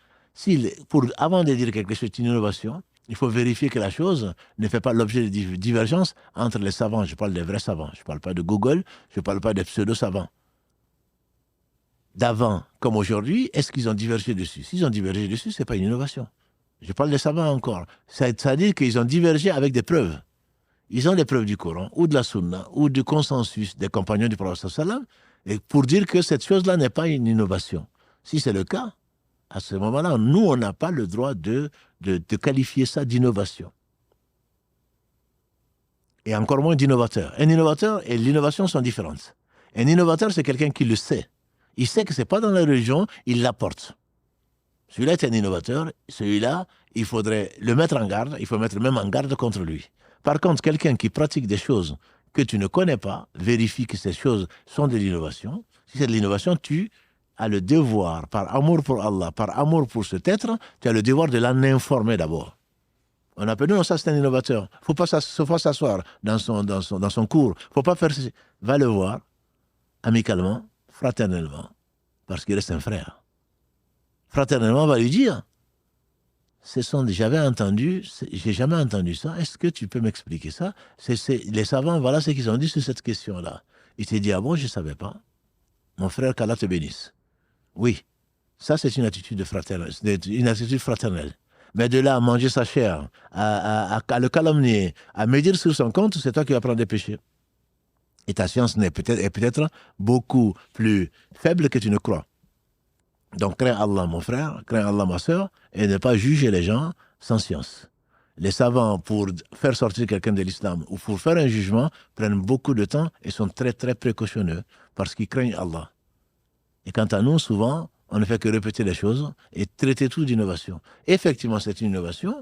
Avant de dire quelque chose d'une innovation, il faut vérifier que la chose ne fait pas l'objet de divergences entre les savants. Je parle des vrais savants. Je ne parle pas de Google, je ne parle pas des pseudo-savants. D'avant comme aujourd'hui, est-ce qu'ils ont divergé dessus? S'ils ont divergé dessus, ce n'est pas une innovation. Je parle des savants encore. Ça veut dire qu'ils ont divergé avec des preuves. Ils ont les preuves du Coran, ou de la Sunna, ou du consensus des compagnons du prophète sallam, et pour dire que cette chose-là n'est pas une innovation. Si c'est le cas, à ce moment-là, nous, on n'a pas le droit de qualifier ça d'innovation. Et encore moins d'innovateur. Un innovateur et l'innovation sont différentes. Un innovateur, c'est quelqu'un qui le sait. Il sait que ce n'est pas dans la religion, il l'apporte. Celui-là est un innovateur, celui-là, il faudrait le mettre en garde, il faut mettre même en garde contre lui. Par contre, quelqu'un qui pratique des choses que tu ne connais pas, vérifie que ces choses sont de l'innovation. Si c'est de l'innovation, tu as le devoir, par amour pour Allah, par amour pour cet être, tu as le devoir de l'en informer d'abord. On appelle, non, ça c'est un innovateur. Il ne faut pas s'asseoir dans son cours. Il ne faut pas faire ceci. Va le voir, amicalement, fraternellement, parce qu'il reste un frère. Fraternellement, on va lui dire, j'ai jamais entendu ça, est-ce que tu peux m'expliquer ça? Les savants, voilà ce qu'ils ont dit sur cette question-là. Il s'est dit, ah bon, je ne savais pas. Mon frère, qu'Allah te bénisse. Oui, ça c'est une attitude fraternelle. Mais de là à manger sa chair, à le calomnier, à médire sur son compte, c'est toi qui vas prendre des péchés. Et ta science est peut-être beaucoup plus faible que tu ne crois. Donc crains Allah mon frère, crains Allah ma soeur, et ne pas juger les gens sans science. Les savants, pour faire sortir quelqu'un de l'islam ou pour faire un jugement, prennent beaucoup de temps et sont très très précautionneux parce qu'ils craignent Allah. Et quant à nous, souvent, on ne fait que répéter les choses et traiter tout d'innovation. Effectivement, c'est une innovation.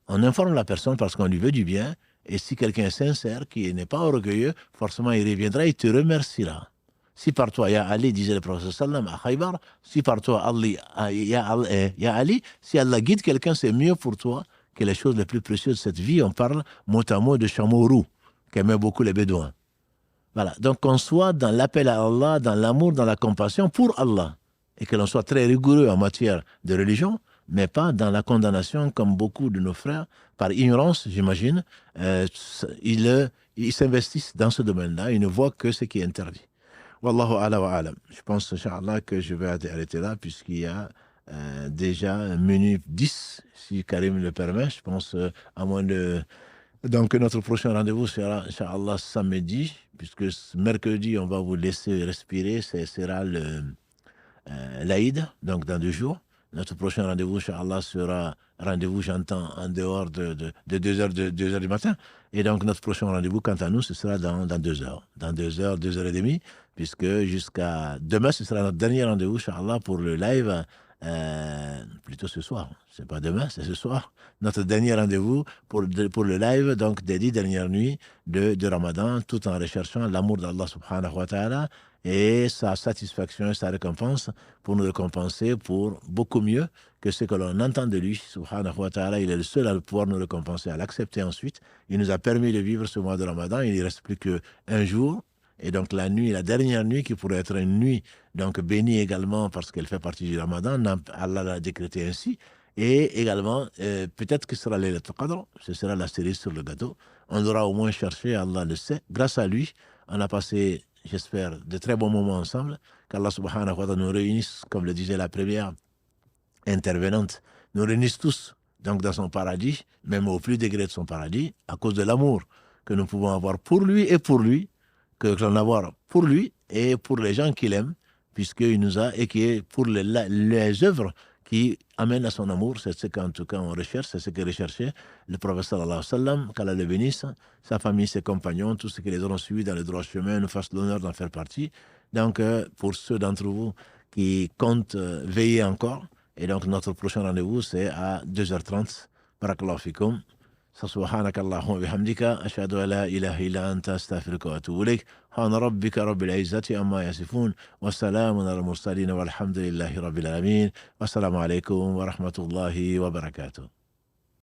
On informe la personne parce qu'on lui veut du bien. Et si quelqu'un est sincère, qui n'est pas orgueilleux, forcément il reviendra et te remerciera. Si par toi, ya Ali, disait le prophète sallam à Khaybar, si par toi, ya Ali, si Allah guide quelqu'un, c'est mieux pour toi que les choses les plus précieuses de cette vie. On parle mot à mot de chameau roux, qu'aimaient beaucoup les Bédouins. Voilà. Donc qu'on soit dans l'appel à Allah, dans l'amour, dans la compassion pour Allah. Et que l'on soit très rigoureux en matière de religion, mais pas dans la condamnation comme beaucoup de nos frères, par ignorance, j'imagine, ils s'investissent dans ce domaine-là, ils ne voient que ce qui est interdit. Wallahu ala wa alam. Je pense, Inch'Allah, que je vais arrêter là, puisqu'il y a déjà 1h10, si Karim le permet, je pense, à moins de... Donc, notre prochain rendez-vous sera, Inch'Allah, samedi, puisque mercredi, on va vous laisser respirer, ce sera l'Aïd, donc dans 2 jours. Notre prochain rendez-vous, Inch'Allah, sera rendez-vous, j'entends, en dehors de 2h du matin. Et donc, notre prochain rendez-vous, quant à nous, ce sera dans 2 heures. Dans 2 heures, 2h30, puisque jusqu'à demain, ce sera notre dernier rendez-vous, Inch'Allah, pour le live, plutôt ce soir. C'est pas demain, c'est ce soir. Notre dernier rendez-vous pour le live, donc des 10 dernières nuits de Ramadan, tout en recherchant l'amour d'Allah subhanahu wa ta'ala et sa satisfaction et sa récompense pour nous récompenser pour beaucoup mieux que ce que l'on entend de lui, subhanahu wa ta'ala. Il est le seul à pouvoir nous récompenser, à l'accepter ensuite. Il nous a permis de vivre ce mois de Ramadan. Il ne reste plus qu'un jour Et donc la nuit, la dernière nuit, qui pourrait être une nuit donc bénie également parce qu'elle fait partie du Ramadan, Allah l'a décrété ainsi. Et également, peut-être que ce sera Laylatul Qadr, ce sera la cerise sur le gâteau. On aura au moins cherché, Allah le sait. Grâce à lui, on a passé, j'espère, de très bons moments ensemble. Qu'Allah subhanahu wa ta'ala nous réunisse, comme le disait la première intervenante, nous réunisse tous donc dans son paradis, même au plus degré de son paradis, à cause de l'amour que nous pouvons avoir pour lui et pour lui, que l'on a pour lui et pour les gens qu'il aime, puisqu'il nous a, et qui est pour les œuvres qui amènent à son amour. C'est ce qu'en tout cas on recherche, c'est ce que recherchait le prophète sallallahu alayhi wa sallam, qu'Allah le bénisse, sa famille, ses compagnons, tous ceux qui les auront suivis dans le droit chemin, nous fassent l'honneur d'en faire partie. Donc pour ceux d'entre vous qui comptent veiller encore, et donc notre prochain rendez-vous c'est à 2h30. Barakallahu fikum. سبحانك اللهم وبحمدك أشهد أن لا إله إلا أنت أستغفرك وأتوب إليك سبحان ربك رب العزة عما يصفون وسلام على المرسلين والحمد لله رب العالمين والسلام عليكم ورحمة الله وبركاته.